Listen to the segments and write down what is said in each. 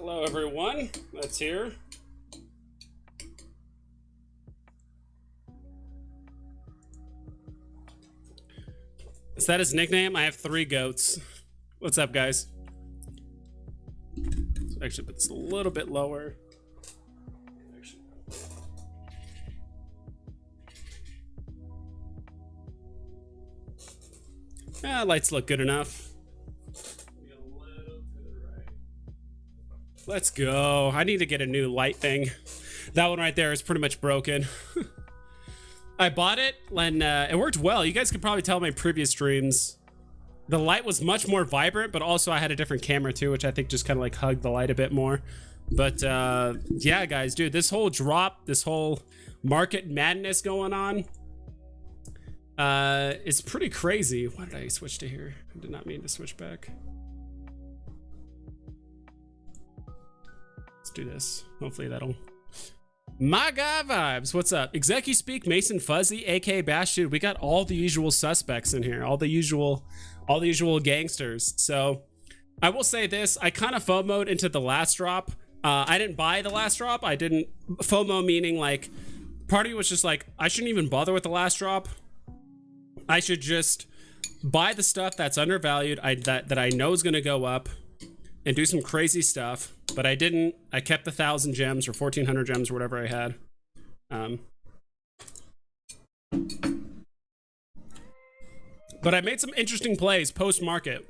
Hello, everyone. That's here. Is that his nickname? I have 3 goats. What's up, guys? Actually, but it's a little bit lower. Lights look good enough. Let's go. I need to get a new light thing. That one right there is pretty much broken. I bought it and it worked well. You guys could probably tell my previous streams. The light was much more vibrant, but also I had a different camera too, which I think just kind of like hugged the light a bit more. But yeah, guys, dude, this whole drop, this whole market madness going on is pretty crazy. Why did I switch to here? I did not mean to switch back. Let's do this. Hopefully that'll... My guy vibes. What's up? Execu Speak, Mason Fuzzy, aka Bash. Dude, we got all the usual suspects in here. All the usual gangsters. So I will say this. I kind of FOMO'd into the last drop. I didn't buy the last drop. I didn't... FOMO meaning like... Part of me was just like, I shouldn't even bother with the last drop. I should just buy the stuff that's undervalued, that I know is going to go up, and do some crazy stuff. But I didn't. I kept the 1,000 gems or 1,400 gems or whatever I had. But I made some interesting plays post-market.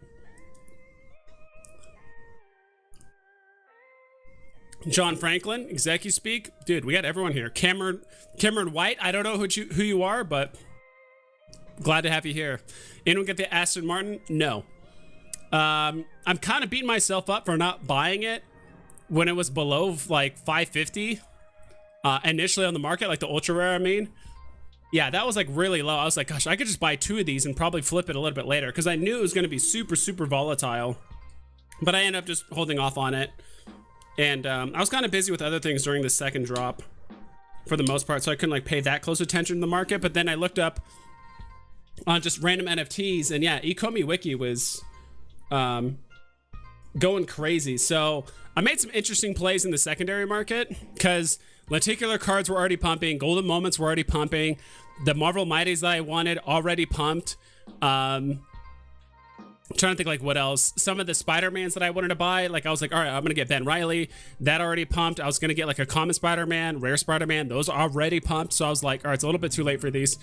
John Franklin, Execu Speak. Dude, we got everyone here. Cameron White. I don't know who you are, but glad to have you here. Anyone get the Aston Martin? No. I'm kind of beating myself up for not buying it when it was below like 550 initially on the market, like the ultra rare. I mean, yeah, that was like really low. I was like, gosh, I could just buy 2 of these and probably flip it a little bit later because I knew it was going to be super volatile. But I ended up just holding off on it, and I was kind of busy with other things during the second drop for the most part, so I couldn't like pay that close attention to the market. But then I looked up on just random NFTs, and yeah, ecomi wiki was going crazy. So I made some interesting plays in the secondary market because lenticular cards were already pumping, golden moments were already pumping, the Marvel Mighties that I wanted already pumped. I'm trying to think like what else. Some of the Spider-Mans that I wanted to buy, like I was like, all right, I'm gonna get Ben Reilly. That already pumped. I was gonna get like a common Spider-Man, rare Spider-Man. Those are already pumped. So I was like, all right, it's a little bit too late for these.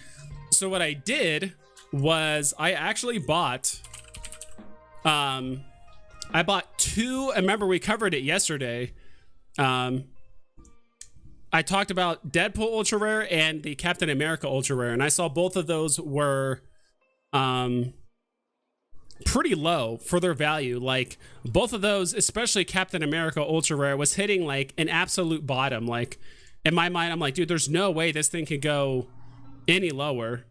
So what I did was I actually bought, I bought 2. I remember we covered it yesterday. I talked about Deadpool Ultra Rare and the Captain America Ultra Rare, and I saw both of those were pretty low for their value. Like both of those, especially Captain America Ultra Rare, was hitting like an absolute bottom. Like in my mind, I'm like, dude, there's no way this thing could go any lower.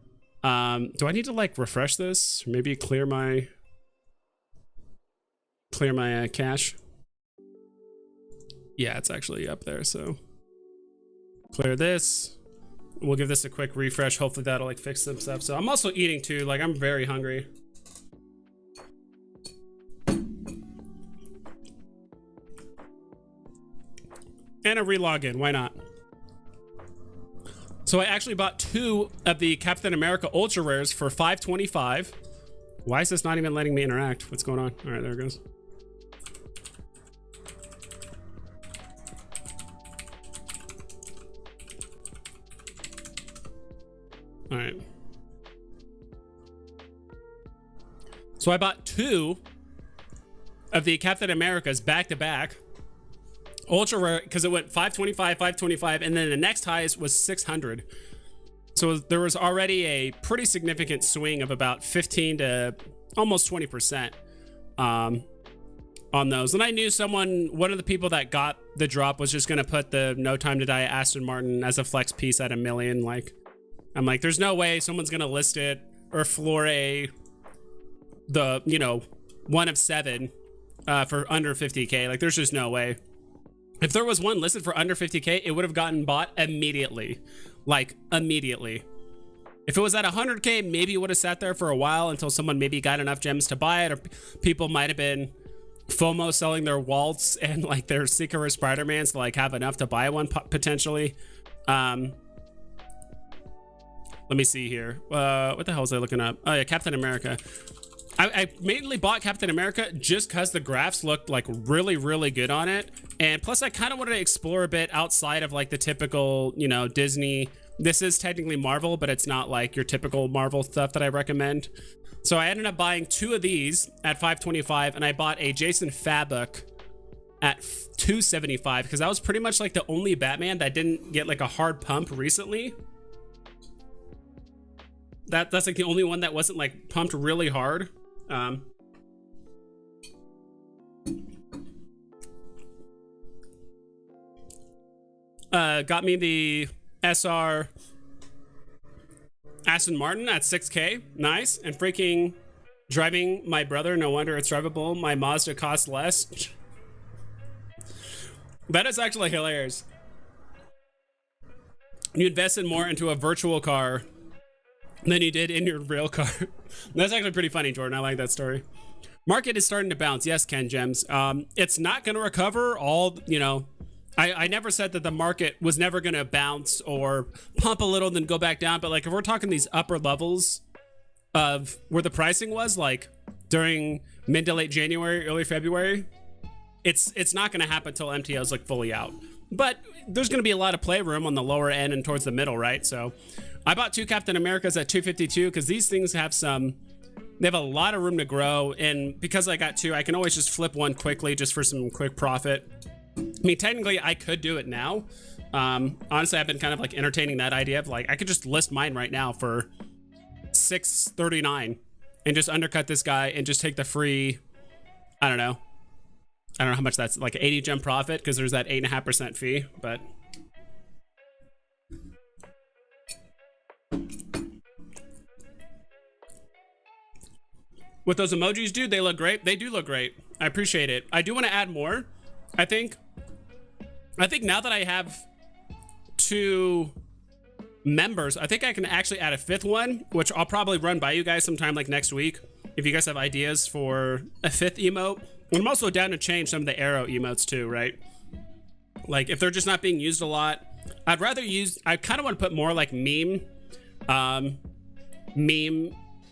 Do I need to like refresh this? Maybe clear my cache? Yeah, it's actually up there, so clear this. We'll give this a quick refresh. Hopefully that'll like fix some stuff. So I'm also eating too, like I'm very hungry. And a relog in, why not? So I actually bought 2 of the Captain America Ultra Rares for $525. Why is this not even letting me interact? What's going on? All right, there it goes. All right. So I bought 2 of the Captain Americas back to back. Ultra rare, because it went 525, 525, and then the next highest was 600. So there was already a pretty significant swing of about 15 to almost 20% on those. And I knew one of the people that got the drop was just going to put the No Time to Die Aston Martin as a flex piece at $1 million. Like, I'm like, there's no way someone's going to list it or floor the, you know, 1 of 7 for under 50K. Like, there's just no way. If there was one listed for under 50K, it would have gotten bought immediately. Like, immediately. If it was at 100K, maybe it would have sat there for a while until someone maybe got enough gems to buy it, or people might have been FOMO selling their waltz and like their Secret Spider-Mans to like have enough to buy one potentially. Let me see here. What the hell was I looking up? Oh yeah, Captain America. I mainly bought Captain America just because the graphs looked like really, really good on it. And plus I kind of wanted to explore a bit outside of like the typical, you know, Disney. This is technically Marvel, but it's not like your typical Marvel stuff that I recommend. So I ended up buying 2 of these at $5.25, and I bought a Jason Fabok at $2.75 because that was pretty much like the only Batman that didn't get like a hard pump recently. That's like the only one that wasn't like pumped really hard. Got me the SR Aston Martin at 6K. Nice. And freaking driving my brother. No wonder it's drivable. My Mazda costs less. That is actually hilarious. You invested more into a virtual car than you did in your real car. That's actually pretty funny, Jordan. I like that story. Market is starting to bounce. Yes, Ken Gems. It's not going to recover all, you know. I never said that the market was never going to bounce or pump a little then go back down. But like if we're talking these upper levels of where the pricing was, like during mid to late January, early February, it's not going to happen until MTO is like fully out. But there's going to be a lot of playroom on the lower end and towards the middle, right? So I bought 2 Captain Americas at $2.52 because these things have they have a lot of room to grow. And because I got 2, I can always just flip one quickly just for some quick profit. I mean, technically I could do it now. Honestly, I've been kind of like entertaining that idea of like, I could just list mine right now for $6.39 and just undercut this guy and just take the free, I don't know how much that's, like 80 gem profit, because there's that 8.5% fee, but what those emojis do, they look great. They do look great. I appreciate it. I do want to add more. I think now that I have 2 members, I think I can actually add a 5th one, which I'll probably run by you guys sometime like next week. If you guys have ideas for a 5th emote. I'm also down to change some of the arrow emotes too, right? Like if they're just not being used a lot, I kind of want to put more like meme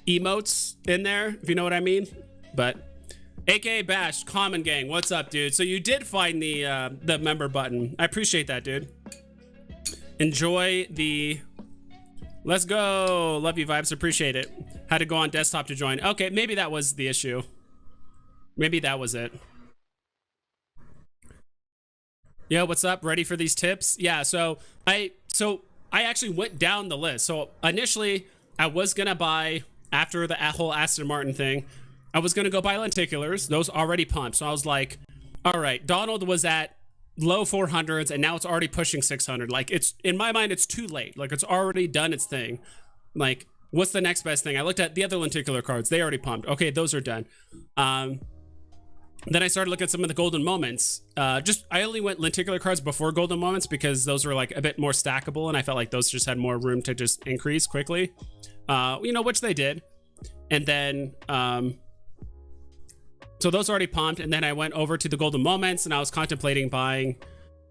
emotes in there, if you know what I mean. But AKA Bash, Common Gang, what's up, dude? So you did find the member button. I appreciate that, dude. Enjoy the... Let's go. Love you, Vibes. Appreciate it. Had to go on desktop to join. Okay, maybe that was the issue. Maybe that was it. Yo, what's up? Ready for these tips? Yeah, so I actually went down the list. So initially, I was going to buy, after the whole Aston Martin thing, I was going to go buy lenticulars. Those already pumped. So I was like, all right, Donald was at low 400s and now it's already pushing 600. Like it's, in my mind, it's too late. Like it's already done its thing. Like what's the next best thing? I looked at the other lenticular cards. They already pumped. Okay, those are done. Then I started looking at some of the golden moments. I only went lenticular cards before golden moments because those were like a bit more stackable and I felt like those just had more room to just increase quickly. You know, which they did. And then, so those already pumped, and then I went over to the golden moments and I was contemplating buying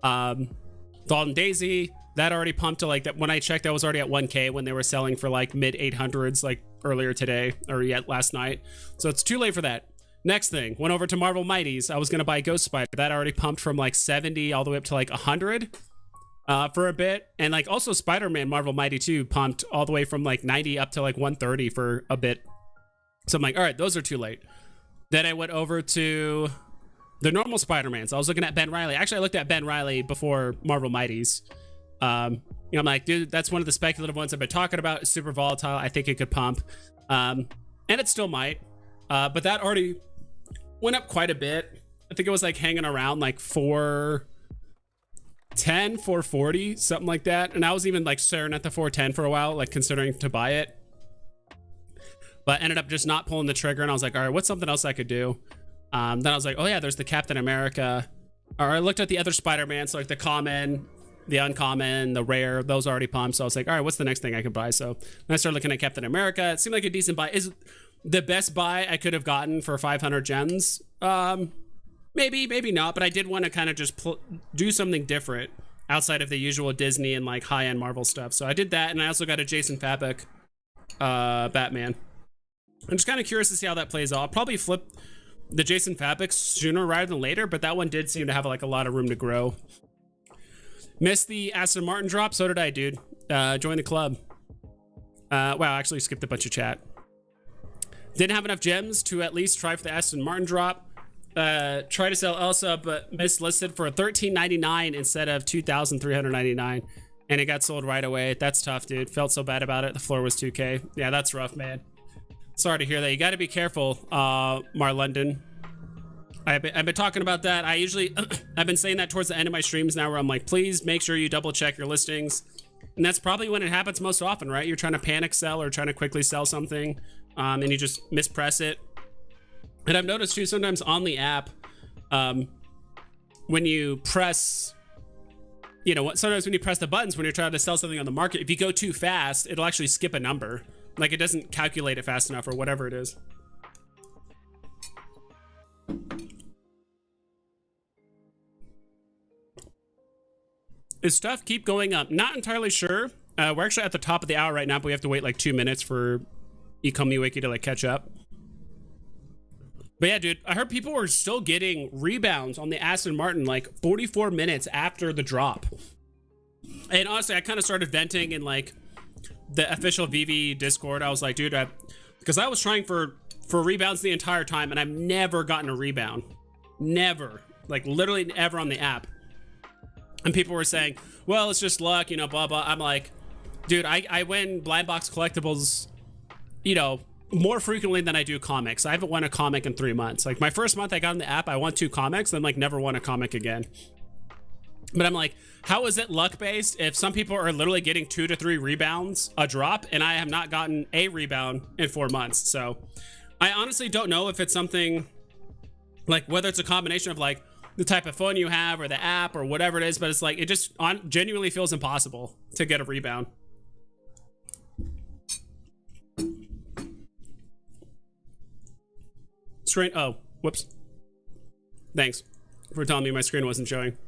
Dalton Daisy. That already pumped to like that. When I checked, that was already at 1K when they were selling for like mid 800s like earlier today or yet last night. So it's too late for that. Next thing, went over to Marvel Mighties. I was gonna buy Ghost Spider. That already pumped from like 70 all the way up to like 100 for a bit. And like also Spider-Man Marvel Mighty 2 pumped all the way from like 90 up to like 130 for a bit. So I'm like, all right, those are too late. Then I went over to the normal Spider-Man. So I was looking at Ben Reilly. Actually, I looked at Ben Reilly before Marvel Mighties. You know, I'm like, dude, that's one of the speculative ones I've been talking about. It's super volatile. I think it could pump. And it still might. But that already went up quite a bit. I think it was like hanging around like 410, 440, something like that. And I was even like staring at the 410 for a while, like considering to buy it. But ended up just not pulling the trigger. And I was like, all right, what's something else I could do? Then I was like, oh yeah, there's the Captain America. Or I looked at the other Spider-Man. So like the common, the uncommon, the rare, those already pumped. So I was like, all right, what's the next thing I could buy? So then I started looking at Captain America. It seemed like a decent buy. Is the best buy I could have gotten for 500 gems. maybe not, but I did want to kind of just do something different outside of the usual Disney and like high-end Marvel stuff. So I did that, and I also got a Jason Fabok Batman. I'm just kind of curious to see how that plays out. I'll probably flip the Jason Fabok sooner rather than later, but that one did seem to have like a lot of room to grow. Missed the Aston Martin drop, so did I, dude. Join the club. Wow, I actually skipped a bunch of chat. Didn't have enough gems to at least try for the Aston Martin drop. Try to sell Elsa, but mislisted for $13.99 instead of $2,399, and it got sold right away. That's tough, dude. Felt so bad about it. The floor was 2K. Yeah, that's rough, man. Sorry to hear that. You got to be careful, Mar London. I've been talking about that. I usually, I've been saying that towards the end of my streams now, where I'm like, please make sure you double check your listings. And that's probably when it happens most often, right? You're trying to panic sell or trying to quickly sell something, and you just mispress it. And I've noticed too, sometimes on the app, when you press, you know, sometimes when you press the buttons, when you're trying to sell something on the market, if you go too fast, it'll actually skip a number. Like it doesn't calculate it fast enough or whatever it is. Is stuff keep going up? Not entirely sure. We're actually at the top of the hour right now, but we have to wait like 2 minutes for ecomi wiki to like catch up. But yeah, dude, I heard people were still getting rebounds on the Aston Martin like 44 minutes after the drop. And honestly, I kind of started venting in like the official Veve Discord. I was like, dude, because I was trying for rebounds the entire time, and I've never gotten a rebound. Never. Like literally ever on the app. And people were saying, well, it's just luck, you know, blah, blah. I'm like, dude, I win blind box collectibles, you know, more frequently than I do comics. I haven't won a comic in 3 months. Like my first month I got in the app, I won 2 comics, then like never won a comic again. But I'm like, how is it luck based if some people are literally getting 2 to 3 rebounds a drop, and I have not gotten a rebound in 4 months? So I honestly don't know if it's something like, whether it's a combination of like the type of phone you have or the app or whatever it is, but it's like, it just genuinely feels impossible to get a rebound. Screen, oh, whoops. Thanks for telling me my screen wasn't showing.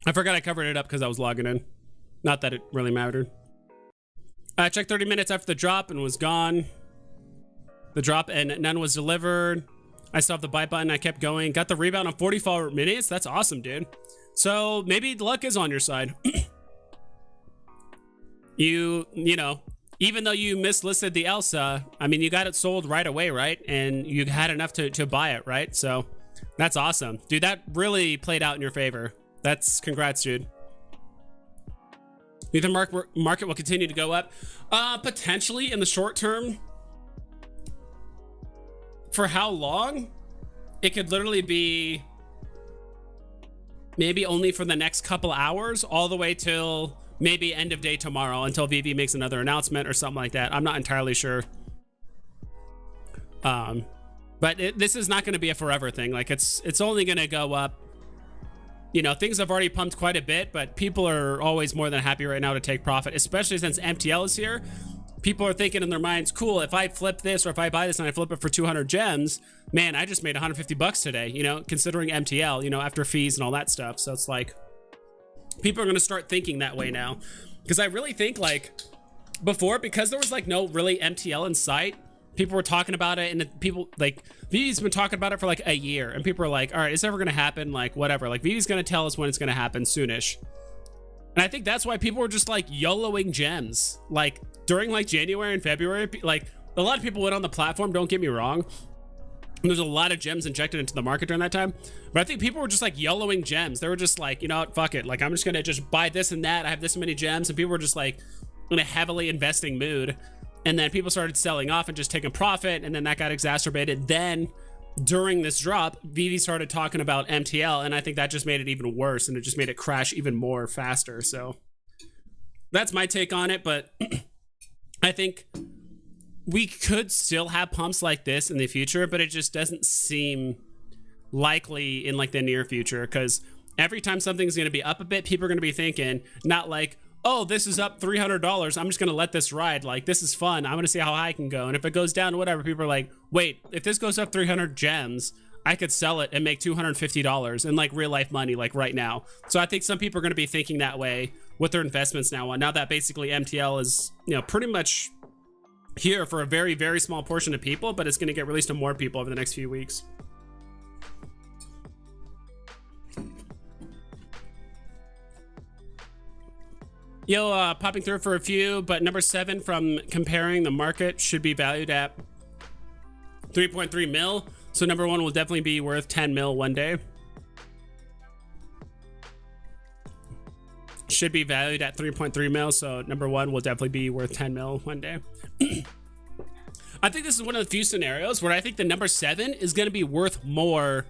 I forgot I covered it up because I was logging in. Not that it really mattered. I checked 30 minutes after the drop and was gone. The drop and none was delivered. I still have the buy button. I kept going. Got the rebound on 44 minutes. That's awesome, dude. So maybe luck is on your side. You know, even though you mislisted the Elsa, I mean, you got it sold right away, right? And you had enough to buy it, right? So that's awesome. Dude, that really played out in your favor. That's congrats, dude. You think the market will continue to go up? Potentially in the short term. For how long? It could literally be maybe only for the next couple hours, all the way till maybe end of day tomorrow, until Veve makes another announcement or something like that. I'm not entirely sure. But this is not going to be a forever thing. Like it's only going to go up. You know, things have already pumped quite a bit, but people are always more than happy right now to take profit, especially since MTL is here. People are thinking in their minds, cool, if I flip this or if I buy this and I flip it for 200 gems, man, I just made 150 bucks today, you know, considering MTL, you know, after fees and all that stuff. So it's like, people are going to start thinking that way now. Because I really think like before, because there was like no really MTL in sight, people were talking about it, and people like Veve's been talking about it for like a year, and people are like, all right, it's ever going to happen? Like whatever, like Veve's going to tell us when it's going to happen soonish. And I think that's why people were just like YOLOing gems. Like during like January and February, like a lot of people went on the platform, don't get me wrong. There's a lot of gems injected into the market during that time. But I think people were just like YOLOing gems. They were just like, you know what, fuck it. Like I'm just going to just buy this and that. I have this many gems. And people were just like in a heavily investing mood. And then people started selling off and just taking profit. And then that got exacerbated. Then during this drop, Veve started talking about MTL, and I think that just made it even worse, and it just made it crash even more faster. So that's my take on it, but I think we could still have pumps like this in the future, but it just doesn't seem likely in like the near future, because every time something's going to be up a bit, people are going to be thinking, not like, oh, this is up $300. I'm just going to let this ride. Like, this is fun. I'm going to see how high I can go. And if it goes down, whatever, people are like, wait, if this goes up 300 gems, I could sell it and make $250 in like real life money, like right now. So I think some people are going to be thinking that way with their investments now that basically MTL is, you know, pretty much here for a very, very small portion of people, but it's going to get released to more people over the next few weeks. Yo, popping through for a few, but number 7 from comparing the market should be valued at 3.3 mil. So number 1 will definitely be worth 10 mil one day. Should be valued at 3.3 mil. So number 1 will definitely be worth 10 mil one day. I think this is one of the few scenarios where I think the number 7 is going to be worth more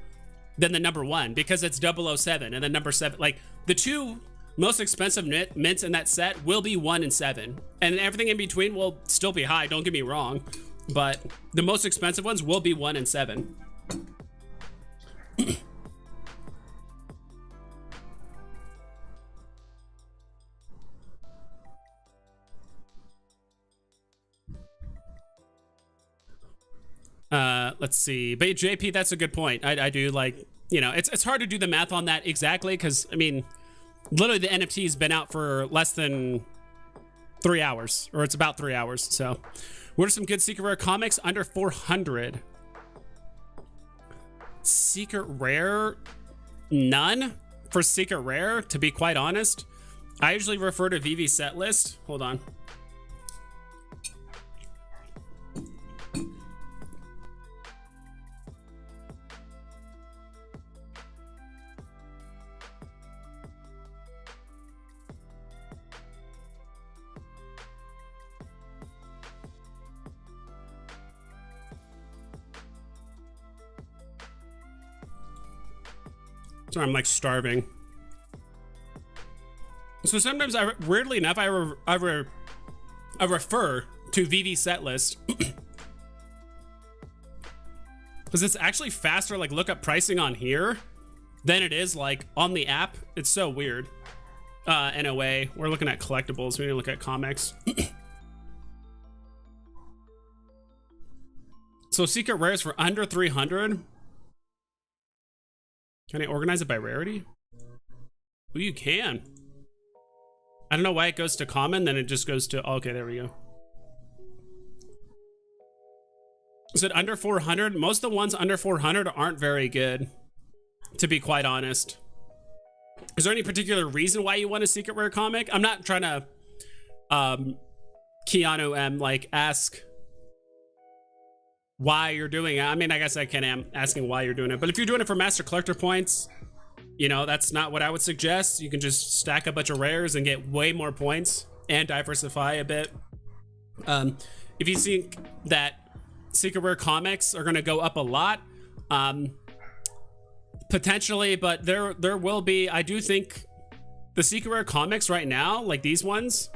than the number 1 because it's 007 and the number 7, like the 2 most expensive mints in that set will be 1 and 7, and everything in between will still be high, don't get me wrong, but the most expensive ones will be 1 and 7. Let's see, but JP, that's a good point. I do, like, you know, it's hard to do the math on that exactly because, I mean, literally the NFT's been out for less than 3 hours, or it's about 3 hours. So what are some good secret rare comics under 400? Secret rare, none for secret rare, to be quite honest. I usually refer to Veve set list. Hold on. Sorry, I'm like starving. So sometimes weirdly enough, I refer to Veve set list because it's actually faster, like look up pricing on here than it is like on the app. It's so weird. In a way, we're looking at collectibles. We need to look at comics. So secret rares for under 300. Can I organize it by rarity? Well, you can. I don't know why it goes to common, then it just goes to, okay, there we go. Is it under 400? Most of the ones under 400 aren't very good, to be quite honest. Is there any particular reason why you want a secret rare comic? I'm not trying to, Keanu M, like, ask why you're doing it. I mean, I guess I am asking why you're doing it, but if you're doing it for master collector points, you know, that's not what I would suggest. You can just stack a bunch of rares and get way more points and diversify a bit. If you think that secret rare comics are going to go up a lot, potentially, but there will be. I do think the secret rare comics right now, like these ones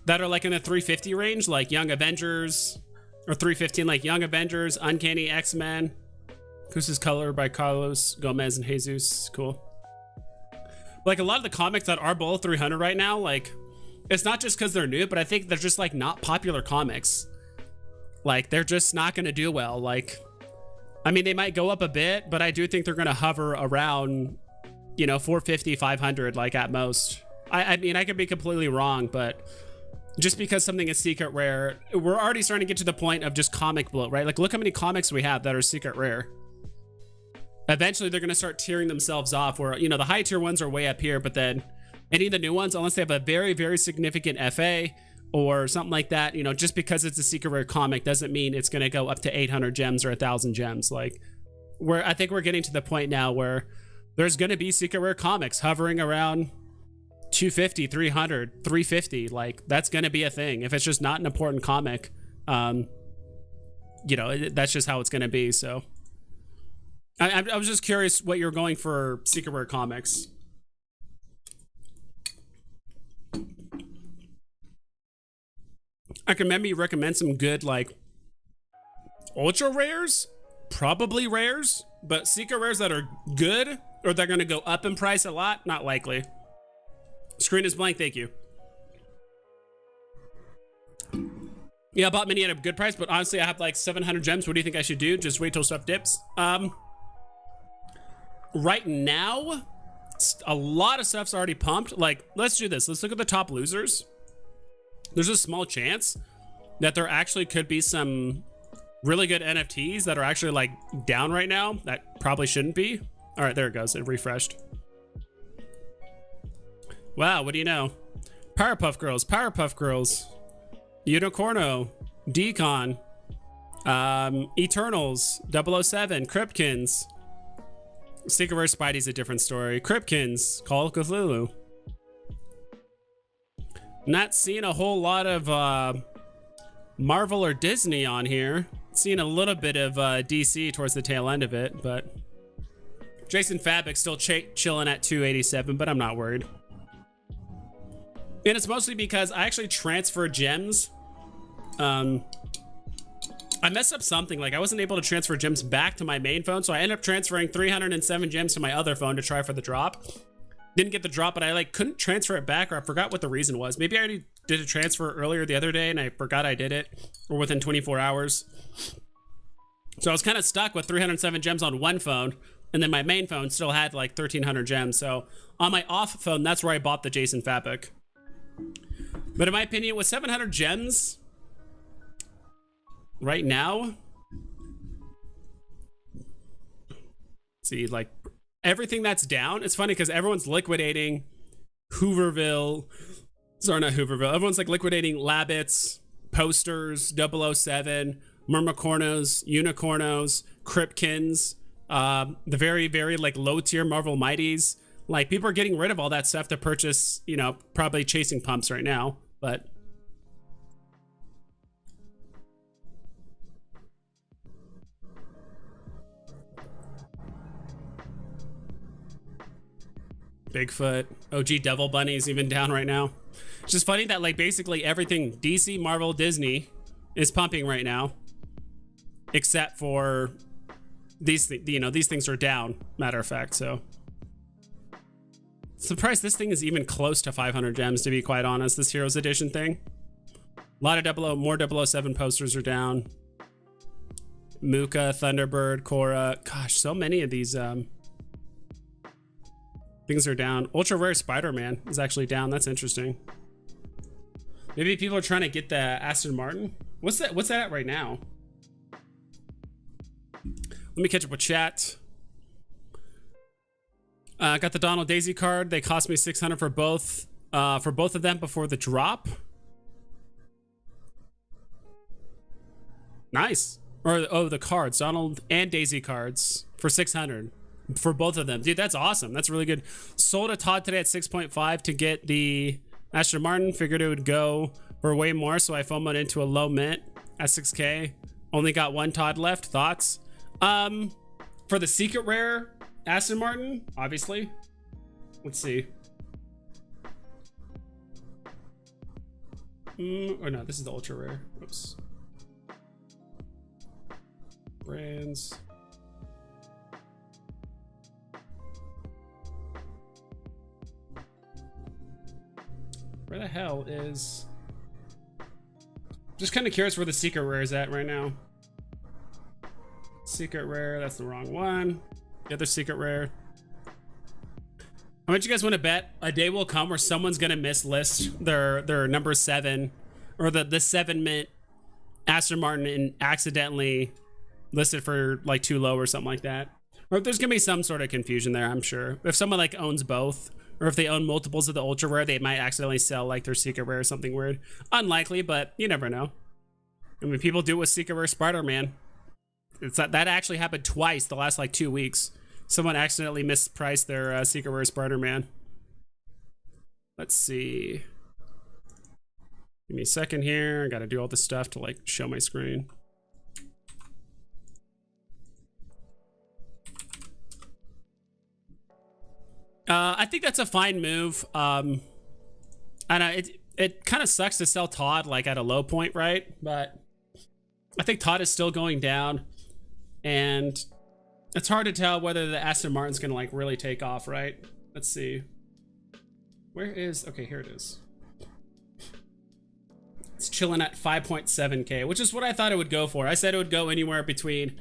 that are like in the 350 range, like Young Avengers, or 315, like Young Avengers, Uncanny X-Men. This is colored by Carlos Gomez and Jesus. Cool. Like a lot of the comics that are below 300 right now, like it's not just because they're new, but I think they're just like not popular comics. Like they're just not going to do well. Like, I mean, they might go up a bit, but I do think they're going to hover around, you know, 450, 500, like at most. I mean, I could be completely wrong, but just because something is secret rare, we're already starting to get to the point of just comic bloat, right? Like look how many comics we have that are secret rare. Eventually they're going to start tearing themselves off where, you know, the high tier ones are way up here, but then any of the new ones, unless they have a very, very significant FA or something like that, you know, just because it's a secret rare comic doesn't mean it's going to go up to 800 gems or 1,000 gems. Like I think we're getting to the point now where there's going to be secret rare comics hovering around 250, 300, 350. Like that's going to be a thing. If it's just not an important comic, you know, that's just how it's going to be. So I was just curious what you're going for secret rare comics. I can maybe recommend some good like ultra rares, probably rares, but secret rares that are good or they're going to go up in price a lot, not likely. Screen is blank, thank you. Yeah, I bought many at a good price, but honestly, I have like 700 gems. What do you think I should do? Just wait till stuff dips? right now, a lot of stuff's already pumped. Like, let's do this. Let's look at the top losers. There's a small chance that there actually could be some really good NFTs that are actually like down right now that probably shouldn't be. All right, there it goes. It refreshed. Wow, what do you know? Powerpuff Girls, Unicorno, Decon, Eternals, 007, Cryptkins. Secret Rare Spidey's a different story. Cryptkins, Call of Cthulhu. Not seeing a whole lot of Marvel or Disney on here. Seeing a little bit of DC towards the tail end of it, but Jason Fabic's still chilling at 287, but I'm not worried. And it's mostly because I actually transfer gems. I messed up something, like I wasn't able to transfer gems back to my main phone, so I ended up transferring 307 gems to my other phone to try for the drop. Didn't get the drop, but I like couldn't transfer it back, or I forgot what the reason was. Maybe I already did a transfer earlier the other day and I forgot I did it, or within 24 hours. So I was kind of stuck with 307 gems on one phone, and then my main phone still had like 1,300 gems. So on my off phone, that's where I bought the Jason Fabic. But in my opinion, with 700 gems right now, see, like everything that's down, it's funny because everyone's liquidating Hooverville. Sorry, not Hooverville. Everyone's like liquidating Labbits, Posters, 007, Mermacornos, Unicornos, Cryptkins, the very, very like low tier Marvel Mighties. Like people are getting rid of all that stuff to purchase, you know, probably chasing pumps right now, but Bigfoot, OG Devil Bunny's even down right now. It's just funny that like basically everything DC, Marvel, Disney is pumping right now, except for these, you know, these things are down, matter of fact. So surprised this thing is even close to 500 gems, to be quite honest, this Heroes Edition thing. A lot of more 007 posters are down. Muka, Thunderbird, Korra. Gosh, so many of these things are down. Ultra Rare Spider-Man is actually down. That's interesting. Maybe people are trying to get the Aston Martin. What's that at right now? Let me catch up with chat. Got the Donald Daisy card. They cost me 600 for both of them before the drop. Nice. Or oh, the cards, Donald and Daisy cards for 600 for both of them. Dude, that's awesome. That's really good. Sold a Todd today at 6.5 to get the Aston Martin. Figured it would go for way more, so I FOMO'd into a low mint at 6K. Only got one Todd left. Thoughts? For the secret rare Aston Martin, obviously. Let's see. Or no, this is the ultra rare. Oops. Brands. Where the hell is... Just kind of curious where the secret rare is at right now. Secret rare, that's the wrong one. The other secret rare. How much you guys want to bet a day will come where someone's gonna mislist their number 7 or the 7 mint Aston Martin and accidentally list it for like too low or something like that? Or there's gonna be some sort of confusion there, I'm sure. If someone like owns both, or if they own multiples of the ultra rare, they might accidentally sell like their secret rare or something weird. Unlikely, but you never know. I mean, people do it with secret rare Spider-Man. That actually happened twice the last like 2 weeks. Someone accidentally mispriced their secret rare Spider-Man. Let's see. Give me a second here. I gotta do all this stuff to like show my screen. I think that's a fine move. And it kind of sucks to sell Todd like at a low point, right? But I think Todd is still going down, and it's hard to tell whether the Aston Martin's gonna like really take off, right? Let's see. Where is, okay, here it is. It's chilling at 5.7K, which is what I thought it would go for. I said it would go anywhere between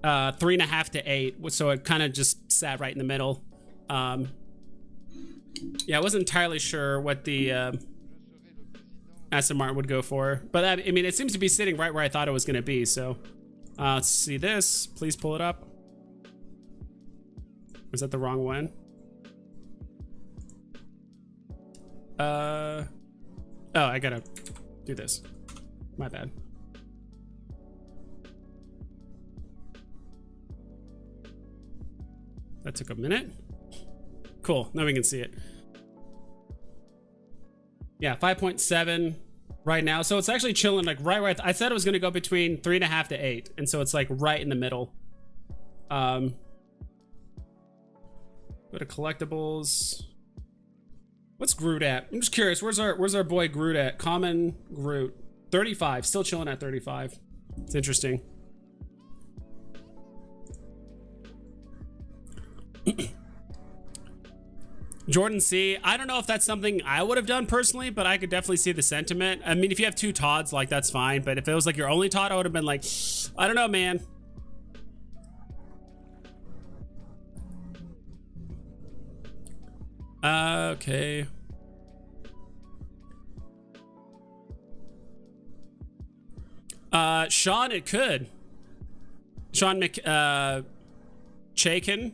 3.5 to 8, so it kind of just sat right in the middle. Yeah, I wasn't entirely sure what the Aston Martin would go for, but I mean, it seems to be sitting right where I thought it was going to be. So let's see this. Please pull it up. Was that the wrong one? Oh, I gotta do this. My bad. That took a minute. Cool, now we can see it. Yeah, 5.7 right now. So it's actually chilling like right where I said it was gonna go between 3.5 to 8. And so it's like right in the middle. Go to collectibles. What's Groot at? I'm just curious, where's our boy Groot at? Common Groot. 35, still chilling at 35. It's interesting. Jordan C, I don't know if that's something I would have done personally, but I could definitely see the sentiment. I mean, if you have 2 Todds, like, that's fine, but if it was like your only Todd, I would have been like, I don't know, man. Okay. Sean, it could. Sean Chaikin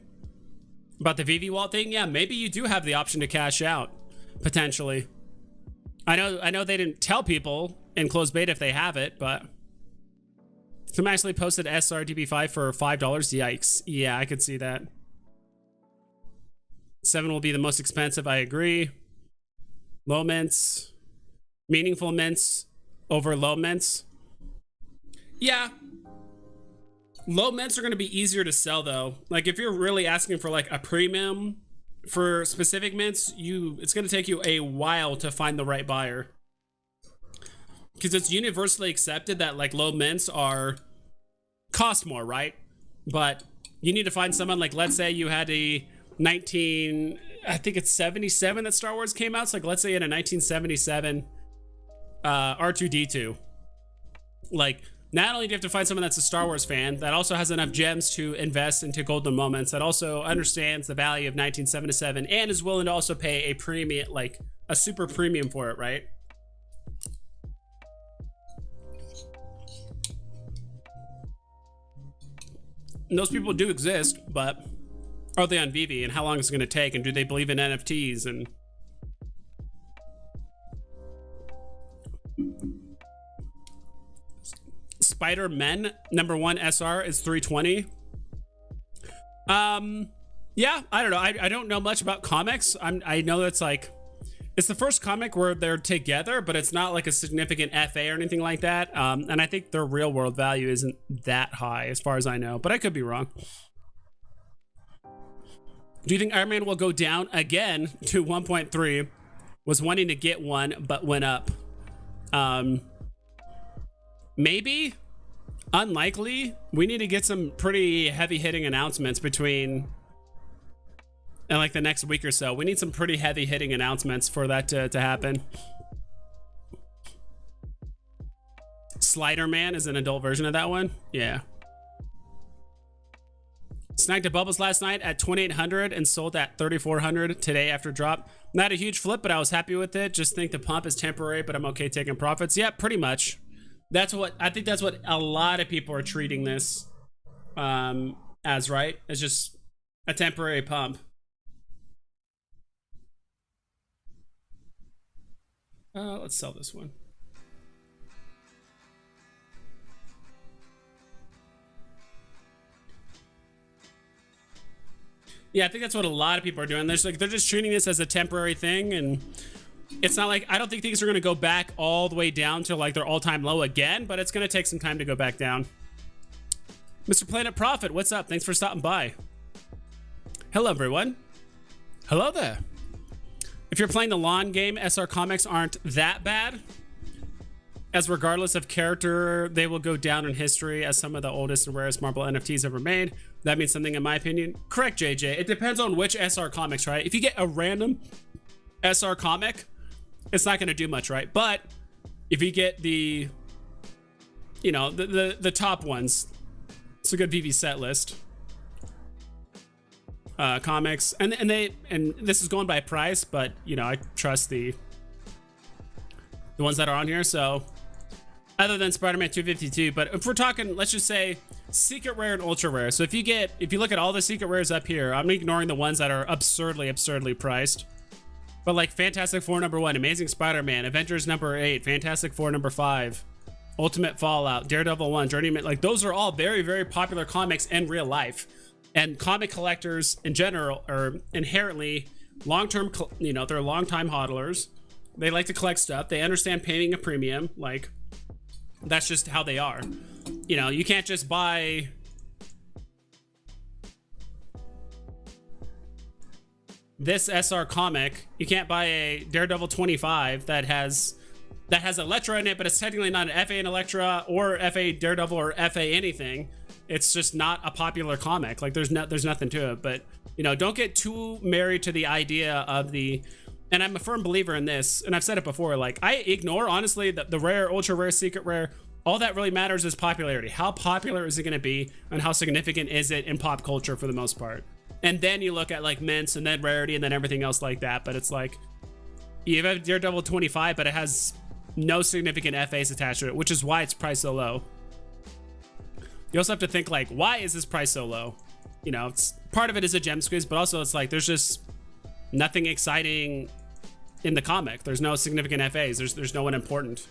about the Veve Walt thing. Yeah, maybe you do have the option to cash out potentially. I know they didn't tell people in closed beta if they have it, but someone actually posted SRDB5 for $5. Yikes. Yeah, I could see that. 7 will be the most expensive. I agree. Low mints, meaningful mints over low mints. Yeah. Low mints are going to be easier to sell though. Like if you're really asking for like a premium for specific mints, it's going to take you a while to find the right buyer. Because it's universally accepted that like low mints cost more, right? But you need to find someone like, let's say you had a 77 that Star Wars came out. So like let's say in a 1977 R2D2. Like not only do you have to find someone that's a Star Wars fan that also has enough gems to invest into golden moments, that also understands the value of 1977 and is willing to also pay a premium, like a super premium for it, right? And those people do exist, but are they on Veve, and how long is it going to take, and do they believe in NFTs? And Spider-Man #1 SR is 320. Yeah, I don't know. I don't know much about comics. I know that's like, it's the first comic where they're together, but it's not like a significant FA or anything like that. And I think their real world value isn't that high as far as I know, but I could be wrong. Do you think Iron Man will go down again to 1.3? Was wanting to get one, but went up. Maybe. Unlikely. We need to get some pretty heavy hitting announcements in like the next week or so. We need some pretty heavy hitting announcements for that to happen. Slider Man is an adult version of that one. Yeah. Snagged a bubbles last night at 2,800 and sold at 3,400 today after drop. Not a huge flip, but I was happy with it. Just think the pump is temporary, but I'm okay taking profits. Yeah, pretty much. I think that's what a lot of people are treating this as, right? It's just a temporary pump. Let's sell this one. Yeah, I think that's what a lot of people are doing. They're just treating this as a temporary thing, and it's not like, I don't think things are going to go back all the way down to like their all-time low again, but it's going to take some time to go back down. Mr. Planet Profit, what's up? Thanks for stopping by. Hello, everyone. Hello there. If you're playing the lawn game, SR comics aren't that bad, as regardless of character, they will go down in history as some of the oldest and rarest marble NFTs ever made. That means something in my opinion. Correct, JJ. It depends on which SR comics, right? If you get a random SR comic, it's not going to do much, right? But if you get the, you know, the top ones, It's a good VV set list. Comics, and this is going by price, but you know, I trust the ones that are on here. So other than Spider-Man 252, but if we're talking, let's just say secret rare and ultra rare. So if you look at all the secret rares up here, I'm ignoring the ones that are absurdly priced. But like Fantastic Four #1, Amazing Spider-Man, Avengers #8, Fantastic Four #5, Ultimate Fallout, Daredevil 1, Journeyman, like those are all very popular comics in real life. And comic collectors in general are inherently long-term, you know, they're long-time hodlers. They like to collect stuff. They understand paying a premium. Like, that's just how they are. You know, you can't just buy this SR comic. You can't buy a Daredevil 25 that has Elektra in it, but it's technically not an FA in Elektra or FA Daredevil or FA anything. It's just not a popular comic. Like there's nothing to it. But you know, don't get too married to the idea of the, and I'm a firm believer in this, and I've said it before, like I ignore honestly the rare, ultra rare, secret rare. All that really matters is popularity. How popular is it going to be, and how significant is it in pop culture for the most part? And then you look at like mints, and then rarity, and then everything else like that. But it's like you have Daredevil 25, but it has no significant FAs attached to it, which is why it's priced so low. You also have to think like, why is this price so low? You know, it's part of it is a gem squeeze, but also it's like there's just nothing exciting in the comic. There's no significant FAs. There's no one important.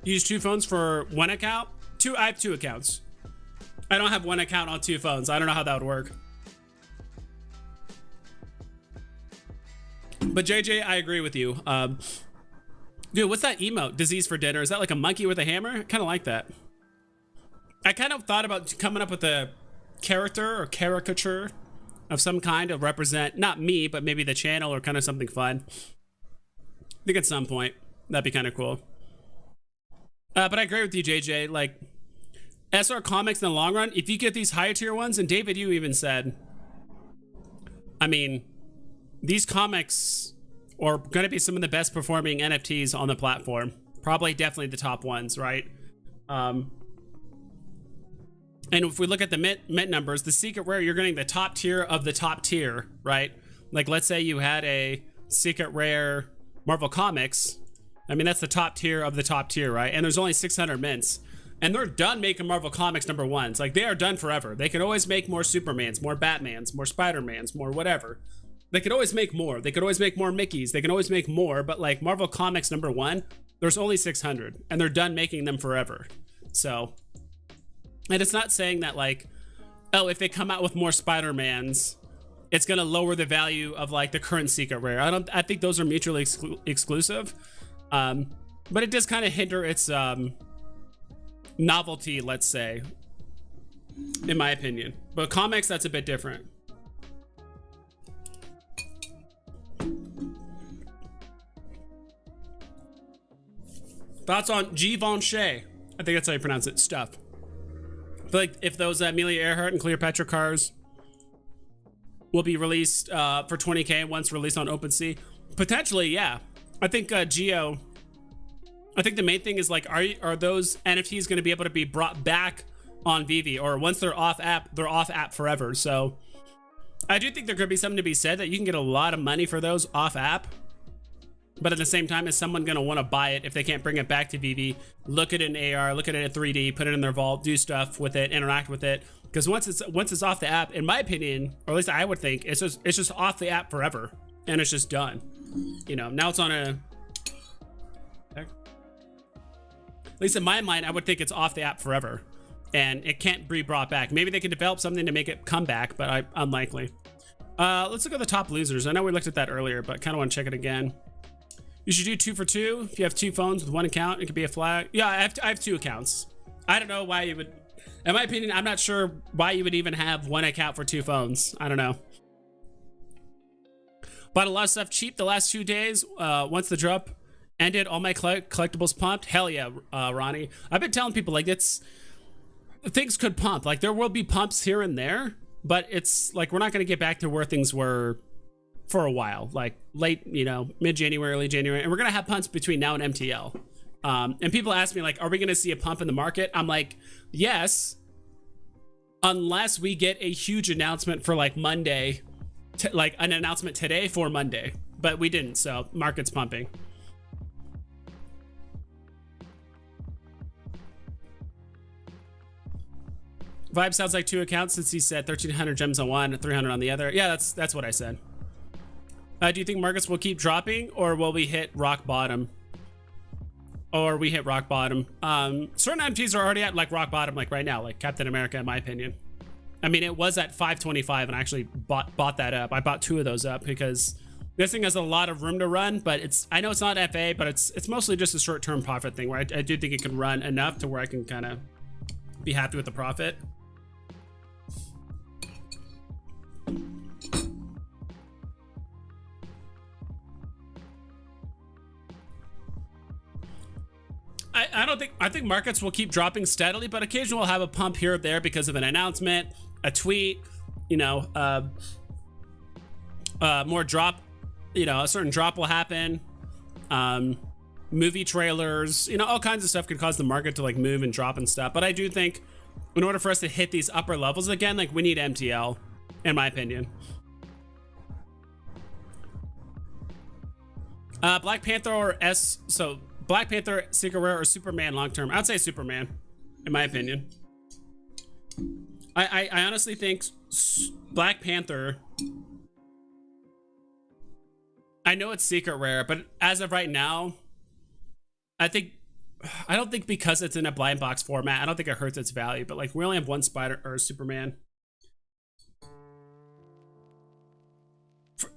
You use 2 phones for 1 account? I have 2 accounts. I don't have 1 account on 2 phones. I don't know how that would work. But JJ, I agree with you. Dude, what's that emote? Disease for dinner? Is that like a monkey with a hammer? I kind of like that. I kind of thought about coming up with a character or caricature of some kind to represent, not me, but maybe the channel or kind of something fun. I think at some point, that'd be kind of cool. But I agree with you, JJ. Like, SR Comics in the long run, if you get these higher tier ones, and David, you even said, I mean, these comics are going to be some of the best performing NFTs on the platform. Probably definitely the top ones, right? And if we look at the mint numbers, the secret rare, you're getting the top tier of the top tier, right? Like, let's say you had a secret rare Marvel Comics. I mean, that's the top tier of the top tier, right? And there's only 600 mints. And they're done making Marvel Comics #1s. Like, they are done forever. They can always make more Supermans, more Batmans, more Spider-Mans, more whatever. They could always make more. They could always make more Mickeys. They can always make more. But, like, Marvel Comics #1, there's only 600. And they're done making them forever. So, and it's not saying that, like, oh, if they come out with more Spider-Mans, it's going to lower the value of, like, the current secret rare. I think those are mutually exclusive. But it does kind of hinder its novelty, let's say, in my opinion. But comics, that's a bit different. Thoughts on Givenchy? I think that's how you pronounce it. Stuff. I feel like if those Amelia Earhart and Cleopatra cars will be released for 20K once released on OpenSea, potentially, yeah. I think Geo. I think the main thing is, like, are those NFTs going to be able to be brought back on Veve, or once they're off app forever? So I do think there could be something to be said that you can get a lot of money for those off app. But at the same time, is someone going to want to buy it if they can't bring it back to Veve, look at it in AR, look at it in 3D, put it in their vault, do stuff with it, interact with it? Because once it's off the app, in my opinion, or at least I would think, it's just off the app forever, and it's just done. You know, now it's on a. At least in my mind, I would think it's off the app forever, and it can't be brought back. Maybe they can develop something to make it come back, but unlikely. Let's look at the top losers. I know we looked at that earlier, but kind of want to check it again. You should do 2 for 2. If you have 2 phones with 1 account, it could be a flag. Yeah, I have 2 accounts. I don't know why you would. In my opinion, I'm not sure why you would even have 1 account for 2 phones. I don't know. Bought a lot of stuff cheap the last 2 days. Once the drop ended, all my collectibles pumped. Hell yeah, Ronnie. I've been telling people, like, things could pump. Like, there will be pumps here and there, but it's like we're not going to get back to where things were for a while, like late, you know, mid-January, early January, and we're going to have punts between now and MTL. And people ask me, like, are we going to see a pump in the market? I'm like, yes, unless we get a huge announcement for like Monday, like an announcement today for Monday, but we didn't, so market's pumping. Vibe sounds like 2 accounts since he said 1,300 gems on one, 300 on the other. Yeah, that's what I said. Do you think markets will keep dropping, or will we hit rock bottom? Or we hit rock bottom. Certain MTs are already at like rock bottom, like right now, like Captain America, in my opinion. I mean, it was at 525, and I actually bought that up. I bought 2 of those up because this thing has a lot of room to run, but I know it's not FA, but it's mostly just a short-term profit thing where I do think it can run enough to where I can kind of be happy with the profit. I think markets will keep dropping steadily, but occasionally we'll have a pump here or there because of an announcement, a tweet, you know, more drop, you know, a certain drop will happen. Movie trailers, you know, all kinds of stuff can cause the market to like move and drop and stuff. But I do think in order for us to hit these upper levels again, like we need MTL, in my opinion. Black Panther or so Black Panther, Secret Rare, or Superman long term? I'd say Superman, in my opinion. I honestly think Black Panther, I know it's Secret Rare, but as of right now, I don't think because it's in a blind box format, I don't think it hurts its value, but like we only have one Spider or Superman.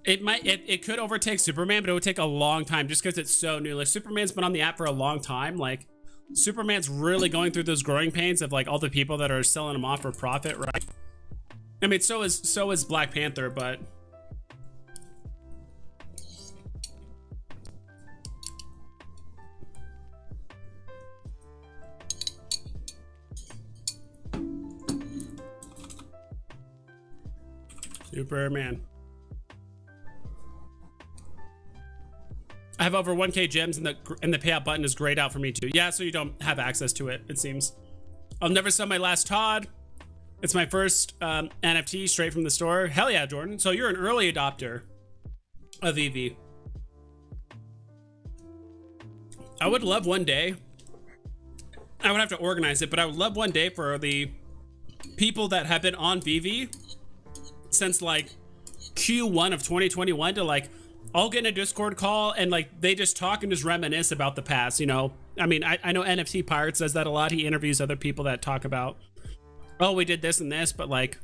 It could overtake Superman, but it would take a long time just because it's so new. Like Superman's been on the app for a long time. Like Superman's really going through those growing pains of like all the people that are selling him off for profit, right? I mean, so is Black Panther, but Superman. I have over 1K gems and the payout button is grayed out for me too. Yeah, so you don't have access to it, it seems. I'll never sell my last Todd. It's my first NFT straight from the store. Hell yeah, Jordan. So you're an early adopter of Veve. I would love one day, I would have to organize it, but I would love one day for the people that have been on Veve since like Q1 of 2021 to like all get in a Discord call and like they just talk and just reminisce about the past, you know. I mean, I know NFT Pirate says that a lot. He interviews other people that talk about, oh, we did this and this, but like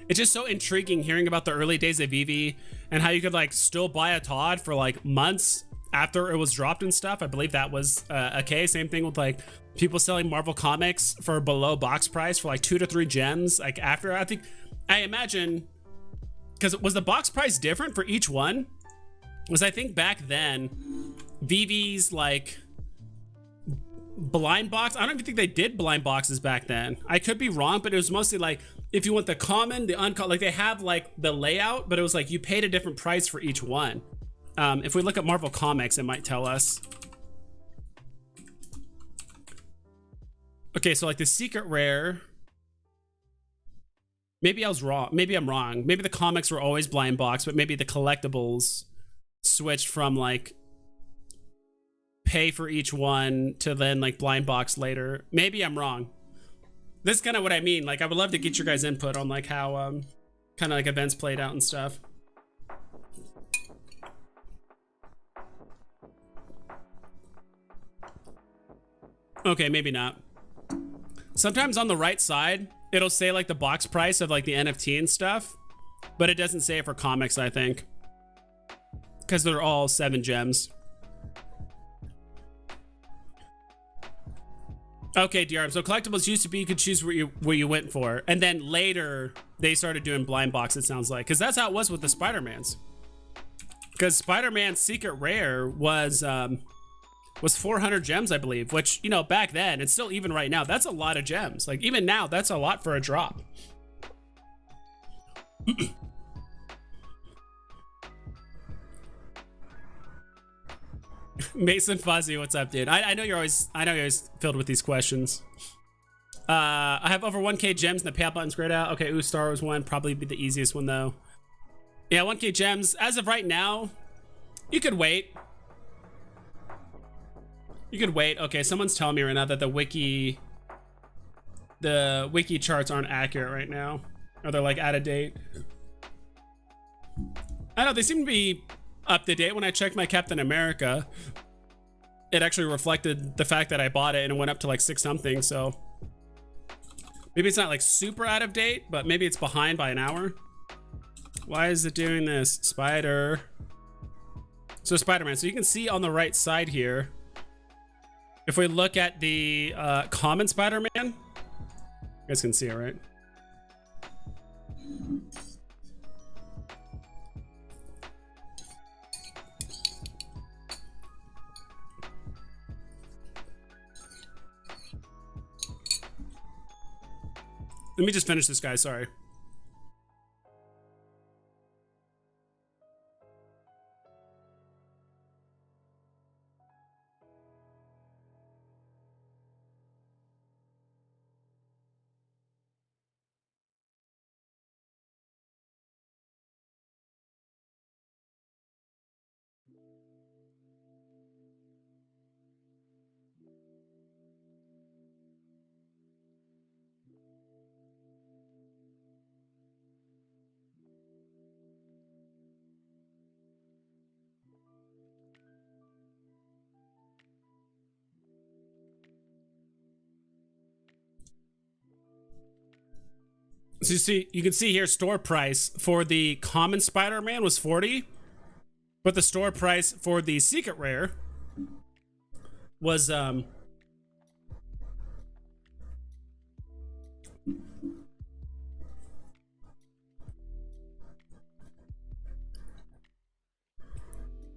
it's just so intriguing hearing about the early days of Veve and how you could like still buy a Todd for like months after it was dropped and stuff. I believe that was a case. Same thing with like people selling Marvel comics for below box price for like 2 to 3 gems. Like after, I imagine, because was the box price different for each one? Was I think back then, Veve's like blind box, I don't even think they did blind boxes back then. I could be wrong, but it was mostly like, if you want the common, the uncommon, like they have like the layout, but it was like you paid a different price for each one. If we look at Marvel comics, it might tell us. Okay, so like the secret rare, maybe I was wrong. Maybe I'm wrong. Maybe the comics were always blind box, but maybe the collectibles switched from like pay for each one to then like blind box later. Maybe I'm wrong. This is kind of what I mean. Like I would love to get your guys' input on like how kind of like events played out and stuff. Okay, maybe not. Sometimes on the right side, it'll say like the box price of like the NFT and stuff, but it doesn't say it for comics, I think, because they're all 7 gems. Okay, DRM. So collectibles used to be you could choose where you went for, and then later they started doing blind box. It sounds like, because that's how it was with the Spider-Mans. Because Spider-Man's secret rare was 400 gems, I believe, which, you know, back then, and still even right now, that's a lot of gems. Like even now, that's a lot for a drop. Mason Fuzzy, what's up, dude? I know you're always filled with these questions. I have over 1k gems and the payout button's grayed out. Okay, Ooh, Star Wars one, probably be the easiest one though. Yeah, 1k gems. As of right now, you could wait. You could wait. Okay, someone's telling me right now that the wiki charts aren't accurate right now. Or they're like out of date. I know, they seem to be up to date. When I checked my Captain America, it actually reflected the fact that I bought it and it went up to like 6 something, so maybe it's not like super out of date, but maybe it's behind by an hour. Why is it doing this? Spider. So Spider-Man, so you can see on the right side here, if we look at the common Spider-Man, you guys can see it, right? Let me just finish this guy, sorry. So you can see here store price for the common Spider-Man was 40, but the store price for the secret rare was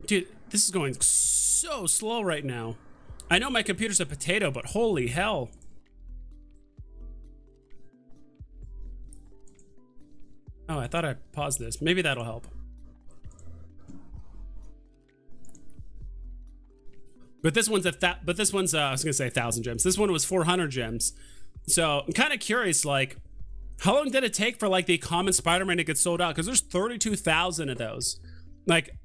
dude, this is going so slow right now. I know my computer's a potato, but holy hell. Oh, I thought I paused this. Maybe that'll help. But this one's I was gonna say 1,000 gems. This one was 400 gems. So I'm kind of curious, like, how long did it take for like the common Spider-Man to get sold out? Because there's 32,000 of those. Like,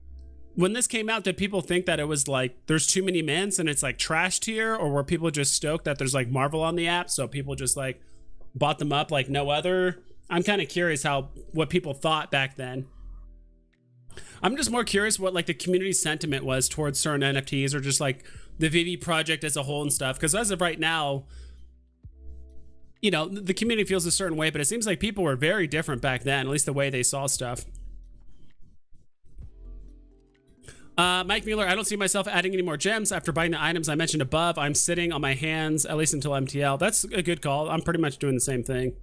when this came out, did people think that it was like there's too many mints and it's like trash tier, or were people just stoked that there's like Marvel on the app, so people just like bought them up like no other? I'm kind of curious what people thought back then. I'm just more curious what like the community sentiment was towards certain NFTs, or just like the Veve project as a whole and stuff. Because as of right now, you know, the community feels a certain way, but it seems like people were very different back then, at least the way they saw stuff. Mike Mueller, I don't see myself adding any more gems after buying the items I mentioned above. I'm sitting on my hands, at least until MTL. That's a good call. I'm pretty much doing the same thing.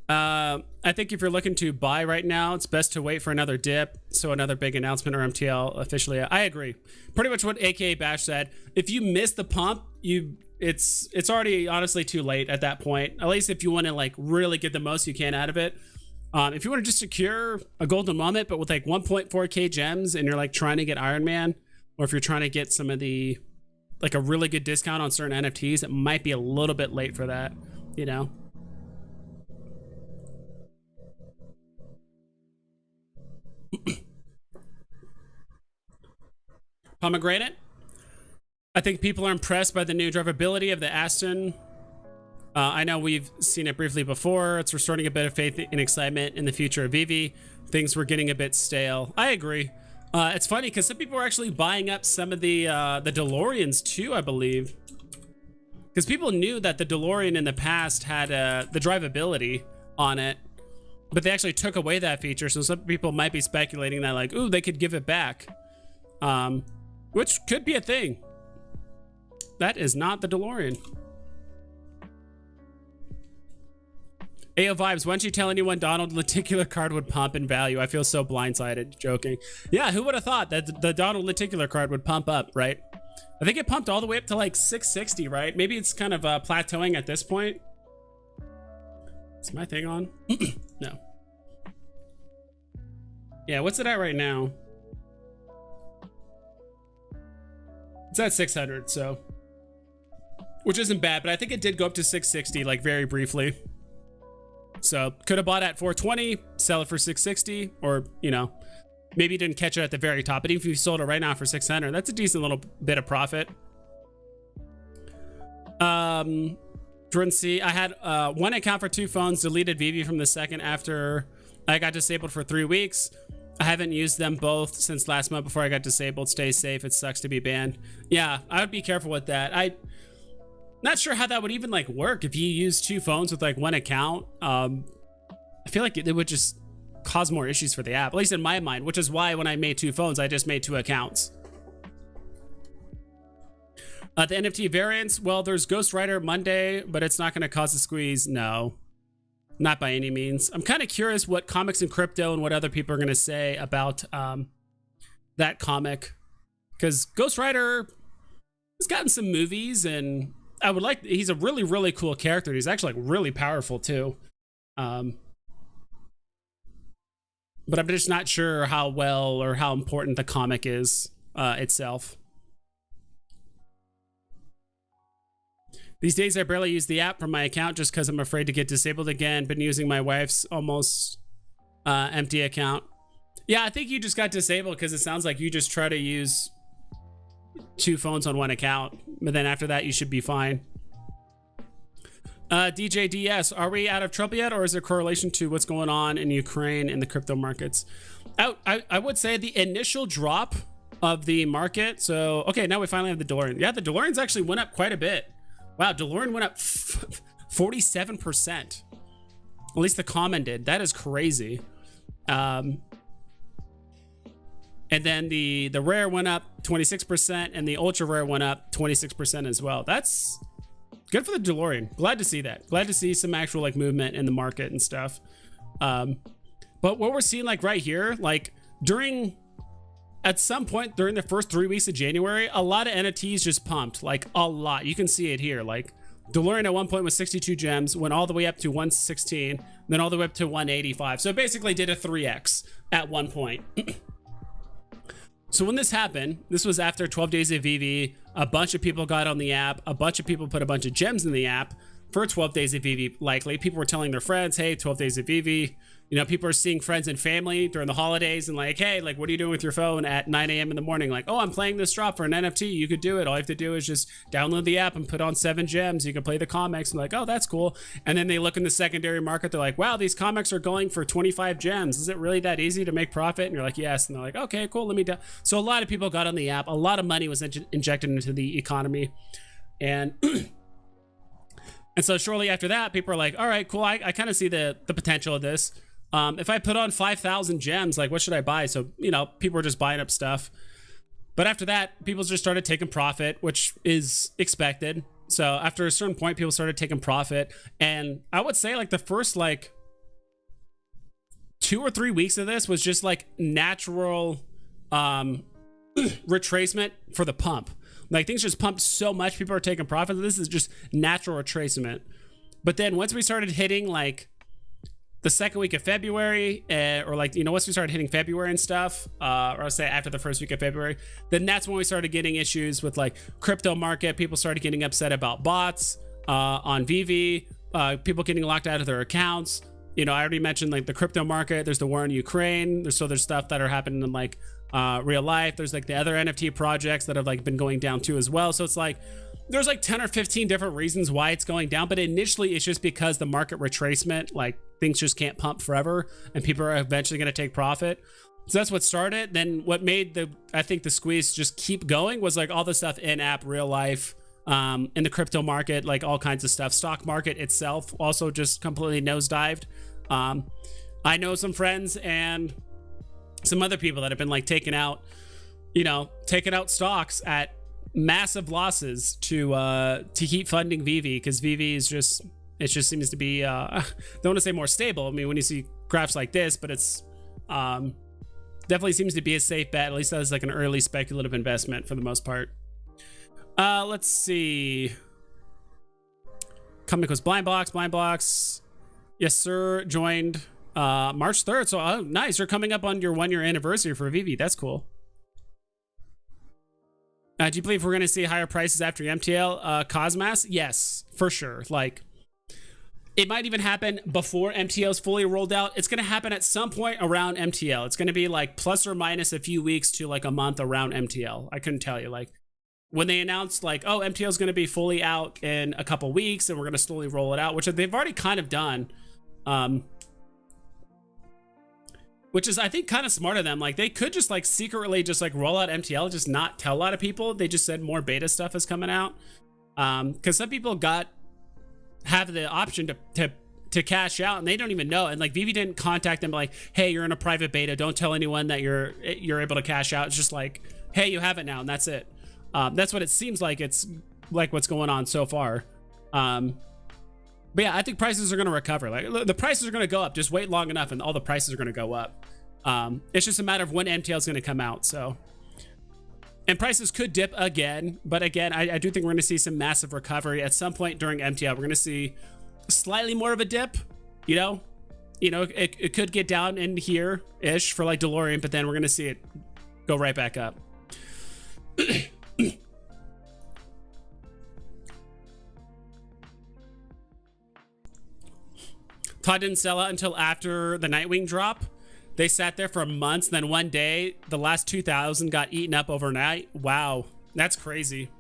I think if you're looking to buy right now, it's best to wait for another dip, so another big announcement or MTL officially. I agree. Pretty much what AKA Bash said. If you miss the pump, it's already honestly too late at that point. At least if you want to like really get the most you can out of it. If you want to just secure a golden moment, but with like 1.4k gems, and you're like trying to get Iron Man, or if you're trying to get some of the like a really good discount on certain NFTs, it might be a little bit late for that, you know. Pomegranate. I think people are impressed by the new drivability of the Aston. I know we've seen it briefly before. It's restoring a bit of faith and excitement in the future of Veve. Things were getting a bit stale. I agree. It's funny because some people are actually buying up some of the DeLoreans too, I believe. Because people knew that the DeLorean in the past had the drivability on it, but they actually took away that feature. So some people might be speculating that like, ooh, they could give it back. Which could be a thing. That is not the DeLorean. AO Vibes, why don't you tell anyone Donald Lenticular card would pump in value? I feel so blindsided. Joking. Yeah, who would have thought that the Donald Lenticular card would pump up, right? I think it pumped all the way up to like 660, right? Maybe it's kind of plateauing at this point. Is my thing on? No. Yeah, what's it at right now? It's at 600, so, which isn't bad, but I think it did go up to 660 like very briefly. So could have bought at 420, sell it for 660, or, you know, maybe you didn't catch it at the very top, but even if you sold it right now for 600, that's a decent little bit of profit. I had one account for 2 phones, deleted Veve from the second after I got disabled for 3 weeks. I haven't used them both since last month before I got disabled. Stay safe. It sucks to be banned. Yeah, I would be careful with that. I'm not sure how that would even like work if you use 2 phones with like one account. I feel like it would just cause more issues for the app, at least in my mind, which is why when I made 2 phones, I just made 2 accounts. The NFT variants, well, there's Ghost Rider Monday, but it's not going to cause a squeeze. No, not by any means. I'm kind of curious what comics and crypto and what other people are going to say about that comic, because Ghost Rider has gotten some movies, and I would like, he's a really, really cool character. He's actually like really powerful too. But I'm just not sure how well or how important the comic is itself. These days, I barely use the app from my account just because I'm afraid to get disabled again. Been using my wife's almost empty account. Yeah, I think you just got disabled because it sounds like you just try to use 2 phones on one account. But then after that, you should be fine. DJ DS, are we out of trouble yet? Or is there correlation to what's going on in Ukraine and the crypto markets? I would say the initial drop of the market. So, okay, now we finally have the DeLorean. Yeah, the DeLorean's actually went up quite a bit. Wow, DeLorean went up 47%. At least the common did. That is crazy. And then the rare went up 26%, and the ultra rare went up 26% as well. That's good for the DeLorean. Glad to see that. Glad to see some actual like movement in the market and stuff. But what we're seeing like right here, like at some point during the first 3 weeks of January, a lot of NFTs just pumped, like a lot. You can see it here. Like DeLorean at one point was 62 gems, went all the way up to 116, then all the way up to 185. So it basically did a 3x at one point. So when this happened, this was after 12 days of Veve. A bunch of people got on the app. A bunch of people put a bunch of gems in the app for 12 days of Veve, likely. People were telling their friends, hey, 12 days of Veve. You know, people are seeing friends and family during the holidays and like, hey, like, what are you doing with your phone at 9 a.m. in the morning? Like, oh, I'm playing this drop for an NFT. You could do it. All you have to do is just download the app and put on 7 gems. You can play the comics. And like, oh, that's cool. And then they look in the secondary market. They're like, wow, these comics are going for 25 gems. Is it really that easy to make profit? And you're like, yes. And they're like, okay, cool. Let me do. So a lot of people got on the app. A lot of money was injected into the economy. And and so shortly after that, people are like, all right, cool. I kind of see the potential of this. If I put on 5,000 gems, like what should I buy? So, you know, people were just buying up stuff. But after that, people just started taking profit, which is expected. So after a certain point, people started taking profit. And I would say like the first like 2 or 3 weeks of this was just like natural retracement for the pump. Like things just pumped so much, people are taking profit. This is just natural retracement. But then once we started hitting like the second week of February, or like, you know, once we started hitting February and stuff, or I'll say after the first week of February, then that's when we started getting issues with like crypto market. People started getting upset about bots on Veve, people getting locked out of their accounts. You know, I already mentioned like the crypto market. There's the war in Ukraine. There's stuff that are happening in like real life. There's like the other NFT projects that have like been going down too as well. So it's like there's like 10 or 15 different reasons why it's going down, but initially it's just because the market retracement, like things just can't pump forever and people are eventually going to take profit. So that's what started. Then what made I think the squeeze just keep going was like all the stuff in app, real life, in the crypto market, like all kinds of stuff. Stock market itself also just completely nosedived. I know some friends and some other people that have been like taking out stocks at massive losses to keep funding Veve, because Veve is just seems to be don't want to say more stable. I mean, when you see graphs like this, but it's definitely seems to be a safe bet, at least as like an early speculative investment for the most part. Let's see. Comic was blind box. Yes, sir. Joined March 3rd. So nice. You're coming up on your 1-year anniversary for Veve. That's cool. Do you believe we're going to see higher prices after MTL Cosmas? Yes, for sure. Like, it might even happen before MTL is fully rolled out. It's going to happen at some point around MTL. It's going to be like plus or minus a few weeks to like a month around MTL. I couldn't tell you. Like, when they announced like, oh, MTL is going to be fully out in a couple weeks and we're going to slowly roll it out, which they've already kind of done. Which is, I think, kind of smart of them. Like, they could just like secretly just like roll out MTL, just not tell a lot of people. They just said more beta stuff is coming out. Because some people have the option to cash out and they don't even know. And like Veve didn't contact them like, hey, you're in a private beta. Don't tell anyone that you're able to cash out. It's just like, hey, you have it now, and that's it. That's what it seems like. It's like what's going on so far. But yeah, I think prices are going to recover. Like, the prices are going to go up. Just wait long enough and all the prices are going to go up. It's just a matter of when MTL is going to come out. So, and prices could dip again. But again, I do think we're going to see some massive recovery at some point during MTL. We're going to see slightly more of a dip. You know, it could get down in here ish for like DeLorean, but then we're going to see it go right back up. Todd didn't sell out until after the Nightwing drop. They sat there for months. Then one day, the last 2,000 got eaten up overnight. Wow, that's crazy.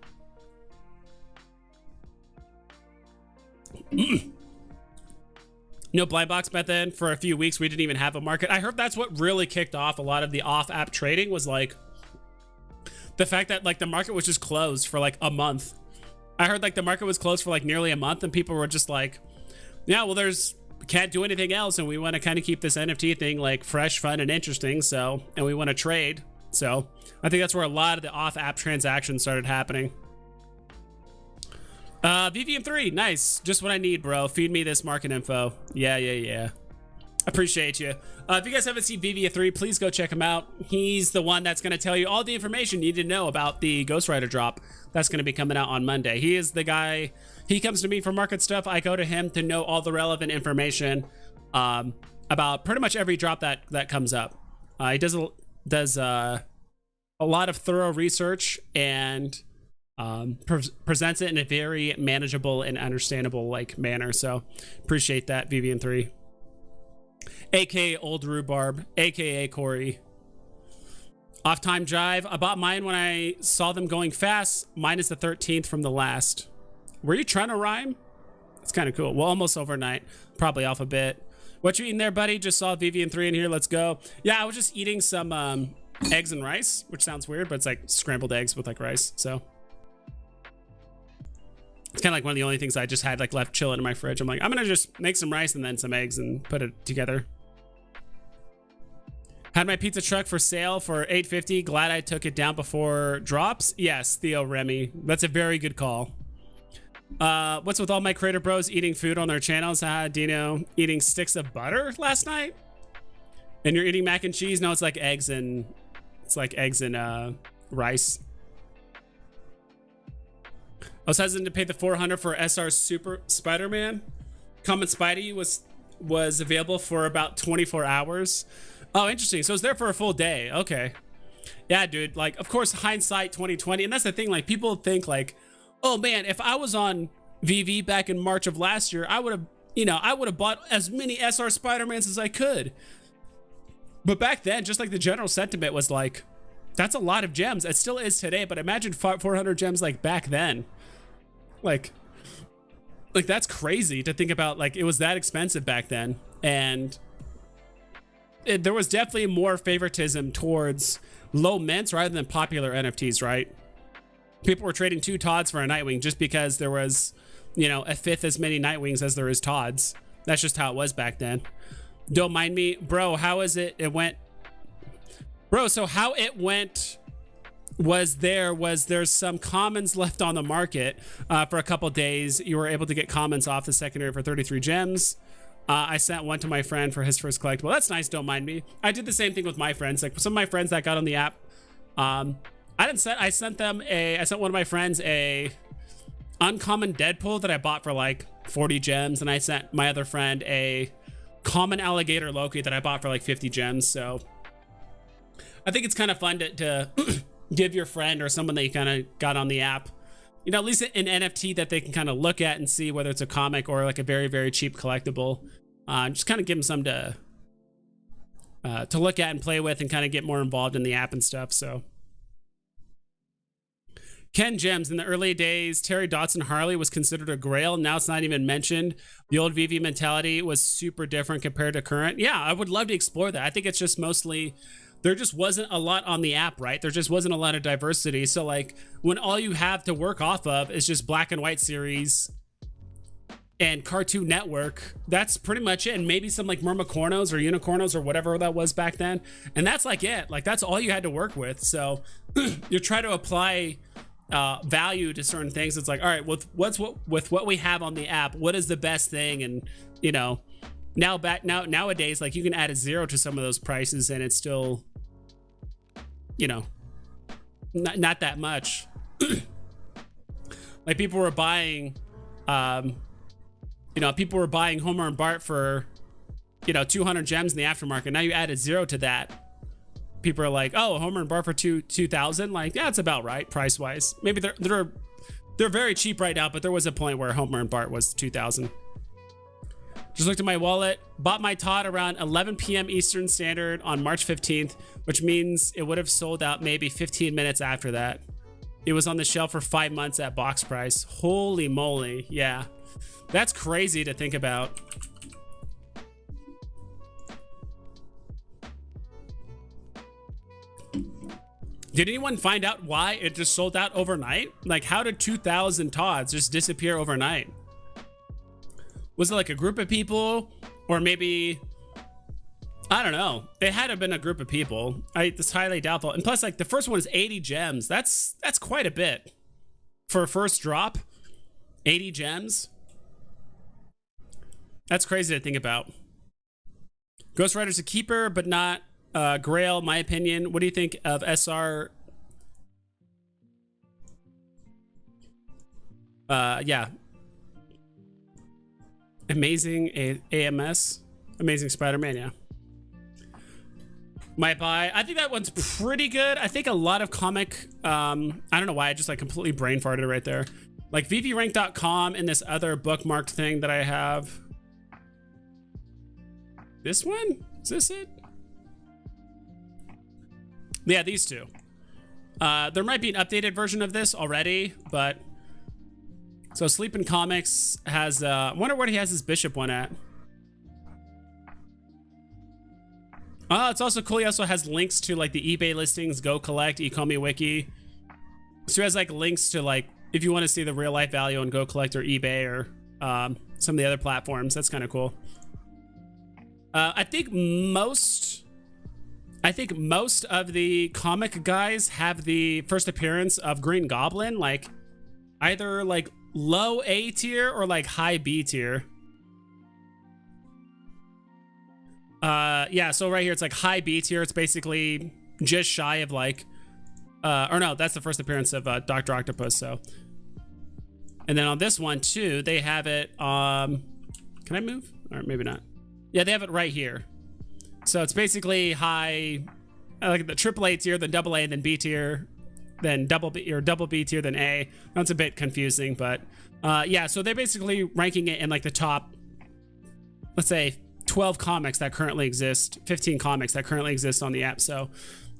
No blind box bet then for a few weeks. We didn't even have a market. I heard that's what really kicked off a lot of the off-app trading was like the fact that like the market was just closed for like a month. I heard like the market was closed for like nearly a month and people were just like, yeah, well, can't do anything else and we want to kind of keep this NFT thing like fresh, fun, and interesting. So, and we want to trade. So I think that's where a lot of the off-app transactions started happening. VVM3, nice. Just what I need, bro. Feed me this market info. Yeah. Appreciate you. If you guys haven't seen VVM3, please go check him out. He's the one that's going to tell you all the information you need to know about the Ghost Rider drop that's going to be coming out on Monday. He is the guy. He comes to me for market stuff. I go to him to know all the relevant information about pretty much every drop that comes up. He does a lot of thorough research and presents it in a very manageable and understandable like manner. So appreciate that, VVN3. AKA Old Rhubarb, AKA Corey. Off time drive. I bought mine when I saw them going fast. Mine is the 13th from the last. Were you trying to rhyme? It's kind of cool. Well, almost overnight. Probably off a bit. What you eating there, buddy? Just saw VVN3 in here. Let's go. Yeah, I was just eating some eggs and rice, which sounds weird, but it's like scrambled eggs with like rice. So it's kind of like one of the only things I just had like left chilling in my fridge. I'm like, I'm gonna just make some rice and then some eggs and put it together. Had my pizza truck for sale for $8.50. Glad I took it down before drops. Yes, Theo Remy. That's a very good call. What's with all my creator bros eating food on their channels? Dino eating sticks of butter last night? And you're eating mac and cheese? No, it's like eggs and rice. I was hesitant to pay the $400 for SR Super Spider-Man. Common Spidey was available for about 24 hours. Oh, interesting. So it's there for a full day. Okay. Yeah, dude. Like, of course, hindsight 2020. And that's the thing. Like, people think like, oh man, if I was on VV back in March of last year, I would have bought as many SR Spider-Mans as I could. But back then, just like the general sentiment was like, that's a lot of gems. It still is today, but imagine 400 gems like back then. Like that's crazy to think about. Like, it was that expensive back then. And there was definitely more favoritism towards low mints rather than popular NFTs, right? People were trading 2 Todds for a Nightwing just because there was, a fifth as many Nightwings as there is Todds. That's just how it was back then. Don't mind me. Bro, how is it? It went... Bro, so how it went was there's some commons left on the market for a couple days. You were able to get commons off the secondary for 33 gems. I sent one to my friend for his first collectible. That's nice. Don't mind me. I did the same thing with my friends. Like some of my friends that got on the app, I sent one of my friends a uncommon Deadpool that I bought for like 40 gems, and I sent my other friend a common alligator Loki that I bought for like 50 gems. So I think it's kind of fun to give your friend or someone that you kind of got on the app, you know, at least an NFT that they can kind of look at and see whether it's a comic or like a very, very cheap collectible. Just kind of give them some to look at and play with and kind of get more involved in the app and stuff. So Ken Gems, in the early days, Terry Dodson Harley was considered a grail. Now it's not even mentioned. The old VV mentality was super different compared to current. Yeah, I would love to explore that. I think it's just mostly there just wasn't a lot on the app, right? There just wasn't a lot of diversity. So like when all you have to work off of is just black and white series and Cartoon Network, that's pretty much it. And maybe some like Mermacornos or Unicornos or whatever that was back then. And that's like it. Like that's all you had to work with. So you try to apply value to certain things. It's like, all right, with what we have on the app, what is the best thing? And you know, nowadays, like you can add a 0 to some of those prices and it's still, you know, not that much. Like people were buying you know, people were buying Homer and Bart for, you know, 200 gems in the aftermarket. Now you add a 0 to that, people are like, oh, Homer and Bart for 2,000. Like, yeah, it's about right price wise. Maybe they're very cheap right now, but there was a point where Homer and Bart was 2,000. Just looked at my wallet, bought my Todd around 11 p.m. Eastern Standard on March 15th, which means it would have sold out maybe 15 minutes after that. It was on the shelf for 5 months at box price. Holy moly. Yeah, that's crazy to think about. Did anyone find out why it just sold out overnight? Like, how did 2,000 Todds just disappear overnight? Was it like a group of people, or maybe, I don't know. It had to have been a group of people. It's highly doubtful. And plus, like the first one is 80 gems. That's quite a bit for a first drop. 80 gems. That's crazy to think about. Ghost Rider's a keeper, but not Grail, my opinion. What do you think of SR? Yeah. Amazing AMS. Amazing Spider-Man, yeah. Might buy. I think that one's pretty good. I think a lot of comic, I don't know why, I just like completely brain farted right there. Like VVrank.com and this other bookmarked thing that I have. This one? Is this it? Yeah, these two. There might be an updated version of this already, but so Sleepin' Comics has I wonder what he has his Bishop one at. It's also cool. He also has links to like the eBay listings, Go Collect, ecomi wiki. So he has like links to like if you want to see the real life value on Go Collect or eBay or some of the other platforms. That's kind of cool. I think most of the comic guys have the first appearance of Green Goblin, like either like low A tier or like high B tier. Yeah, so right here it's like high B tier. It's basically just shy of like or no, that's the first appearance of Dr. Octopus. So, and then on this one too, they have it can I move? Or maybe not. Yeah, they have it right here. So it's basically high, like the AAA tier, then AA, and then B tier, then double B or double B tier, then A. That's a bit confusing, but yeah. So they're basically ranking it in like the top, let's say 12 comics that currently exist, 15 comics that currently exist on the app. So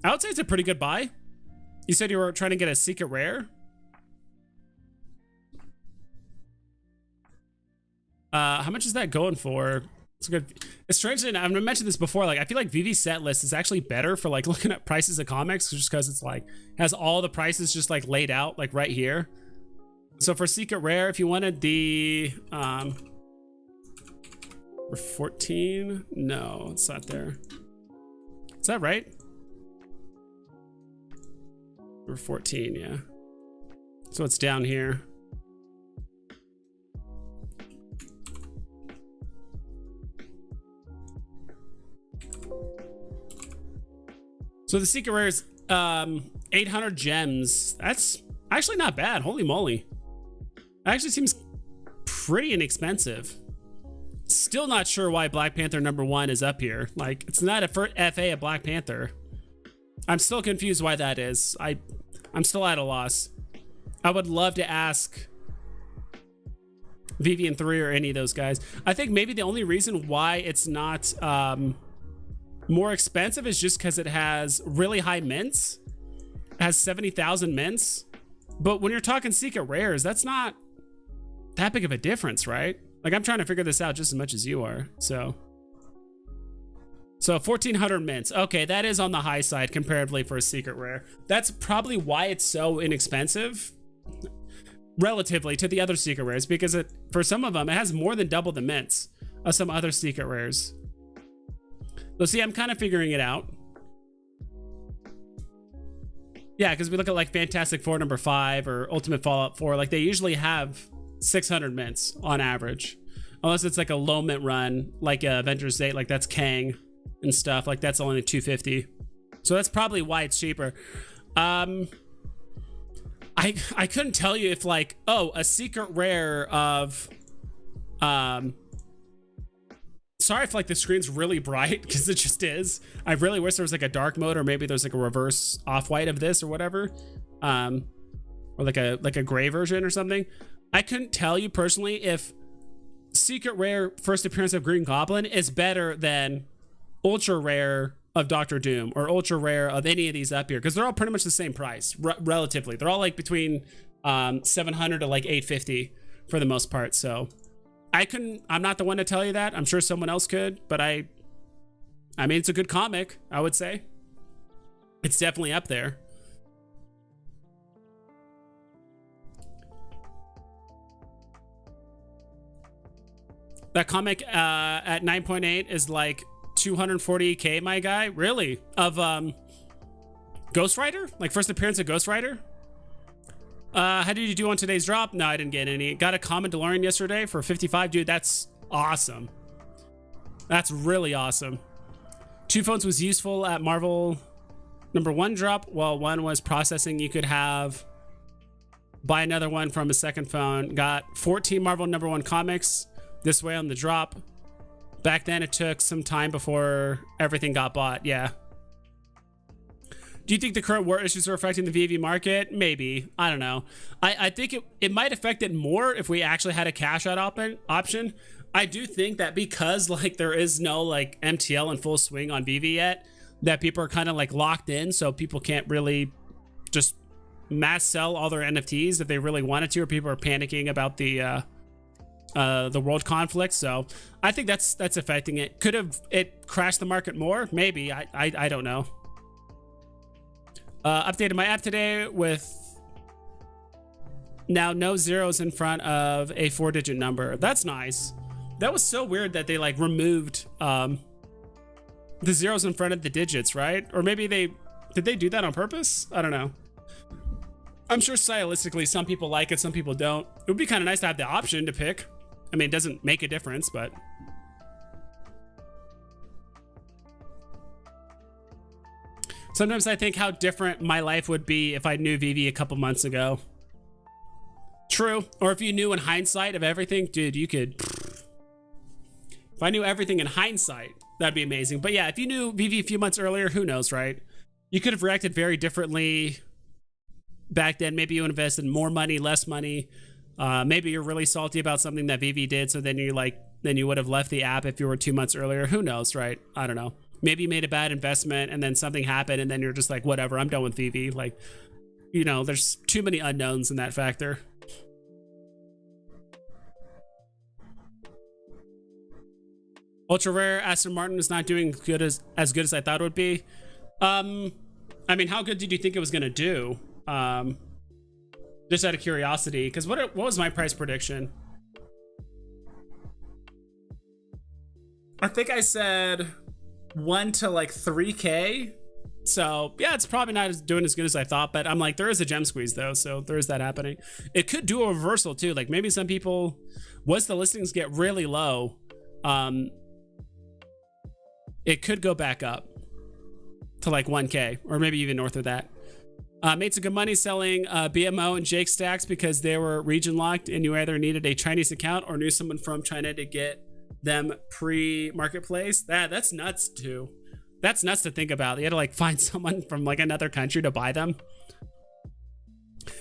I would say it's a pretty good buy. You said you were trying to get a secret rare. How much is that going for? It's good. It's strange, and I've mentioned this before. Like, I feel like VV set list is actually better for like looking at prices of comics, just because it's like has all the prices just like laid out like right here. So for secret rare, if you wanted the for 14, no, it's not there. Is that right? For 14, yeah. So it's down here. So the secret rare is 800 gems. That's actually not bad. Holy moly. That actually seems pretty inexpensive. still not sure why Black Panther #1 is up here. Like, it's not a FA of Black Panther. I'm still confused why that is. I'm still at a loss. I would love to ask Veve and 3 or any of those guys. I think maybe the only reason why it's not more expensive is just because it has really high mints. It has 70,000 mints. But when you're talking secret rares, that's not that big of a difference, right? Like, I'm trying to figure this out just as much as you are. So 1,400 mints. Okay, that is on the high side comparatively for a secret rare. That's probably why it's so inexpensive relatively to the other secret rares, because for some of them, it has more than double the mints of some other secret rares. So see, I'm kind of figuring it out. Yeah, because we look at like Fantastic Four #5 or Ultimate Fallout 4, like they usually have 600 mints on average. Unless it's like a low mint run, like Avengers 8, like that's Kang and stuff, like that's only 250. So that's probably why it's cheaper. I couldn't tell you if like, oh, a secret rare of sorry if like the screen's really bright, because it just is. I really wish there was like a dark mode, or maybe there's like a reverse off-white of this or whatever, or like a gray version or something. I couldn't tell you personally if secret rare first appearance of Green Goblin is better than ultra rare of Doctor Doom or ultra rare of any of these up here, because they're all pretty much the same price relatively. They're all like between 700 to like 850 for the most part. So I'm not the one to tell you that. I'm sure someone else could, but I mean, it's a good comic, I would say. It's definitely up there. That comic at 9.8 is like 240k, my guy. Really? Of Ghost Rider? Like first appearance of Ghost Rider? How did you do on today's drop? No, I didn't get any. Got a common DeLorean yesterday for 55. Dude, that's awesome. That's really awesome. 2 phones was useful at Marvel #1 drop. While one was processing, you could buy another one from a second phone. Got 14 Marvel #1 comics this way on the drop. Back then, it took some time before everything got bought. Yeah. Do you think the current war issues are affecting the Veve market? Maybe. I don't know. I think it might affect it more if we actually had a cash out option. I do think that because like there is no like MTL in full swing on Veve yet, that people are kind of like locked in, so people can't really just mass sell all their NFTs if they really wanted to, or people are panicking about the world conflict. So I think that's affecting it. Could have it crashed the market more? Maybe. I don't know. Updated my app today with now no zeros in front of a 4-digit number. That's nice. That was so weird that they like removed the zeros in front of the digits, right? Or maybe did they do that on purpose? I don't know. I'm sure stylistically some people like it, some people don't. It would be kind of nice to have the option to pick. I mean, it doesn't make a difference, but sometimes I think how different my life would be if I knew Veve a couple months ago. True. Or if you knew in hindsight of everything, dude, you could. If I knew everything in hindsight, that'd be amazing. But yeah, if you knew Veve a few months earlier, who knows, right? You could have reacted very differently back then. Maybe you invested more money, less money. Maybe you're really salty about something that Veve did, so then you would have left the app if you were 2 months earlier. Who knows, right? I don't know. Maybe you made a bad investment and then something happened and then you're just like, whatever, I'm done with Veve. Like, you know, there's too many unknowns in that factor. Ultra rare Aston Martin is not doing as good as I thought it would be. I mean, how good did you think it was gonna do? Just out of curiosity, because what was my price prediction? I think I said 1 to like 3K. So yeah, it's probably not doing as good as I thought, but I'm like, there is a gem squeeze though, so there is that happening. It could do a reversal too. Like maybe some people, once the listings get really low, it could go back up to like 1K or maybe even north of that. Made some good money selling BMO and Jake stacks because they were region locked and you either needed a Chinese account or knew someone from China to get them pre-marketplace. That's nuts too. That's nuts to think about. You had to like find someone from like another country to buy them.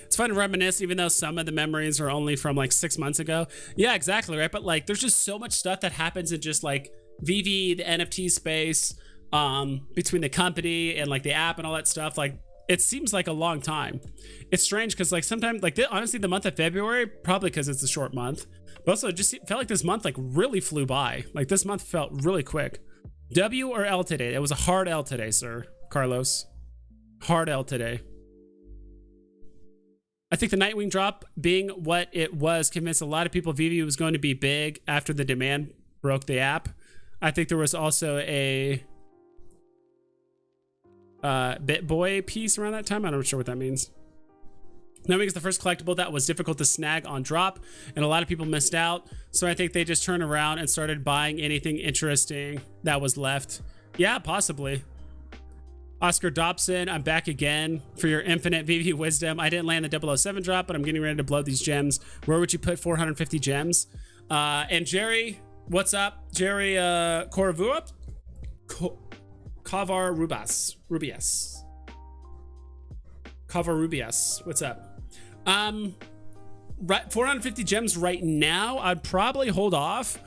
It's fun to reminisce, even though some of the memories are only from like 6 months ago. Yeah, exactly, right? But like there's just so much stuff that happens in just like Veve, the NFT space, between the company and like the app and all that stuff. Like it seems like a long time. It's strange because like sometimes like honestly the month of February, probably because it's a short month, but also it just felt like this month like really flew by. Like this month felt really quick. W or L today? It was a hard L today, sir Carlos. Hard L today. I think the Nightwing drop being what it was convinced a lot of people Veve was going to be big after the demand broke the app. I think there was also a BitBoy piece around that time. I'm not sure what that means. Nightwing is the first collectible that was difficult to snag on drop, and a lot of people missed out. So I think they just turned around and started buying anything interesting that was left. Yeah, possibly. Oscar Dobson, I'm back again for your infinite Veve wisdom. I didn't land the 007 drop, but I'm getting ready to blow these gems. Where would you put 450 gems? And Jerry, what's up? Jerry Koravup? Kavar Rubias. Kavar Rubias, what's up? Right, 450 gems right now, I'd probably hold off.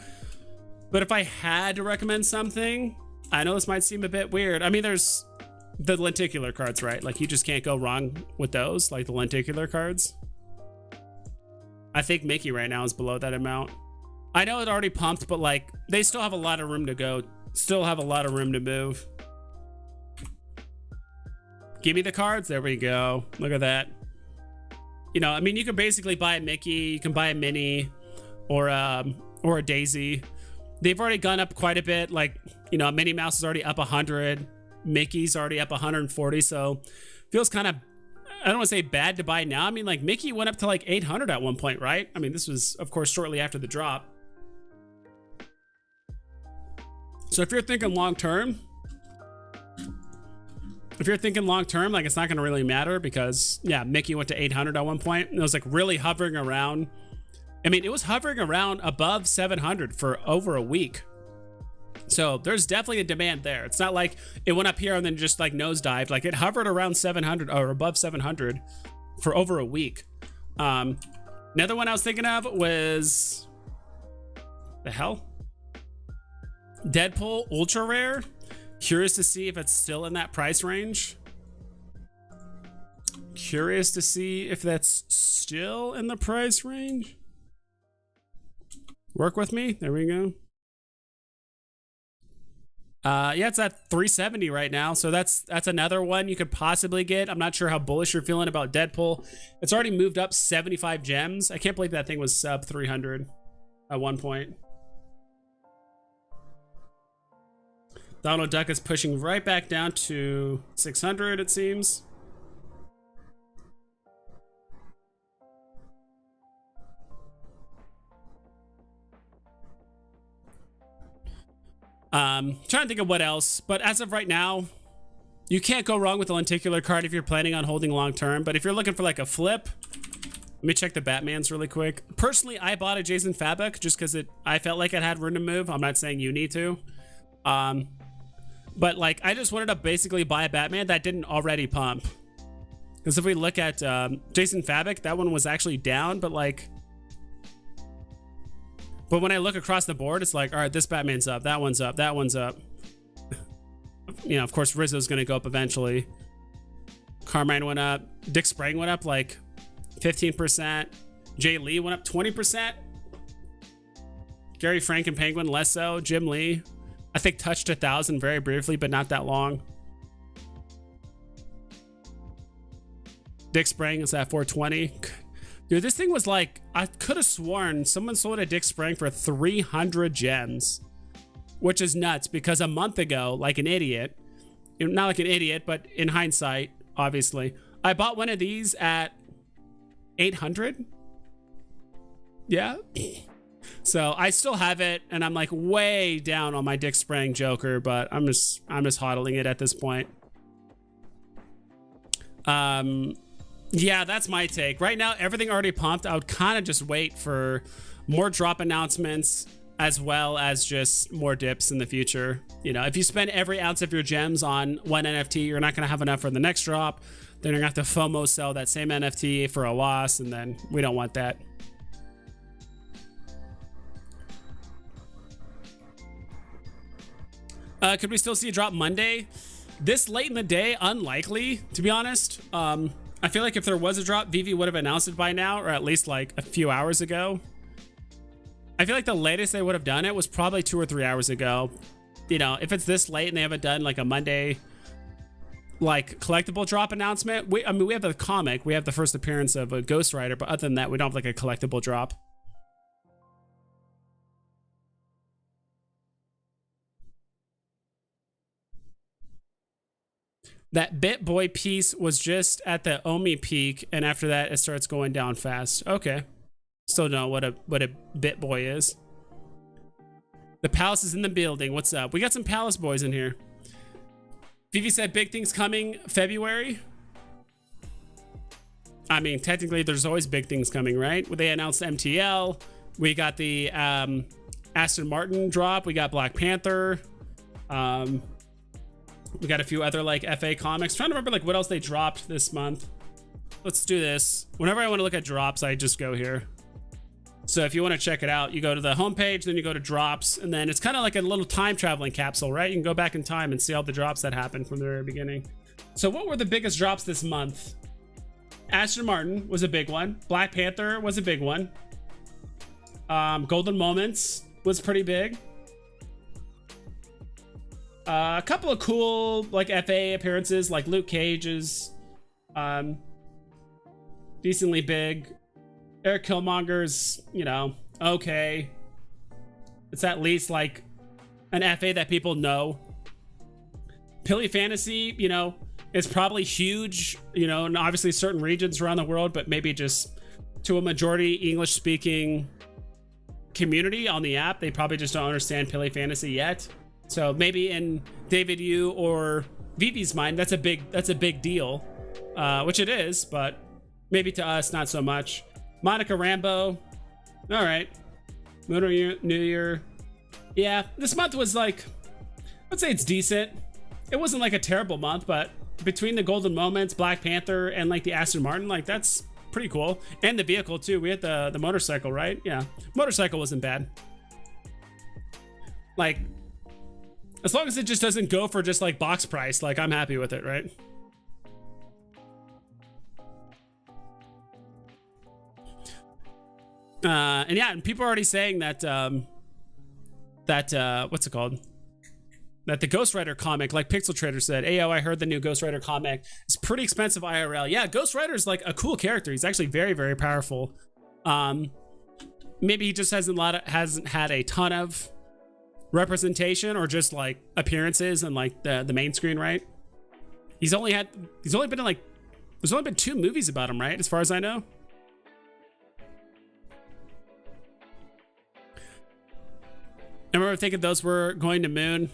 But if I had to recommend something, I know this might seem a bit weird. I mean, there's the lenticular cards, right? Like you just can't go wrong with those, like the lenticular cards. I think Mickey right now is below that amount. I know it already pumped, but like they still have a lot of room to go. Still have a lot of room to move. Give me the cards. There we go. Look at that. You know, I mean, you can basically buy a Mickey, you can buy a Minnie, or a Daisy. They've already gone up quite a bit. Like, you know, Minnie Mouse is already up 100. Mickey's already up 140. So feels kind of, I don't want to say bad to buy now. I mean, like Mickey went up to like 800 at one point, right? I mean, this was, of course, shortly after the drop. So if you're thinking long term, like it's not going to really matter because, yeah, Mickey went to 800 at one point. And it was like really hovering around. I mean, it was hovering around above 700 for over a week. So there's definitely a demand there. It's not like it went up here and then just like nosedived. Like it hovered around 700 or above 700 for over a week. Another one I was thinking of was the hell? Deadpool ultra rare. Curious to see if it's still in that price range. Curious to see if that's still in the price range. Work with me. There we go. Yeah, it's at 370 right now. So that's another one you could possibly get. I'm not sure how bullish you're feeling about Deadpool. It's already moved up 75 gems. I can't believe that thing was sub 300 at one point. Donald Duck is pushing right back down to 600, it seems. Trying to think of what else, but as of right now, you can't go wrong with the lenticular card if you're planning on holding long term. But if you're looking for like a flip, let me check the Batmans really quick. Personally, I bought a Jason Fabok just because I felt like it had room to move. I'm not saying you need to. But like I just wanted to basically buy a Batman that didn't already pump. Because if we look at Jason Fabok, that one was actually down, but like. But when I look across the board, it's like, all right, this Batman's up, that one's up, that one's up. You know, of course, Rizzo's gonna go up eventually. Carmine went up. Dick Sprang went up like 15%. Jay Lee went up 20%. Gary Frank and Penguin less so. Jim Lee, I think touched 1,000 very briefly, but not that long. Dick Sprang is at 420. Dude, this thing was like, I could have sworn someone sold a Dick Sprang for 300 gems, which is nuts because a month ago, like an idiot, not like an idiot, but in hindsight, obviously, I bought one of these at 800. Yeah. So I still have it and I'm like way down on my Dick Sprang Joker, but I'm just hodling it at this point. Yeah, that's my take. Right now, everything already pumped. I would kind of just wait for more drop announcements as well as just more dips in the future. You know, if you spend every ounce of your gems on one NFT, you're not going to have enough for the next drop. Then you're going to have to FOMO sell that same NFT for a loss, and then we don't want that. Could we still see a drop Monday? This late in the day, unlikely, to be honest. I feel like if there was a drop, Veve would have announced it by now, or at least like a few hours ago. I feel like the latest they would have done it was probably 2 or 3 hours ago. You know, if it's this late and they haven't done like a Monday like collectible drop announcement, I mean, we have the comic, we have the first appearance of a Ghost Rider, but other than that, we don't have like a collectible drop. That BitBoy piece was just at the Omi peak, and after that, it starts going down fast. Okay. Still don't know what a BitBoy is. The Palace is in the building. What's up? We got some Palace boys in here. Veve said big things coming February. I mean, technically, there's always big things coming, right? They announced MTL. We got the Aston Martin drop. We got Black Panther. We got a few other like FA comics. Trying to remember like what else they dropped this month. Let's do this. Whenever I want to look at drops, I just go here. So if you want to check it out, you go to the homepage, then you go to drops, and then it's kind of like a little time traveling capsule, right? You can go back in time and see all the drops that happened from the very beginning. So what were the biggest drops this month? Aston Martin was a big one. Black Panther was a big one. Golden Moments was pretty big. A couple of cool like FA appearances, like Luke Cage's, decently big. Eric Killmonger's, you know, okay. It's at least like an FA that people know. Pilly Fantasy, you know, is probably huge, you know, and obviously certain regions around the world, but maybe just to a majority English speaking community on the app, they probably just don't understand Pilly Fantasy yet. So maybe in David Yu or Veve's mind, that's a big deal, which it is, but maybe to us, not so much. Monica Rambeau, all right. Lunar New Year, yeah. This month was like, I'd say it's decent. It wasn't like a terrible month, but between the Golden Moments, Black Panther, and like the Aston Martin, like that's pretty cool. And the vehicle too. We had the motorcycle, right? Yeah, motorcycle wasn't bad. Like, as long as it just doesn't go for just like box price, like I'm happy with it, right? And yeah, and people are already saying that what's it called? That the Ghost Rider comic, like Pixel Trader said, "Ayo, I heard the new Ghost Rider comic is pretty expensive IRL." Yeah, Ghost Rider is like a cool character. He's actually very, very powerful. Maybe he just hasn't had a ton of representation or just like appearances and like the main screen, right? He's only been in like, there's only been 2 movies about him, right? As far as I know. I remember thinking those were going to Moon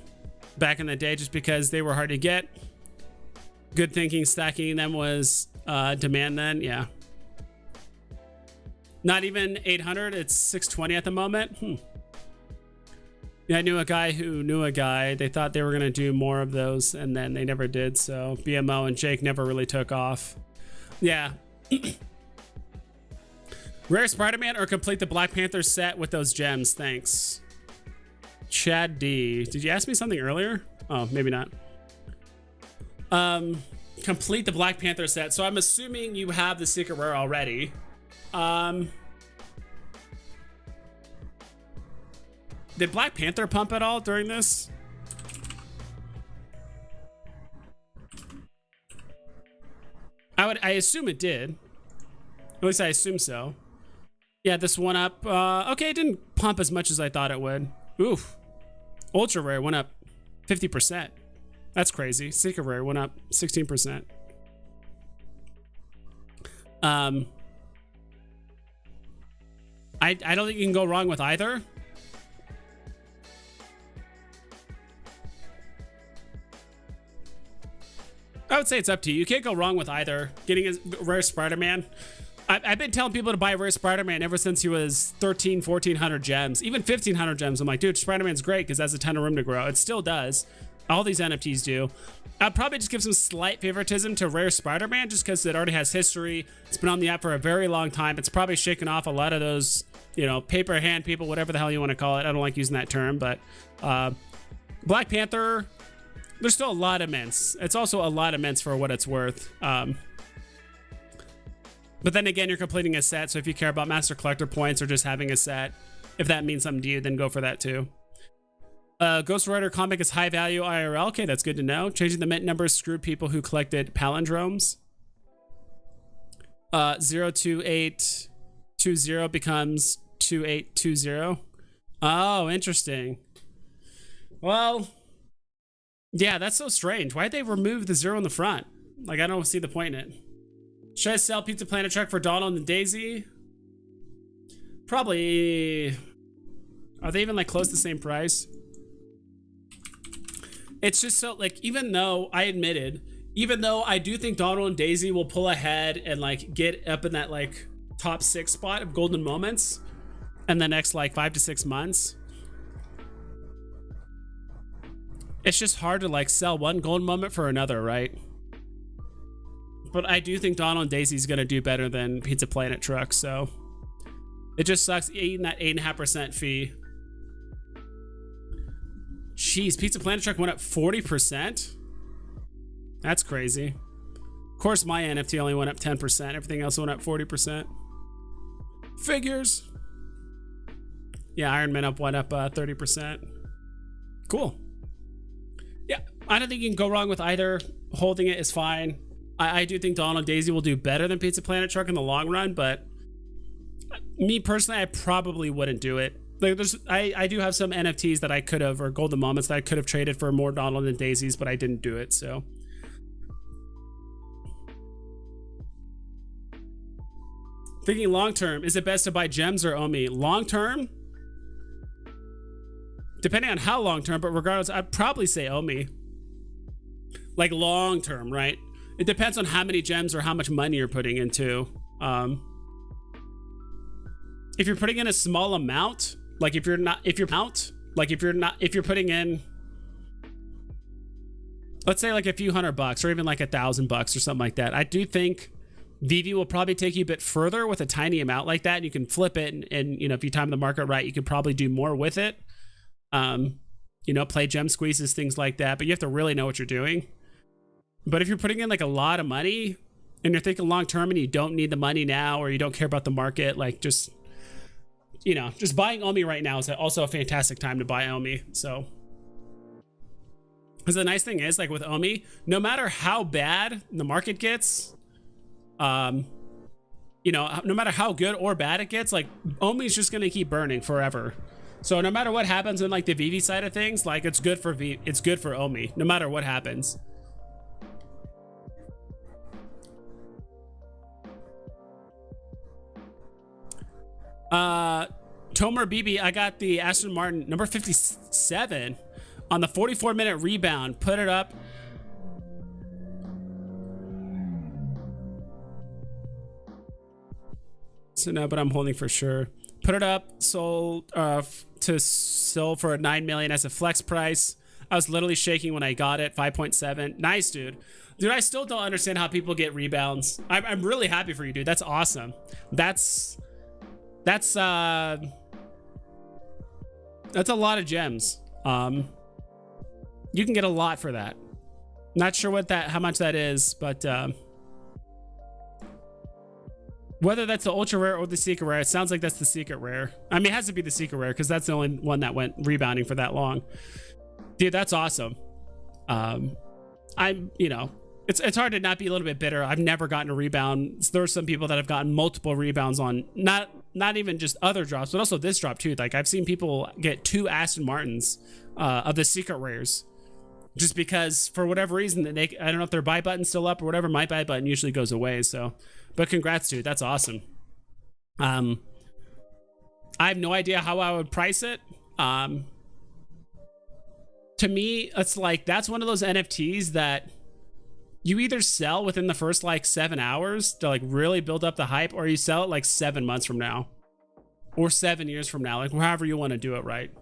back in the day just because they were hard to get. Good thinking, stacking them was demand then, yeah. Not even 800, it's 620 at the moment. Yeah, I knew a guy who knew a guy. They thought they were going to do more of those, and then they never did. So BMO and Jake never really took off. Yeah. Rare Spider-Man or complete the Black Panther set with those gems. Thanks. Chad D. Did you ask me something earlier? Oh, maybe not. Complete the Black Panther set. So I'm assuming you have the secret rare already. Did Black Panther pump at all during this? I assume it did. At least I assume so. Yeah, this one up. Okay, it didn't pump as much as I thought it would. Oof. Ultra rare went up 50%. That's crazy. Secret rare went up 16%. I don't think you can go wrong with either. I would say it's up to you. You can't go wrong with either. Getting a rare Spider-Man I've been telling people to buy Rare Spider-Man ever since he was 1,400 gems, even 1,500 gems. I'm like, dude, Spider-Man's great because that's a ton of room to grow. It still does. All these NFTs do. I'd probably just give some slight favoritism to Rare Spider-Man just because it already has history. It's been on the app for a very long time. It's probably shaken off a lot of those, you know, paper hand people, whatever the hell you want to call it. I don't like using that term, but Black Panther, there's still a lot of mints. It's also a lot of mints for what it's worth. But then again, you're completing a set, so if you care about Master Collector points or just having a set, if that means something to you, then go for that too. Ghost Rider comic is high value IRL. Okay, that's good to know. Changing the mint numbers screwed people who collected palindromes. 02820 becomes 2820. Oh, interesting. Well, yeah, that's so strange. Why'd they remove the 0 in the front? Like, I don't see the point in it. Should I sell Pizza Planet truck for Donald and Daisy? Probably. Are they even like close to the same price? It's just so like, even though I do think Donald and Daisy will pull ahead and like get up in that like top 6 spot of golden moments in the next like 5 to 6 months. It's just hard to like sell one golden moment for another, right? But I do think Donald and Daisy's gonna do better than Pizza Planet truck, so it just sucks eating that 8.5% fee. Jeez, Pizza Planet truck went up 40%. That's crazy. Of course, my NFT only went up 10%. Everything else went up 40%. Figures. Yeah, Iron Man went up 30%. Cool. Yeah, I don't think you can go wrong with either. Holding it is fine. I do think Donald Daisy will do better than Pizza Planet truck in the long run, but me personally, I probably wouldn't do it. Like, I do have some NFTs that I could have, or golden moments that I could have traded for more Donald and Daisies, but I didn't do it. So thinking long term, is it best to buy gems or Omi? Long term, depending on how long term, but regardless, I'd probably say Omi. Like long term, right? It depends on how many gems or how much money you're putting into. If you're putting in a small amount, like if you're putting in, let's say like a few $100 or even like $1,000 or something like that, I do think Veve will probably take you a bit further with a tiny amount like that. And you can flip it, and you know, if you time the market right, you could probably do more with it. You know, play gem squeezes, things like that, but you have to really know what you're doing. But if you're putting in like a lot of money and you're thinking long term and you don't need the money now, or you don't care about the market, like just, you know, just buying Omi right now is also a fantastic time to buy Omi. So, because the nice thing is, like with Omi, no matter how bad the market gets, you know, no matter how good or bad it gets, like Omi's just gonna keep burning forever. So no matter what happens in like the Veve side of things, like it's good for Omi, no matter what happens. Tomer BB, I got the Aston Martin number 57 on the 44-minute rebound. Put it up. So no, but I'm holding for sure. Put it up, sold to sell for 9 million as a flex price. I was literally shaking when I got it. 5.7. Nice, dude. Dude, I still don't understand how people get rebounds. I'm really happy for you, dude. That's awesome. That's a lot of gems. You can get a lot for that. Not sure how much that is, but whether that's the ultra rare or the secret rare, it sounds like that's the secret rare. I mean, it has to be the secret rare because that's the only one that went rebounding for that long. Dude, that's awesome. You know, it's hard to not be a little bit bitter. I've never gotten a rebound. There are some people that have gotten multiple rebounds on not even just other drops, but also this drop too. Like I've seen people get 2 Aston Martins of the secret rares just because for whatever reason that I don't know if their buy button's still up or whatever. My buy button usually goes away. So, but congrats, dude. That's awesome. I have no idea how I would price it. To me, it's like, that's one of those NFTs that You either sell within the first like 7 hours to like really build up the hype, or you sell it like 7 months from now or 7 years from now, like however you want to do it, right?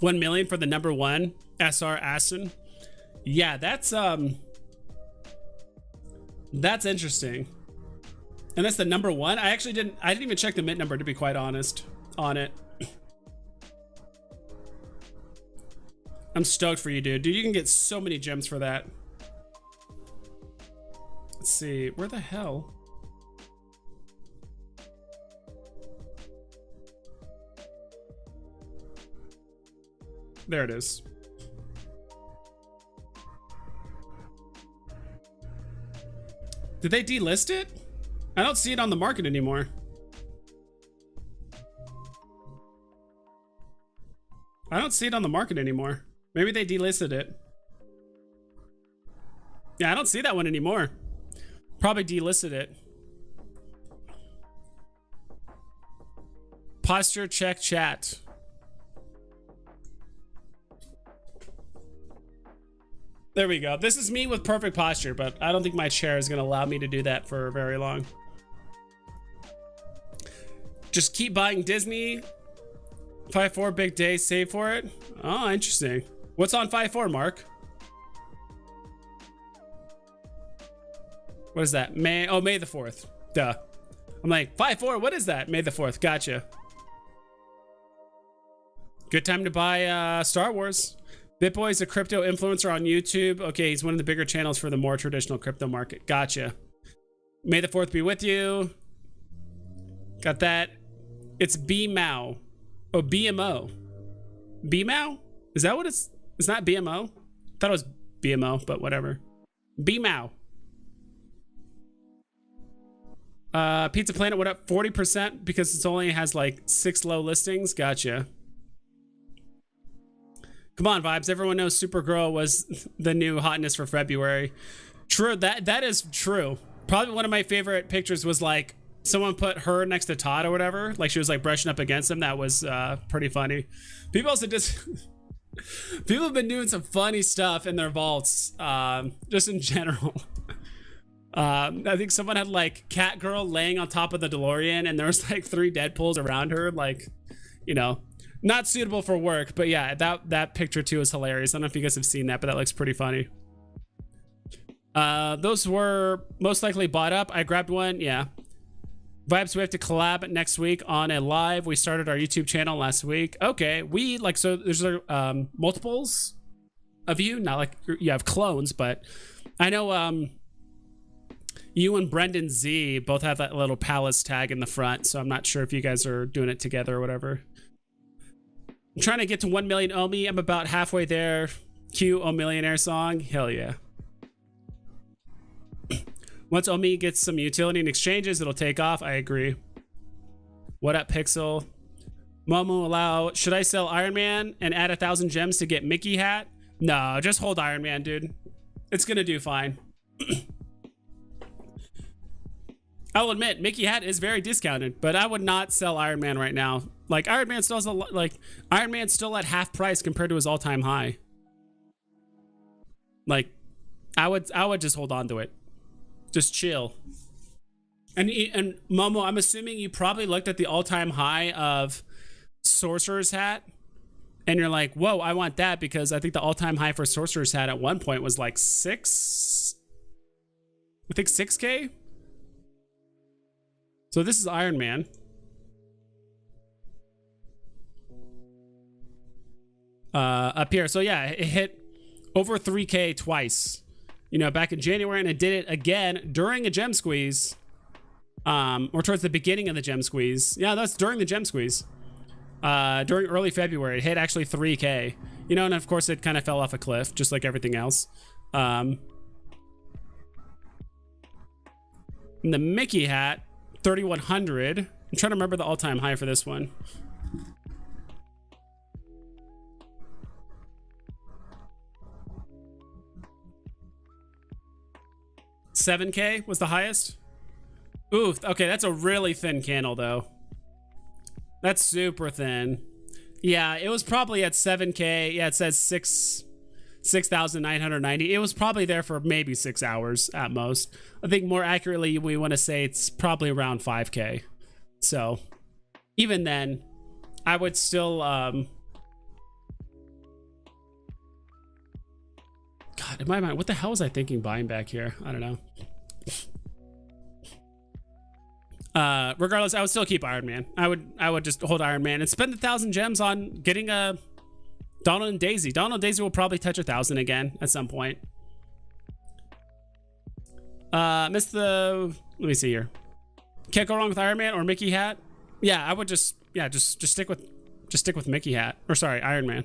$1 million for the #1 SR Aston. Yeah, that's interesting. And that's the #1. I didn't even check the mint number, to be quite honest, on it. I'm stoked for you, dude. Dude, you can get so many gems for that. Let's see, where the hell? There it is. Did they delist it? I don't see it on the market anymore. I don't see it on the market anymore. Maybe they delisted it. Yeah, I don't see that one anymore. Probably delisted it. Posture check chat. There we go. This is me with perfect posture, but I don't think my chair is going to allow me to do that for very long. Just keep buying Disney. 5-4 big day, save for it. Oh, interesting. What's on 5-4, Mark? What is that? May the 4th. Duh. I'm like, 5-4, what is that? May the 4th. Gotcha. Good time to buy Star Wars. BitBoy's a crypto influencer on YouTube. Okay, he's one of the bigger channels for the more traditional crypto market. Gotcha. May the 4th be with you. Got that. It's BMO. Oh, BMO. BMO? Is that what it's not BMO? I thought it was BMO, but whatever. BMO. Pizza Planet went up 40% because it only has like 6 low listings. Gotcha. Come on, Vibes. Everyone knows Supergirl was the new hotness for February. True, that is true. Probably one of my favorite pictures was like someone put her next to Todd or whatever. Like she was like brushing up against him. That was pretty funny. People also just people have been doing some funny stuff in their vaults, just in general. I think someone had like Catgirl laying on top of the DeLorean, and there was like 3 Deadpools around her, like, you know, not suitable for work. But yeah, that picture too is hilarious. I don't know if you guys have seen that, but that looks pretty funny. Those were most likely bought up. I grabbed one. Yeah. Vibes, we have to collab next week on a live. We started our YouTube channel last week. Okay, we like, so there's multiples of you, not like you have clones, but I know you and Brendan Z both have that little palace tag in the front, so I'm not sure if you guys are doing it together or whatever. I'm trying to get to 1 million Omi. I'm about halfway there. Cue O Millionaire song. Hell yeah. Once Omi gets some utility and exchanges, it'll take off. I agree. What up, Pixel? Momo allow. Should I sell Iron Man and add 1,000 gems to get Mickey hat? No, just hold Iron Man, dude. It's gonna do fine. I'll admit, Mickey hat is very discounted, but I would not sell Iron Man right now. Like Iron Man still has a lot. Like Iron Man's still at half price compared to his all-time high. Like, I would just hold on to it. Just chill. And Momo, I'm assuming you probably looked at the all-time high of Sorcerer's Hat, and you're like, whoa, I want that, because I think the all-time high for Sorcerer's Hat at one point was like 6K. So this is Iron Man. Up here. So yeah, it hit over 3K twice. You know, back in January, and it did it again during a gem squeeze. Or towards the beginning of the gem squeeze. Yeah, that's during the gem squeeze. During early February, it hit actually 3K. You know, and of course it kind of fell off a cliff, just like everything else. And the Mickey hat, 3,100. I'm trying to remember the all-time high for this one. $7K was the highest. Oof. Okay, that's a really thin candle though. That's super thin. Yeah, it was probably at 7K. Yeah, it says 6,990. It was probably there for maybe 6 hours at most. I think more accurately, we want to say it's probably around 5K. So even then, I would still, God, in my mind, what the hell was I thinking buying back here? I don't know. Regardless, I would still keep Iron Man. I would just hold Iron Man and spend 1,000 gems on getting a Donald and Daisy. Donald and Daisy will probably touch 1,000 again at some point. Let me see here. Can't go wrong with Iron Man or Mickey hat. Yeah, I would just stick with Mickey hat, or sorry, Iron Man.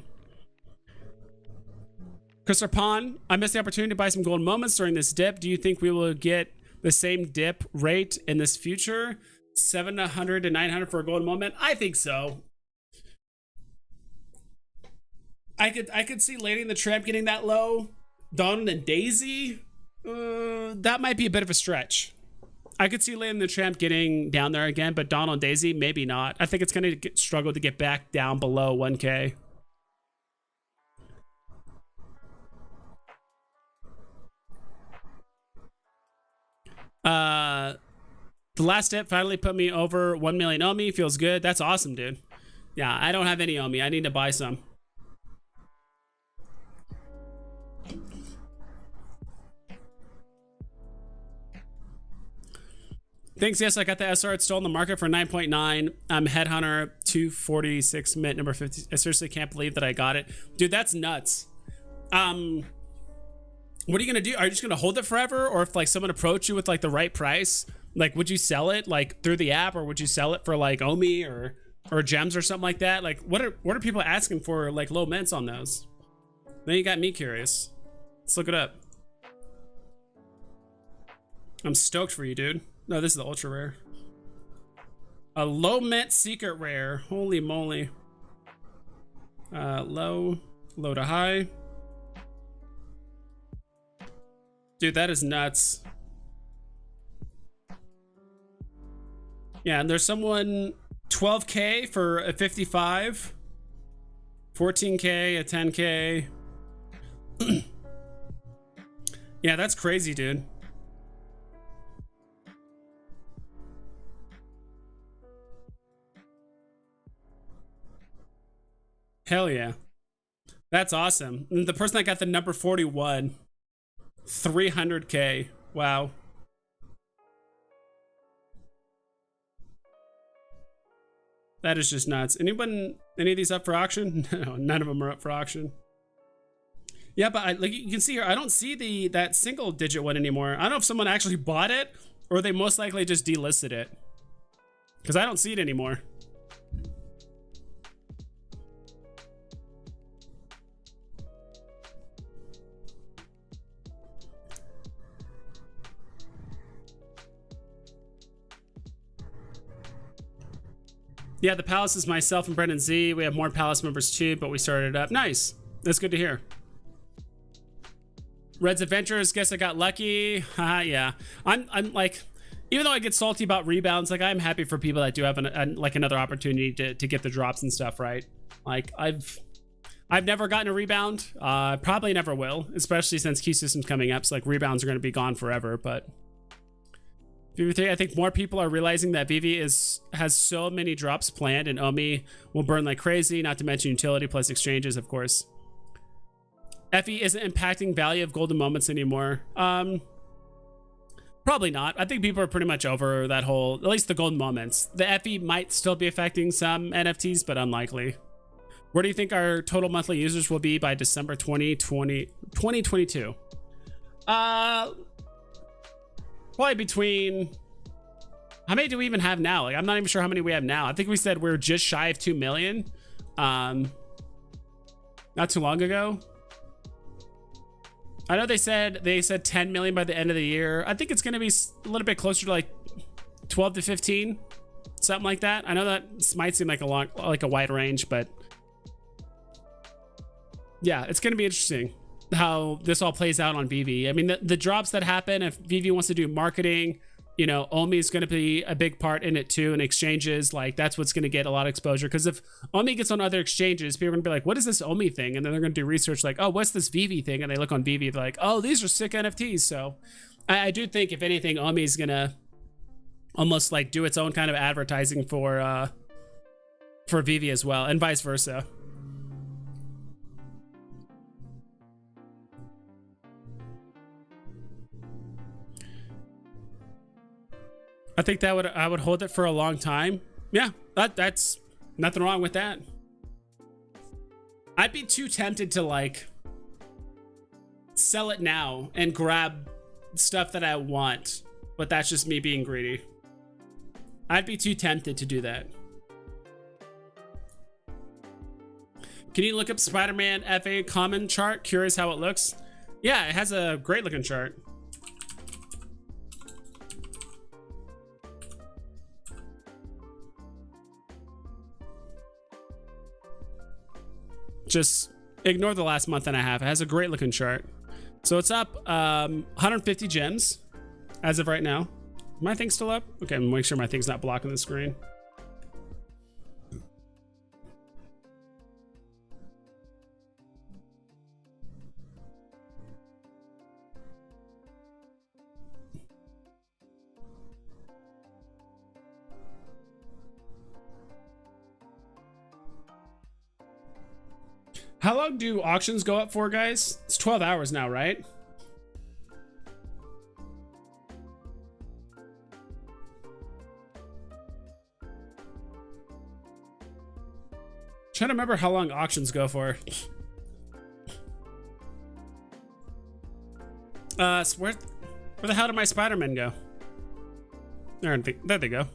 Christopher Pond, I missed the opportunity to buy some golden moments during this dip. Do you think we will get the same dip rate in this future? 700 to 900 for a golden moment? I think so. I could see Lady and the Tramp getting that low. Donald and Daisy, that might be a bit of a stretch. I could see Lady and the Tramp getting down there again, but Donald and Daisy, maybe not. I think it's going to struggle to get back down below 1K. The last dip finally put me over 1 million Omi. Feels good. That's awesome, dude. Yeah, I don't have any Omi. I need to buy some. Thanks. Yes, I got the SR. It's still on the market for 9.9. I'm Headhunter 246 mint number 50. I seriously can't believe that I got it, dude. That's nuts. What are you gonna do? Are you just gonna hold it forever, or if like someone approached you with like the right price, like would you sell it like through the app, or would you sell it for like Omi or gems or something like that? Like what are people asking for like low mints on those? Then you got me curious. Let's look it up. I'm stoked for you, dude. No, this is the ultra rare. A low mint secret rare. Holy moly. Low to high. Dude, that is nuts. Yeah, and there's someone 12K for a 55, 14K, a 10K. Yeah, that's crazy, dude. Hell yeah. That's awesome. And the person that got the number 41, 300K. Wow. That is just nuts. Any of these up for auction? No, none of them are up for auction. Yeah, but like you can see here, I don't see that single digit one anymore. I don't know if someone actually bought it or they most likely just delisted it, because I don't see it anymore. Yeah, the Palace is myself and Brendan Z. We have more Palace members too, but we started up. Nice. That's good to hear. Red's Adventures, guess I got lucky. Haha, yeah. I'm like, even though I get salty about rebounds, like I'm happy for people that do have like another opportunity to get the drops and stuff, right? Like I've never gotten a rebound. Probably never will, especially since key system's coming up. So like rebounds are going to be gone forever, but VV3, I think more people are realizing that VV has so many drops planned and Omi will burn like crazy, not to mention utility plus exchanges, of course. FE isn't impacting value of golden moments anymore. Probably not. I think people are pretty much over that whole, at least the golden moments. The FE might still be affecting some NFTs, but unlikely. Where do you think our total monthly users will be by December 2022? Probably between, how many do we even have now? Like, I'm not even sure how many we have now. I think we said we're just shy of 2 million. Not too long ago. I know they said 10 million by the end of the year. I think it's going to be a little bit closer to like 12 to 15, something like that. I know that might seem like a wide range, but yeah, it's going to be interesting how this all plays out on VV. I mean, the drops that happen, if VV wants to do marketing you know, Omi is going to be a big part in it too, and exchanges, like that's what's going to get a lot of exposure. Because if Omi gets on other exchanges, people are going to be like, what is this Omi thing? And then they're going to do research like, oh, what's this Veve thing? And they look on Veve, they're like, oh, these are sick NFTs. So I do think, if anything, Omi is going to almost like do its own kind of advertising for Veve as well, and vice versa. I think that I would hold it for a long time. Yeah, that's nothing wrong with that. I'd be too tempted to like sell it now and grab stuff that I want, but that's just me being greedy. I'd be too tempted to do that. Can you look up Spider-Man FA common chart? Curious how it looks. Yeah, it has a great looking chart. Just ignore the last month and a half. It has a great looking chart. So it's up 150 gems as of right now. My thing's still up? Okay, I'm gonna make sure my thing's not blocking the screen. How long do auctions go up for, guys? It's 12 hours now, right? Trying to remember how long auctions go for. So where the hell did my Spider-Man go? There they go.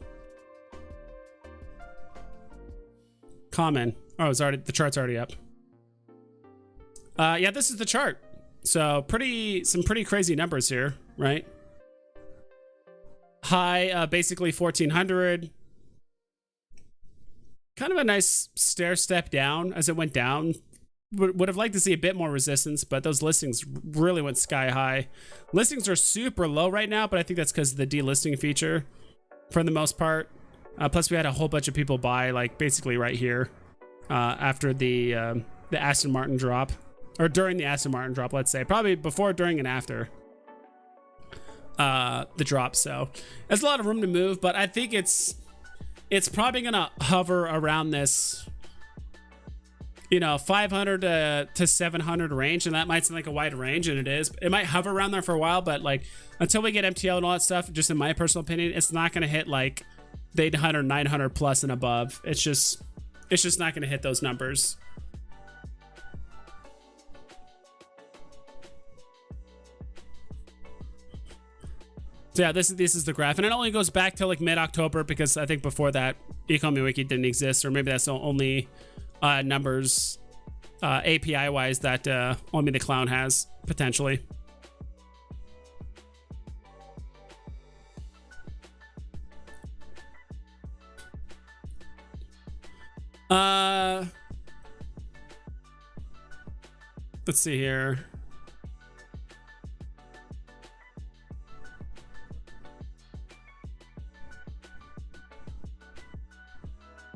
Common. Oh, it's already, the chart's already up. Yeah, this is the chart. So some pretty crazy numbers here, right? High, basically 1400. Kind of a nice stair step down as it went down. Would have liked to see a bit more resistance, but those listings really went sky high. Listings are super low right now, but I think that's because of the delisting feature for the most part. Plus we had a whole bunch of people buy like basically right here after the Aston Martin drop. Or during the Aston Martin drop, let's say. Probably before, during, and after the drop. So there's a lot of room to move, but I think it's probably going to hover around this, you know, 500 to 700 range. And that might seem like a wide range, and it is. It might hover around there for a while, but like until we get MTL and all that stuff, just in my personal opinion, it's not going to hit like the 800, 900 plus and above. It's just not going to hit those numbers. So yeah, this is the graph, and it only goes back to like mid-October, because I think before that ecomi wiki didn't exist, or maybe that's the only numbers API wise that Omi the Clown has potentially. Let's see here.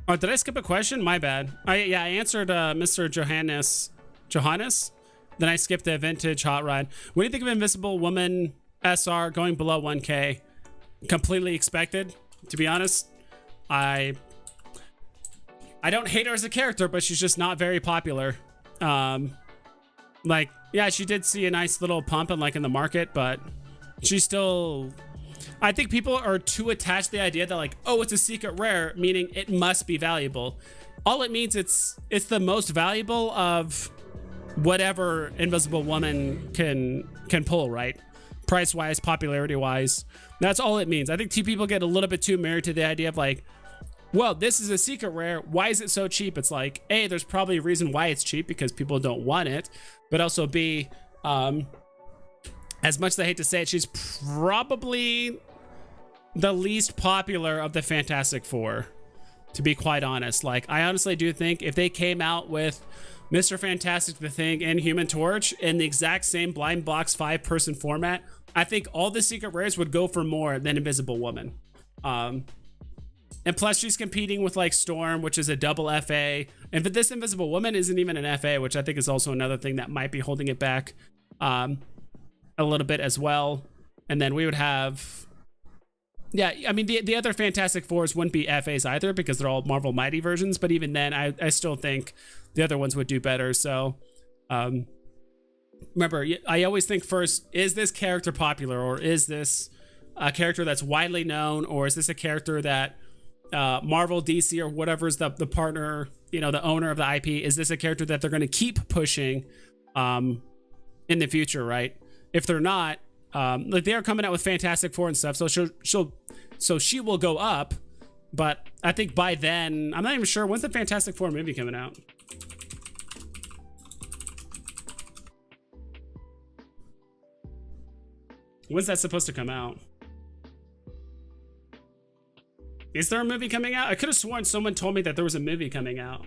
Oh, did I skip a question? My bad. I answered Mr. Johannes. Then I skipped the vintage hot rod. What do you think of Invisible Woman SR going below 1K? Completely expected, to be honest. I don't hate her as a character, but she's just not very popular. Like, yeah, she did see a nice little pump in the market, but she's still... I think people are too attached to the idea that like, oh, it's a secret rare, meaning it must be valuable. All it means it's the most valuable of whatever Invisible Woman can pull, right? Price wise, popularity wise. That's all it means. I think people get a little bit too married to the idea of like, well, this is a secret rare. Why is it so cheap? It's like, A, there's probably a reason why it's cheap, because people don't want it, but also B, as much as I hate to say it, she's probably the least popular of the Fantastic Four, to be quite honest. Like, I honestly do think if they came out with Mr. Fantastic, the Thing, and Human Torch in the exact same blind box 5-person format, I think all the secret rares would go for more than Invisible Woman. And plus she's competing with like Storm, which is a double FA. And but this Invisible Woman isn't even an FA, which I think is also another thing that might be holding it back a little bit as well. And then we would have, yeah, I mean, the other Fantastic Fours wouldn't be FAs either because they're all Marvel Mighty versions. But even then, I still think the other ones would do better. So remember, I always think first, is this character popular, or is this a character that's widely known, or is this a character that Marvel, DC, or whatever is the partner, you know, the owner of the IP, is this a character that they're going to keep pushing in the future, right? If they're not, like they are coming out with Fantastic Four and stuff, so she will go up, but I think by then, I'm not even sure, when's the Fantastic Four movie coming out? When's that supposed to come out? Is there a movie coming out? I could have sworn someone told me that there was a movie coming out.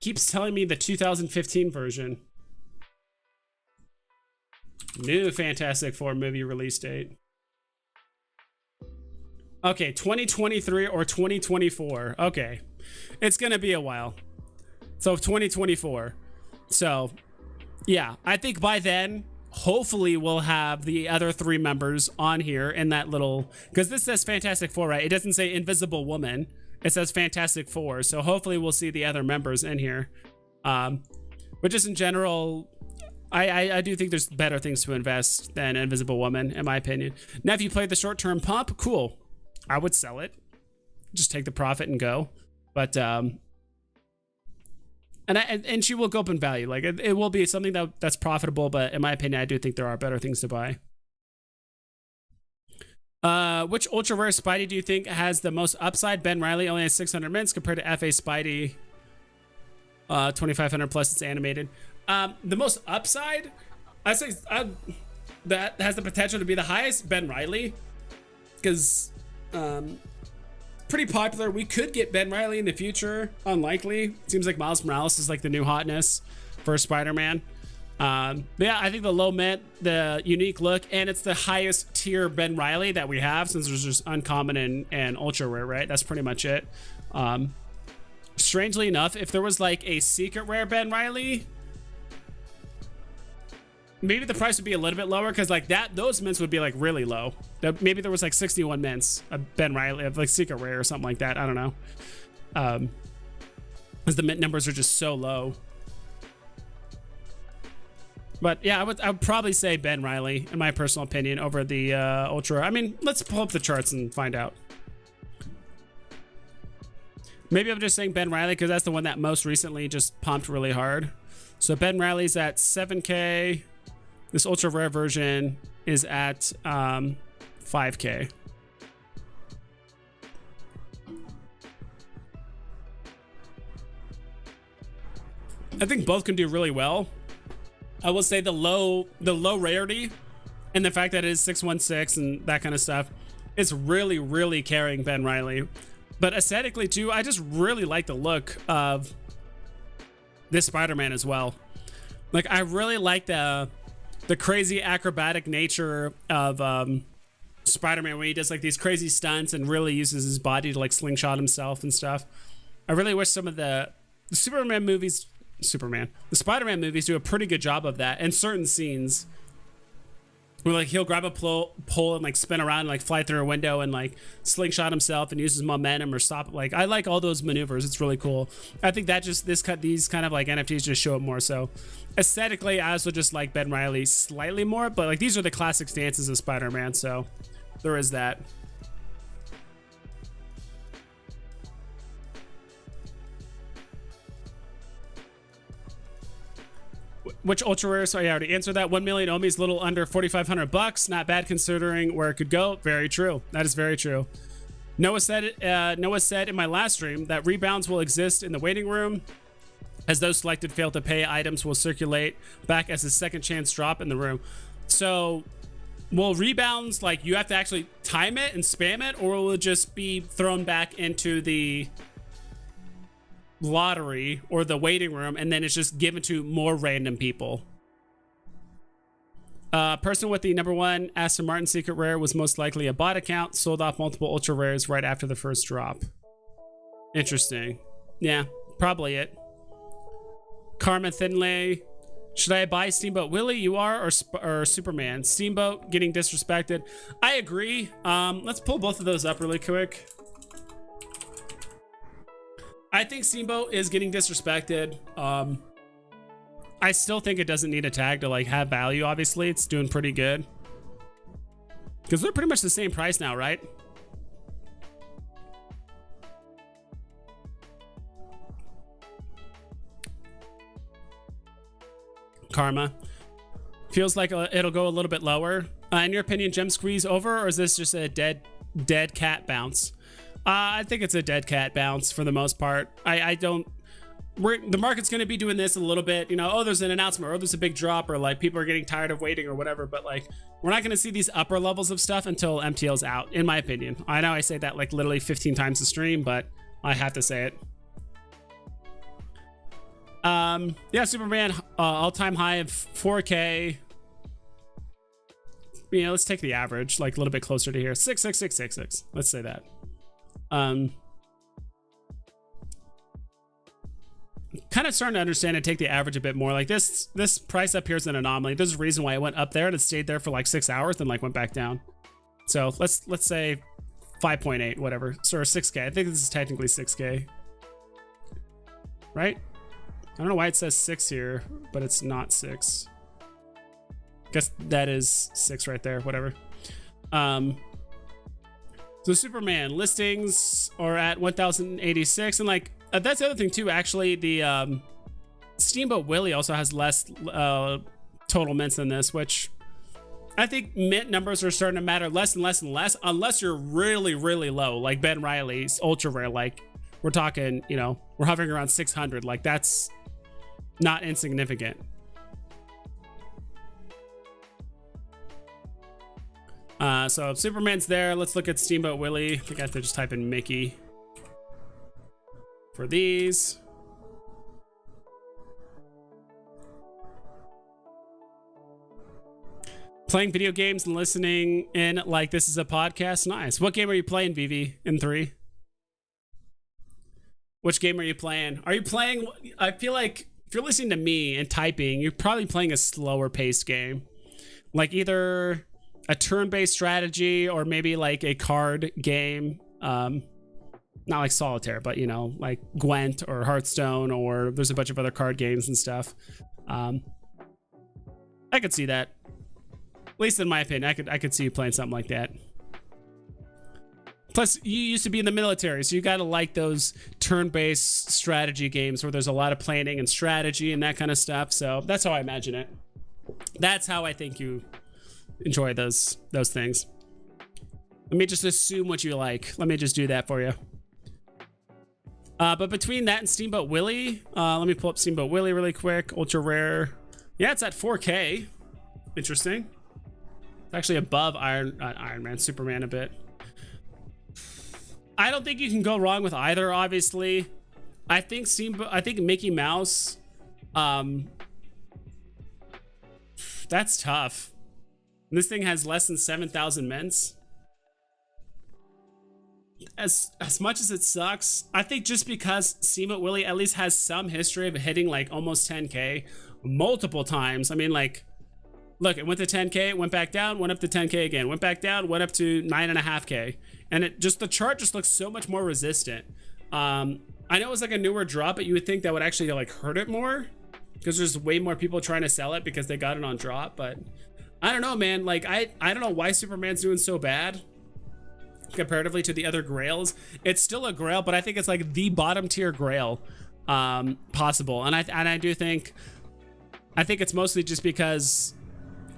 Keeps telling me the 2015 version. New Fantastic Four movie release date. Okay, 2023 or 2024. Okay. It's gonna be a while. So 2024. So yeah, I think by then hopefully we'll have the other 3 members on here in that little, because this says Fantastic Four, right? It doesn't say Invisible Woman, it says Fantastic Four. So hopefully we'll see the other members in here. But just in general, I do think there's better things to invest than Invisible Woman, in my opinion. Now if you play the short-term pump, cool, I would sell it, just take the profit and go. But and she will go up in value. Like it will be something that's profitable, but in my opinion, I do think there are better things to buy. Which ultra rare Spidey do you think has the most upside? Ben Reilly only has 600 mints compared to FA Spidey 2500 plus. It's animated. The most upside, I'd say that has the potential to be the highest. Ben Reilly, because pretty popular. We could get Ben Reilly in the future. Unlikely. Seems like Miles Morales is like the new hotness for Spider-Man. But yeah, I think the low mint, the unique look, and it's the highest tier Ben Reilly that we have, since there's just uncommon and ultra rare, right? That's pretty much it. Strangely enough, if there was like a secret rare Ben Reilly, maybe the price would be a little bit lower, because like those mints would be like really low. Maybe there was like 61 mints of Ben Reilly of like secret rare or something like that. I don't know. Because the mint numbers are just so low. But yeah, I would probably say Ben Reilly, in my personal opinion, over the ultra. I mean, let's pull up the charts and find out. Maybe I'm just saying Ben Reilly because that's the one that most recently just pumped really hard. So Ben Reilly's at 7K. This ultra rare version is at 5K. I think both can do really well. I will say the low rarity and the fact that it is 616 and that kind of stuff is really carrying Ben Reilly. But aesthetically too, I just really like the look of this Spider-Man as well. Like I really like the crazy acrobatic nature of Spider-Man, when he does like these crazy stunts and really uses his body to like slingshot himself and stuff. I really wish some of the Spider-Man movies do a pretty good job of that in certain scenes, where like he'll grab a pole and like spin around and like fly through a window and like slingshot himself and uses momentum or stop. Like I like all those maneuvers. It's really cool. I think that just these kind of like NFTs just show it more. So aesthetically, I also just like Ben Reilly slightly more, but like these are the classic stances of Spider-Man, so there is that. Which ultra rare? So I already answered that. 1 million ohms, little under 4,500 bucks. Not bad considering where it could go. Very true. That is very true. Noah said in my last stream that rebounds will exist in the waiting room, as those selected fail to pay. Items will circulate back as a second chance drop in the room. So will rebounds, like, you have to actually time it and spam it, or will it just be thrown back into the lottery or the waiting room, and then it's just given to more random people? Person with the #1 Aston Martin secret rare was most likely a bot account, sold off multiple ultra rares right after the first drop. Interesting. Yeah, probably it. Karma Thinley. Should I buy Steamboat Willie, you are, or Superman? Steamboat getting disrespected. I agree. Let's pull both of those up really quick. I think Steamboat is getting disrespected. I still think it doesn't need a tag to like have value. Obviously, it's doing pretty good because they're pretty much the same price now, right? Karma feels like it'll go a little bit lower. In your opinion, gem squeeze over, or is this just a dead cat bounce? I think it's a dead cat bounce for the most part. The market's going to be doing this a little bit, you know, oh, there's an announcement, or there's a big drop, or like people are getting tired of waiting or whatever, but like we're not going to see these upper levels of stuff until MTL's out, in my opinion. I know I say that like literally 15 times a stream, but I have to say it. Yeah, Superman, all-time high of 4K. You know, let's take the average, like a little bit closer to here. 66666. Let's say that. Kind of starting to understand and take the average a bit more. Like this price up here is an anomaly. There's a reason why it went up there and it stayed there for like 6 hours, then like went back down. So let's say 5.8, whatever. So 6K. I think this is technically 6K, right? I don't know why it says 6 here, but it's not 6. Guess that is 6 right there. Whatever. So Superman listings are at 1,086, and like that's the other thing too. Actually, the Steamboat Willie also has less total mints than this, which I think mint numbers are starting to matter less and less and less, unless you're really, really low, like Ben Riley's ultra rare. Like we're talking, you know, we're hovering around 600. Like that's not insignificant. So Superman's there. Let's look at Steamboat Willie. I think I have to just type in Mickey for these. Playing video games and listening in like this is a podcast. Nice. What game are you playing, Veve, in 3? Which game are you playing? Are you playing? I feel like if you're listening to me and typing, you're probably playing a slower paced game. Like either a turn-based strategy or maybe like a card game. Not like Solitaire, but you know, like Gwent or Hearthstone, or there's a bunch of other card games and stuff. I could see that. At least in my opinion, I could see you playing something like that. Plus, you used to be in the military, so you gotta like those turn-based strategy games where there's a lot of planning and strategy and that kind of stuff. So that's how I imagine it. That's how I think you enjoy those things. Let me just assume what you like. Let me just do that for you. But between that and Steamboat Willie, let me pull up Steamboat Willie really quick. Ultra rare. Yeah, it's at 4K. Interesting. It's actually above Iron Man, Superman a bit. I don't think you can go wrong with either, obviously. I think Mickey Mouse, that's tough. This thing has less than 7,000 mints. As much as it sucks, I think just because Steamboat Willie at least has some history of hitting like almost 10K multiple times. I mean, like, look, it went to 10K, it went back down, went up to 10K again, went back down, went up to 9.5K. And the chart just looks so much more resistant. I know it was like a newer drop, but you would think that would actually like hurt it more because there's way more people trying to sell it because they got it on drop. But I don't know, man. Like I don't know why Superman's doing so bad comparatively to the other grails. It's still a grail, but I think it's like the bottom tier grail possible. And I do think it's mostly just because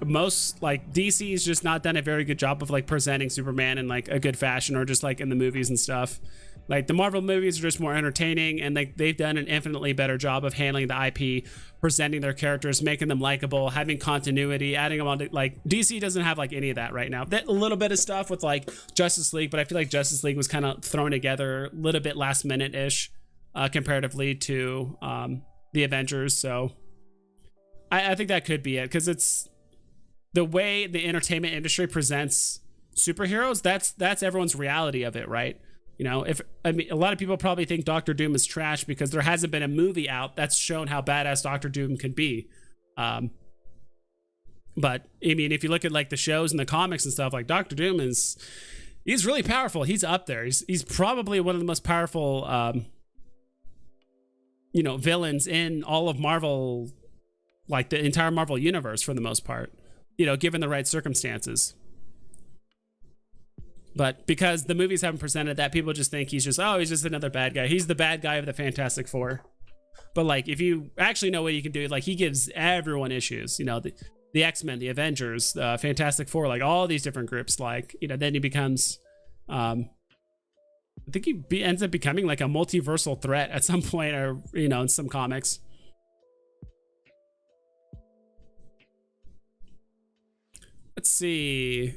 most like DC's just not done a very good job of like presenting Superman in like a good fashion, or just like in the movies and stuff. Like the Marvel movies are just more entertaining, and they've done an infinitely better job of handling the IP, presenting their characters, making them likable, having continuity, adding them on to, like DC doesn't have like any of that right now. That a little bit of stuff with like Justice League, but I feel like Justice League was kind of thrown together a little bit last minute ish, comparatively to the Avengers. So I think that could be it, because it's the way the entertainment industry presents superheroes. That's everyone's reality of it, right? You know, I mean, a lot of people probably think Doctor Doom is trash because there hasn't been a movie out that's shown how badass Doctor Doom can be. But I mean, if you look at like the shows and the comics and stuff, like Doctor Doom he's really powerful. He's up there. He's probably one of the most powerful, villains in all of Marvel, like the entire Marvel universe for the most part, given the right circumstances. But because the movies haven't presented that, people just think he's just another bad guy. He's the bad guy of the Fantastic Four. But like, if you actually know what he can do, like he gives everyone issues, the X-Men, the Avengers, Fantastic Four, like all these different groups, like, then he becomes, I think he ends up becoming like a multiversal threat at some point, or, in some comics. Let's see.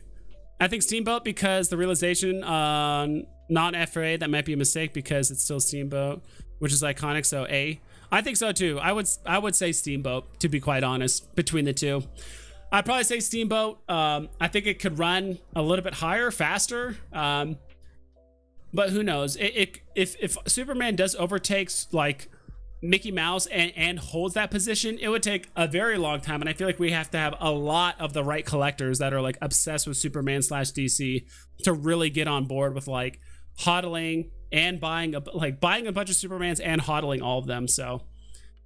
I think Steamboat, because the realization on non-FRA, that might be a mistake because it's still Steamboat, which is iconic. So A. I think so too. I would say Steamboat, to be quite honest, between the two. I'd probably say Steamboat. I think it could run a little bit higher, faster. But who knows? If Superman does overtake like Mickey Mouse and holds that position, it would take a very long time, and I feel like we have to have a lot of the right collectors that are like obsessed with Superman / DC to really get on board with like hodling and buying a bunch of Supermans and hodling all of them. So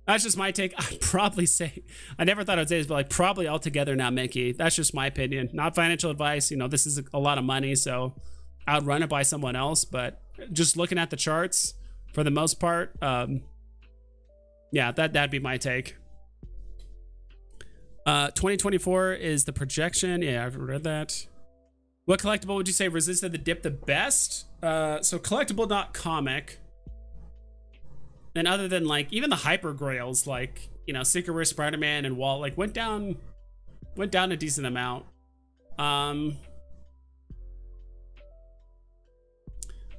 that's just my take. I'd probably say, I never thought I'd say this, but like probably altogether now Mickey. That's just my opinion, not financial advice. This is a lot of money, so I would run it by someone else. But just looking at the charts, for the most part, yeah, that'd be my take. 2024 is the projection. Yeah, I've read that. What collectible would you say resisted the dip the best? So collectible, not comic. And other than like even the hyper grails, like Secret Rare Spider-Man and Walt, like went down a decent amount. I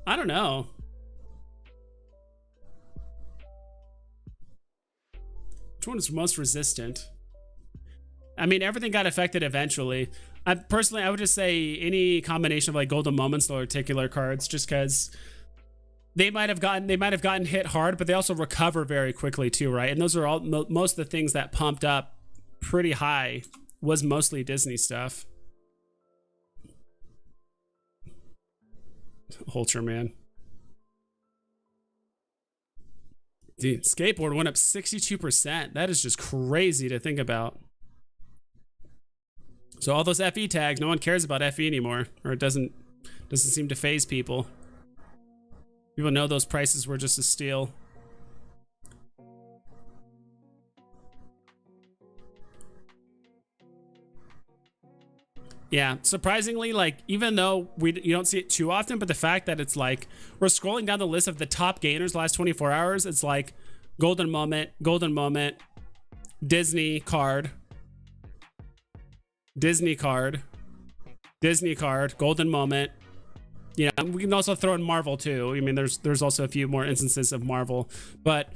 don't know. Which one is most resistant? I mean, everything got affected eventually. I would just say any combination of like Golden Moments or Articular cards, just because they might have gotten hit hard, but they also recover very quickly too, right? And those are all most of the things that pumped up pretty high was mostly Disney stuff. Ultraman. Dude, skateboard went up 62%. That is just crazy to think about. So all those FE tags, no one cares about FE anymore, or it doesn't seem to phase people. People know those prices were just a steal. Yeah, surprisingly, like, even though you don't see it too often, but the fact that it's like, we're scrolling down the list of the top gainers the last 24 hours, it's like Golden Moment, Disney card, Golden Moment. Yeah, we can also throw in Marvel too. I mean, there's also a few more instances of Marvel, but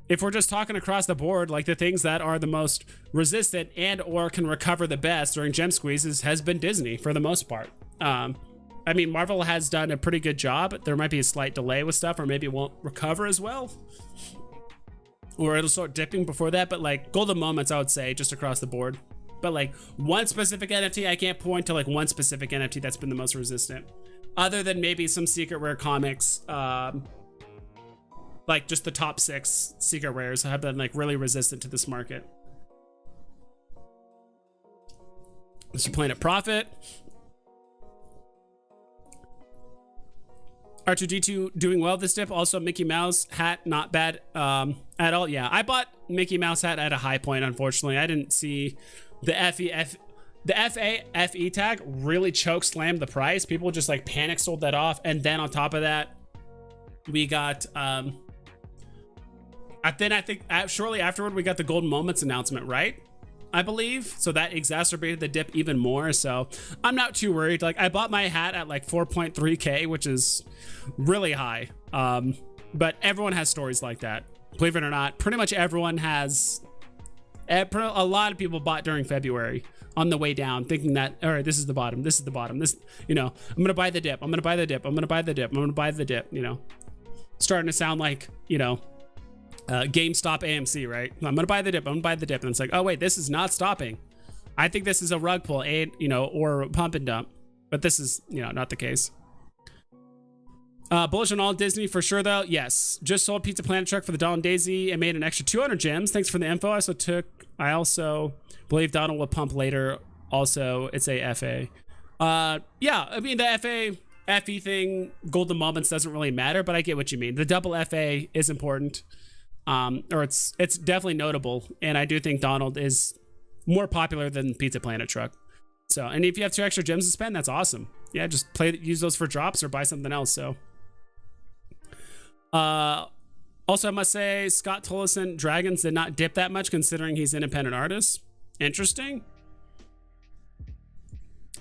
if we're just talking across the board, like the things that are the most resistant and or can recover the best during gem squeezes has been Disney for the most part. I mean, Marvel has done a pretty good job. There might be a slight delay with stuff, or maybe it won't recover as well, or it'll start dipping before that. But like Golden Moments, I would say just across the board. But like one specific NFT, I can't point to like one specific NFT that's been the most resistant, other than maybe some Secret Rare comics. Like just the top 6 Secret Rares have been like really resistant to this market. Mr. Planet Profit. R2D2 doing well this dip. Also Mickey Mouse hat, not bad at all. Yeah, I bought Mickey Mouse hat at a high point, unfortunately. I didn't see the FE tag really choke slammed the price. People just like panic sold that off, and then on top of that, We got I think shortly afterward we got the golden moments announcement, right? I believe. So that exacerbated the dip even more. So I'm not too worried. Like, I bought my hat at like 4.3K, which is really high. But everyone has stories like that. Believe it or not, pretty much everyone has. A lot of people bought during February on the way down, thinking that, all right, this is the bottom. This is the bottom. This, you know, I'm going to buy the dip. I'm going to buy the dip. I'm going to buy the dip. I'm going to buy the dip, you know, starting to sound like, you know, GameStop AMC, right? I'm gonna buy the dip. I'm gonna buy the dip, and it's like, oh wait, this is not stopping. I think this is a rug pull, you know, or pump and dump, but this is, you know, not the case. Bullish on all Disney for sure, though. Yes, just sold Pizza Planet truck for the Donald Daisy and made an extra 200 gems. Thanks for the info. I also believe Donald will pump later. Also, it's a FA. Yeah, I mean the FE thing, golden moments doesn't really matter, but I get what you mean. The double FA is important. Or it's definitely notable, and I do think Donald is more popular than Pizza Planet truck. So, and if you have 2 extra gems to spend, that's awesome. Yeah, just use those for drops or buy something else. So, also I must say Scott Tolleson Dragons did not dip that much considering he's an independent artist. Interesting.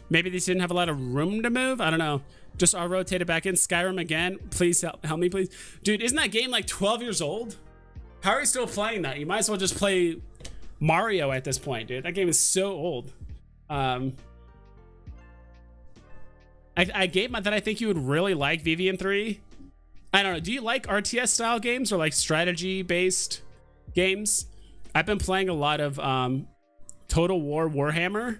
Maybe these didn't have a lot of room to move. I don't know. Just I'll rotate it back in. Skyrim again. Please help me, please, dude. Isn't that game like 12 years old? How are you still playing that? You might as well just play Mario at this point, dude. That game is so old. I gave that I think you would really like Veve 3. I don't know. Do you like RTS style games or like strategy based games? I've been playing a lot of Total War Warhammer,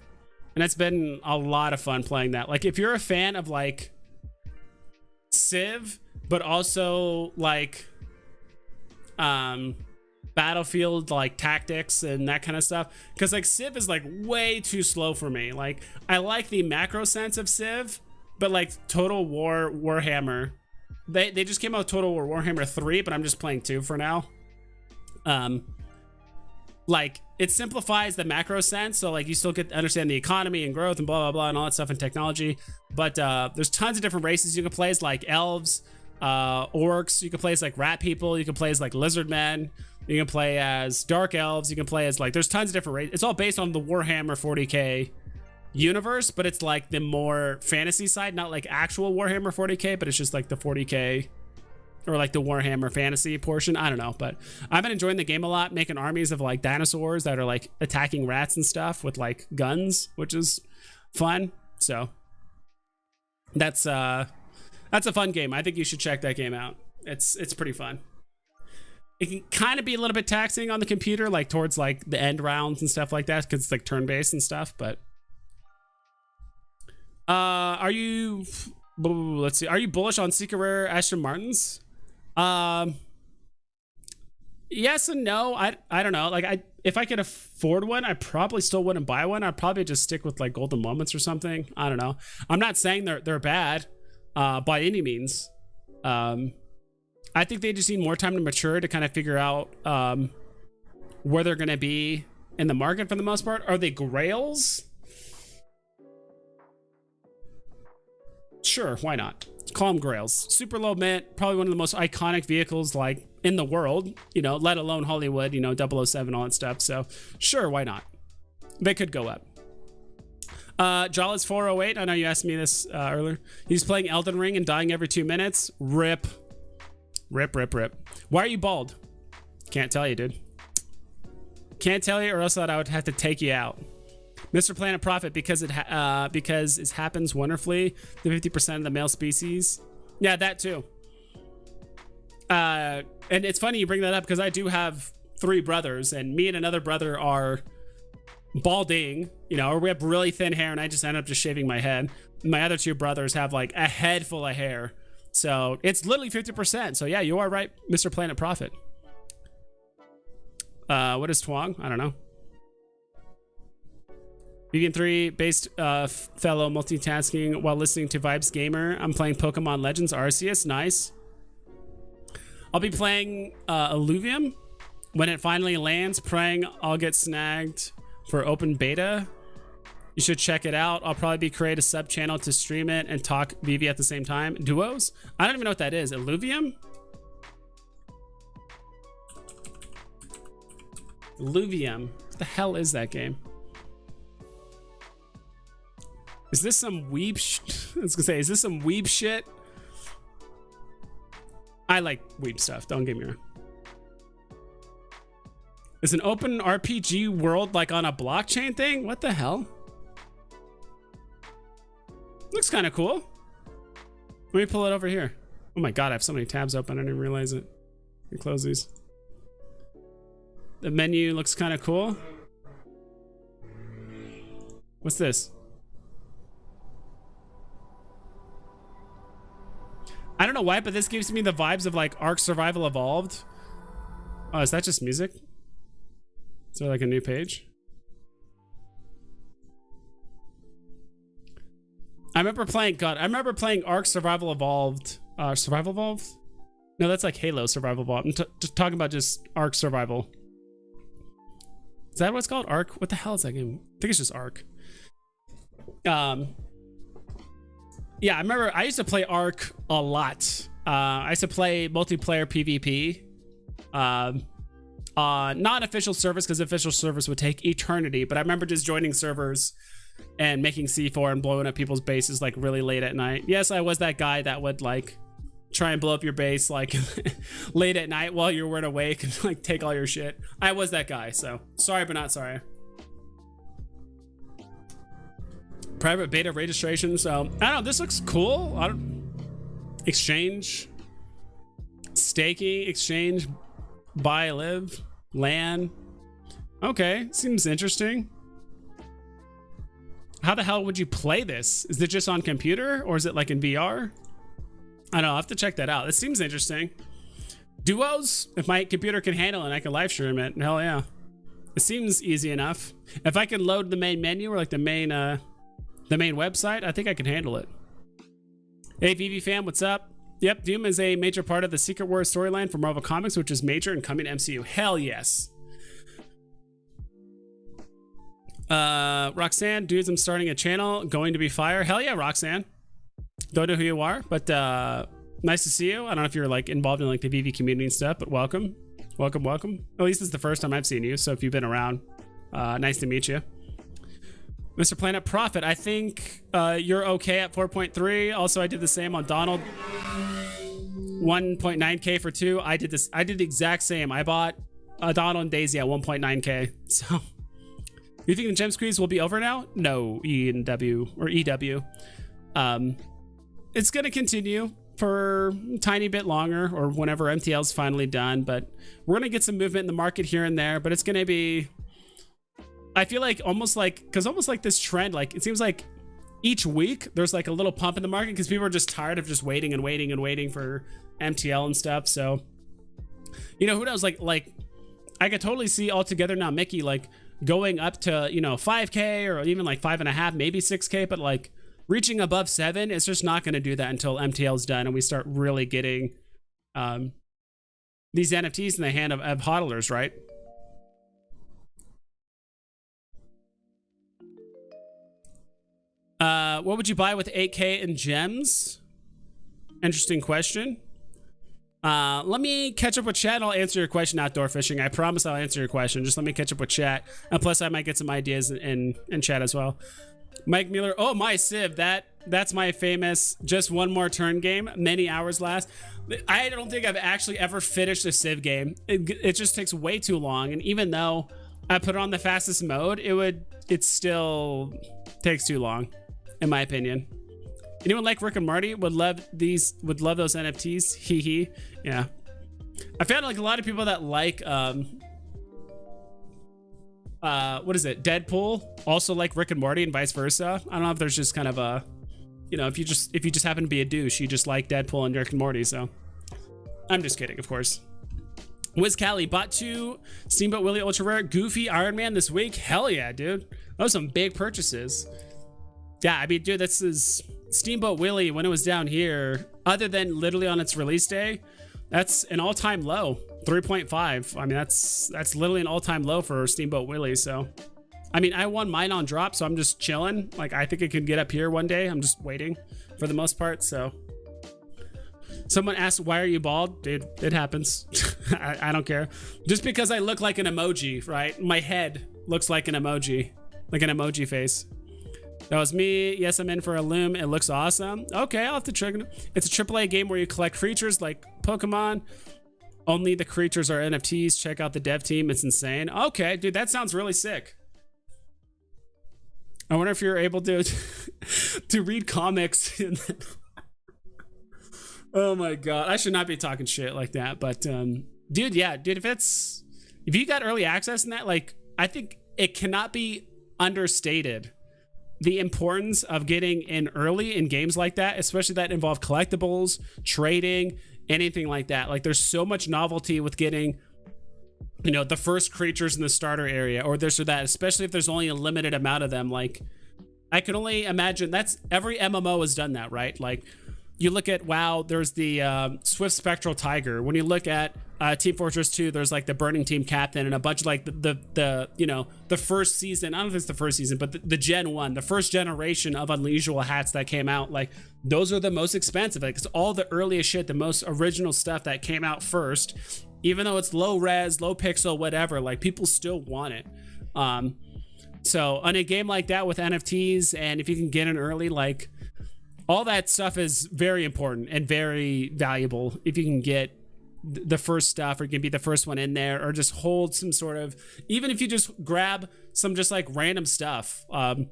and it's been a lot of fun playing that. Like, if you're a fan of like Civ, but also like Battlefield like tactics and that kind of stuff, because like Civ is like way too slow for me. Like, I like the macro sense of Civ, but like Total War Warhammer, they just came out with Total War Warhammer 3, but I'm just playing 2 for now. Like, it simplifies the macro sense, so like you still get to understand the economy and growth and blah blah blah and all that stuff in technology, but there's tons of different races you can play as, like elves, orcs, you can play as like rat people, you can play as like lizard men, you can play as dark elves, you can play as like, there's tons of different races. It's all based on the Warhammer 40k universe, but it's like the more fantasy side, not like actual Warhammer 40k, but it's just like the 40k or like the Warhammer fantasy portion. I don't know, but I've been enjoying the game a lot, making armies of like dinosaurs that are like attacking rats and stuff with like guns, which is fun. So that's a fun game. I think you should check that game out. It's pretty fun. It can kind of be a little bit taxing on the computer, like towards like the end rounds and stuff like that, because it's like turn-based and stuff. But are you, let's see, are you bullish on Secret Rare Aston Martins? Yes and no. I don't know. Like, if I could afford one, I probably still wouldn't buy one. I'd probably just stick with like golden moments or something. I don't know. I'm not saying they're bad by any means. I think they just need more time to mature to kind of figure out where they're going to be in the market for the most part. Are they grails? Sure, why not? Call them grails. Super low mint, probably one of the most iconic vehicles like in the world, you know, let alone Hollywood, you know, 007, all that stuff. So sure, why not? They could go up. Jawless 408, I know you asked me this earlier. He's playing Elden Ring and dying every 2 minutes. Rip. Rip, rip, rip. Why are you bald? Can't tell you, dude. Can't tell you, or else I would have to take you out. Mr. Planet Prophet, because it happens wonderfully. The 50% of the male species. Yeah, that too. And it's funny you bring that up, because I do have 3 brothers, and me and another brother are balding, you know, or we have really thin hair, and I just end up just shaving my head. My other 2 brothers have like a head full of hair. So it's literally 50%. So yeah, you are right, Mr. Planet Prophet. What is Twang? I don't know. Vegan 3 based fellow multitasking while listening to Vibes Gamer. I'm playing Pokemon Legends Arceus. Nice. I'll be playing Illuvium when it finally lands, praying I'll get snagged for open beta. You should check it out. I'll probably create a sub channel to stream it and talk Veve at the same time. Duos? I don't even know what that is. Illuvium? Luvium. What the hell is that game? Is this some weeb I was gonna say, is this some weeb shit? I like weeb stuff, don't get me wrong. Is an open RPG world like on a blockchain thing? What the hell? Looks kind of cool. Let me pull it over here. Oh my god, I have so many tabs open, I didn't even realize it. Let me close these. The menu looks kind of cool. What's this? I don't know why, but this gives me the vibes of like Ark Survival Evolved. Oh, is that just music? Is there like a new page? I remember playing Ark Survival Evolved. Survival Evolved? No, that's like Halo Survival Evolved. I'm just talking about just Ark Survival. Is that what it's called? Ark? What the hell is that game? I think it's just Ark. Yeah, I remember I used to play Ark a lot. I used to play multiplayer PvP. Not official servers, because official servers would take eternity, but I remember just joining servers and making C4 and blowing up people's bases like really late at night. Yes, I was that guy that would like try and blow up your base like late at night while you weren't awake and like take all your shit. I was that guy, so sorry but not sorry. Private beta registration, so I don't know, this looks cool. Exchange, staking, exchange, buy, live, LAN. Okay, seems interesting. How the hell would you play this? Is it just on computer or is it like in VR? I don't know, I'll have to check that out. It seems interesting. Duos, if my computer can handle it and I can live stream it, hell yeah. It seems easy enough. If I can load the main menu or like the main website, I think I can handle it. Hey Veve fam, what's up? Yep, Doom is a major part of the Secret Wars storyline for Marvel Comics, which is major and coming to MCU. Hell yes. Roxanne, dudes, I'm starting a channel, going to be fire. Hell yeah, Roxanne. Don't know who you are, but nice to see you. I don't know if you're like involved in like the Veve community and stuff, but welcome. Welcome. At least it's the first time I've seen you, so if you've been around, nice to meet you. Mr. Planet Profit, I think you're okay at 4.3. Also, I did the same on Donald. 1.9K for 2. I did the exact same. I bought Donald and Daisy at 1.9K. So, you think the gem squeeze will be over now? No, EW. It's gonna continue for a tiny bit longer, or whenever MTL's finally done. But we're gonna get some movement in the market here and there. But it's gonna be, I feel like almost like this trend, like it seems like each week there's like a little pump in the market because people are just tired of just waiting for MTL and stuff. So, you know, who knows, like I could totally see Altogether Now Mickey like going up to, you know, 5K or even like 5.5, maybe 6K, but like reaching above 7, it's just not going to do that until MTL's done and we start really getting these NFTs in the hand of hodlers, right? What would you buy with 8K in gems? Interesting question. Let me catch up with chat and I'll answer your question, Outdoor Fishing. I promise I'll answer your question. Just let me catch up with chat. And plus I might get some ideas in chat as well. Mike Mueller. Oh, my Civ. That's my famous just one more turn game. Many hours last. I don't think I've actually ever finished a Civ game. It just takes way too long. And even though I put it on the fastest mode, it still takes too long, in my opinion. Anyone like Rick and Morty would love those NFTs. Hee hee. Yeah. I found like a lot of people that like what is it? Deadpool also like Rick and Morty and vice versa. I don't know if there's just kind of a, you know, if you just happen to be a douche, you just like Deadpool and Rick and Morty. So I'm just kidding, of course. Wiz Cali bought 2 Steamboat Willie Ultra Rare Goofy Iron Man this week. Hell yeah, dude. Those are some big purchases. Yeah, I mean, dude, this is Steamboat Willie when it was down here, other than literally on its release day, that's an all-time low, 3.5. I mean, that's literally an all-time low for Steamboat Willie. So, I mean, I won mine on drop, so I'm just chilling. Like, I think it could get up here one day. I'm just waiting for the most part. So, someone asked, why are you bald? Dude, it happens. I don't care. Just because I look like an emoji, right? My head looks like an emoji, like an emoji face. That was me. Yes, I'm in for a loom. It looks awesome. Okay, I'll have to check it. It's a AAA game where you collect creatures like Pokemon. Only the creatures are NFTs. Check out the dev team. It's insane. Okay, dude, that sounds really sick. I wonder if you're able to to read comics. Oh my god, I should not be talking shit like that. But dude, yeah, dude, if you got early access in that, like, I think it cannot be understated the importance of getting in early in games like that, especially that involve collectibles, trading, anything like that. Like, there's so much novelty with getting, you know, the first creatures in the starter area or this or that, especially if there's only a limited amount of them. Like, I can only imagine that's every MMO has done that, right? Like, you look at WoW, there's the Swift Spectral Tiger. When you look at Team Fortress 2, there's like the Burning Team Captain and a bunch of like the you know, the first season. I don't know if it's the first season, but the Gen 1, the first generation of unusual hats that came out. Like, those are the most expensive. Like, it's all the earliest shit, the most original stuff that came out first. Even though it's low res, low pixel, whatever, like, people still want it. So on a game like that with NFTs, and if you can get in early, like, all that stuff is very important and very valuable if you can get the first stuff, or you can be the first one in there, or just hold some sort of, even if you just grab some just like random stuff. But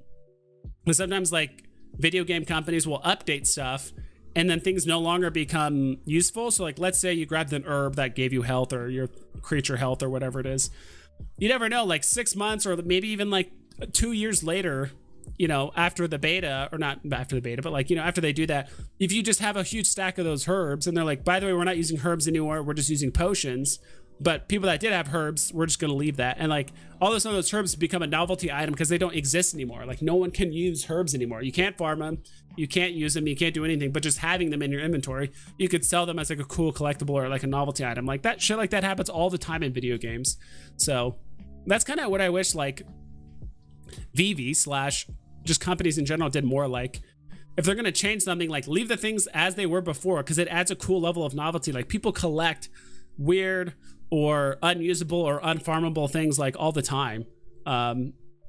sometimes like video game companies will update stuff and then things no longer become useful. So like, let's say you grabbed an herb that gave you health or your creature health or whatever it is. You never know, like 6 months or maybe even like 2 years later, you know, after the beta, or not after the beta, but like, you know, after they do that, if you just have a huge stack of those herbs and they're like, by the way, we're not using herbs anymore, we're just using potions, but people that did have herbs, we're just going to leave that. And like, all of a sudden those herbs become a novelty item because they don't exist anymore. Like, no one can use herbs anymore. You can't farm them, you can't use them, you can't do anything, but just having them in your inventory, you could sell them as like a cool collectible or like a novelty item. Like, that shit like that happens all the time in video games. So that's kind of what I wish like Veve / just companies in general did more. Like, if they're going to change something, like, leave the things as they were before, because it adds a cool level of novelty. Like, people collect weird or unusable or unfarmable things like all the time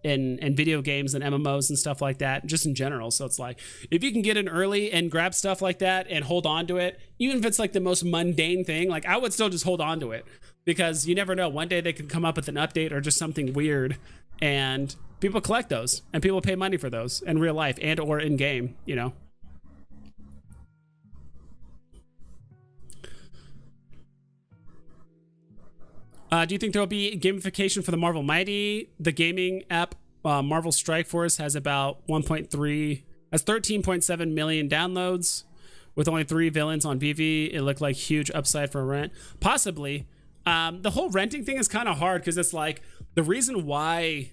in video games and MMOs and stuff like that, just in general. So it's like, if you can get in early and grab stuff like that and hold on to it, even if it's like the most mundane thing, like, I would still just hold on to it, because you never know, one day they could come up with an update or just something weird, and people collect those and people pay money for those in real life and or in game, you know. Do you think there'll be gamification for the Marvel Mighty? The gaming app, Marvel Strike Force, has about 13.7 million downloads with only 3 villains on Veve. It looked like huge upside for rent. Possibly. The whole renting thing is kind of hard, because it's like, the reason why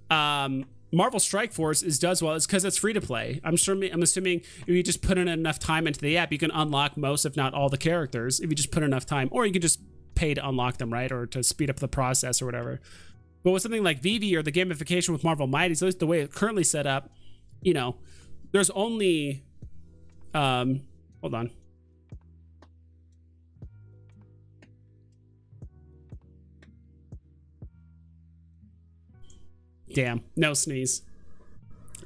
Marvel Strike Force does well is because it's free to play. I'm assuming if you just put in enough time into the app, you can unlock most, if not all, the characters if you just put enough time, or you can just pay to unlock them, right? Or to speed up the process or whatever. But with something like Veve or the gamification with Marvel Mighty, so at least the way it's currently set up, you know, there's only hold on. Damn, no sneeze.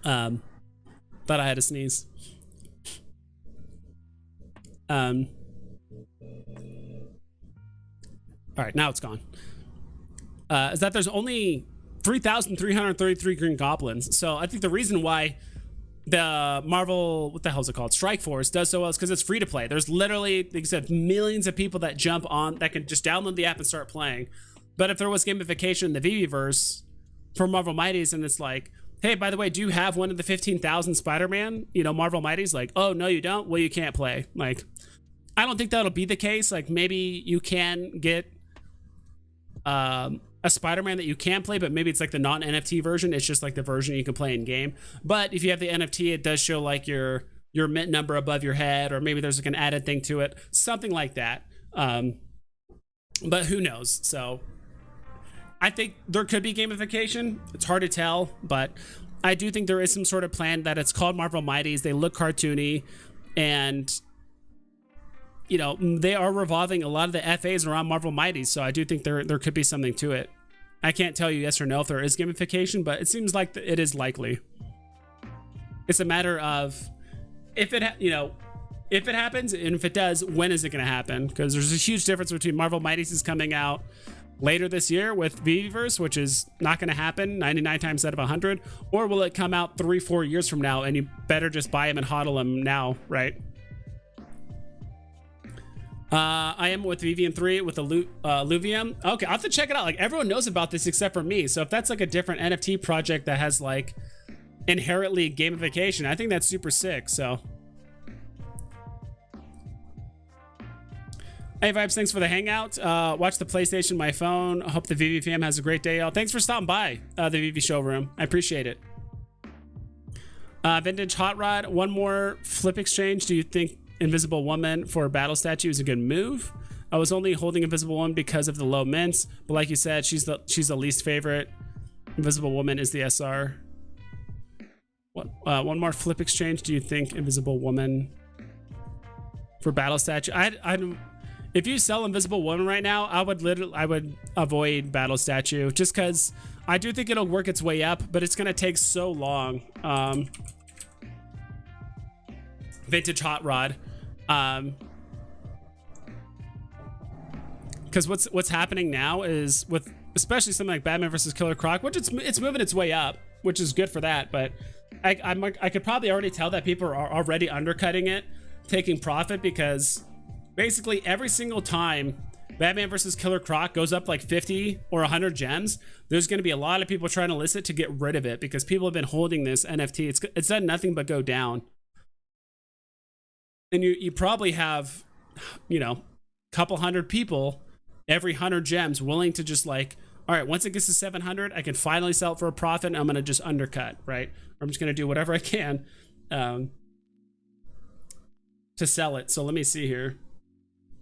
Thought I had a sneeze. All right, now it's gone. Is that there's only 3,333 Green Goblins. So I think the reason why the Marvel, what the hell is it called, Strike Force, does so well is because it's free to play. There's literally, like I said, millions of people that jump on, that can just download the app and start playing. But if there was gamification in the Veveverse for Marvel Mighties, and it's like, hey, by the way, do you have one of the 15,000 Spider-Man, you know, Marvel Mighties? Like, oh, no, you don't? Well, you can't play. Like, I don't think that'll be the case. Like, maybe you can get a Spider-Man that you can play, but maybe it's like the non-NFT version. It's just like the version you can play in game. But if you have the NFT, it does show like your mint number above your head, or maybe there's like an added thing to it, something like that. But who knows? So I think there could be gamification. It's hard to tell, but I do think there is some sort of plan that it's called Marvel Mighties. They look cartoony, and you know, they are revolving a lot of the FAs around Marvel Mighties, so I do think there could be something to it. I can't tell you yes or no if there is gamification, but it seems like it is likely. It's a matter of if it if it happens, and if it does, when is it going to happen? Because there's a huge difference between Marvel Mighties is coming out later this year with Veveverse, which is not going to happen 99 times out of 100, or will it come out 3-4 years from now and you better just buy them and hodl them now, right? I am with Veve 3 with the Luvium. Okay, I'll have to check it out. Like, everyone knows about this except for me, so if that's like a different NFT project that has like inherently gamification, I think that's super sick. So hey Vibes, thanks for the hangout. Watch the PlayStation, my phone. I hope the Veve fam has a great day, y'all. Thanks for stopping by the Veve showroom. I appreciate it. Vintage Hot Rod, one more flip exchange. Do you think Invisible Woman for a battle statue is a good move? I was only holding Invisible Woman because of the low mints, but like you said, she's the least favorite. Invisible Woman is the SR. What? One more flip exchange. Do you think Invisible Woman for battle statue? If you sell Invisible Woman right now, I would avoid battle statue, just because I do think it'll work its way up, but it's gonna take so long. Vintage Hot Rod, because what's happening now is with especially something like Batman versus Killer Croc, which it's moving its way up, which is good for that. But I could probably already tell that people are already undercutting it, taking profit, because basically every single time Batman versus Killer Croc goes up like 50 or 100 gems, there's going to be a lot of people trying to list it to get rid of it, because people have been holding this NFT. It's done nothing but go down. And you probably have, you know, a couple hundred people every 100 gems willing to just like, all right, once it gets to 700, I can finally sell it for a profit, and I'm going to just undercut, right? Or I'm just going to do whatever I can to sell it. So let me see here.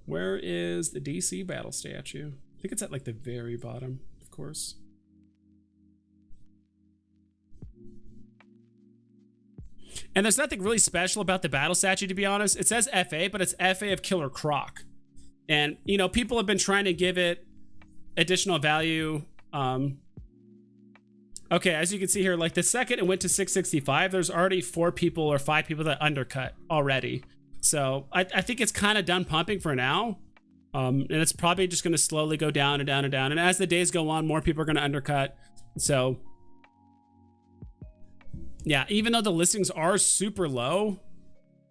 Where is the DC battle statue? I think it's at like the very bottom, of course. And there's nothing really special about the battle statue, to be honest. It says FA, but it's FA of Killer Croc. And, you know, people have been trying to give it additional value. Okay, as you can see here, like the second it went to 665, there's already 4 people or 5 people that undercut already. So I think it's kind of done pumping for now. And it's probably just going to slowly go down and down and down. And as the days go on, more people are going to undercut. So yeah, even though the listings are super low,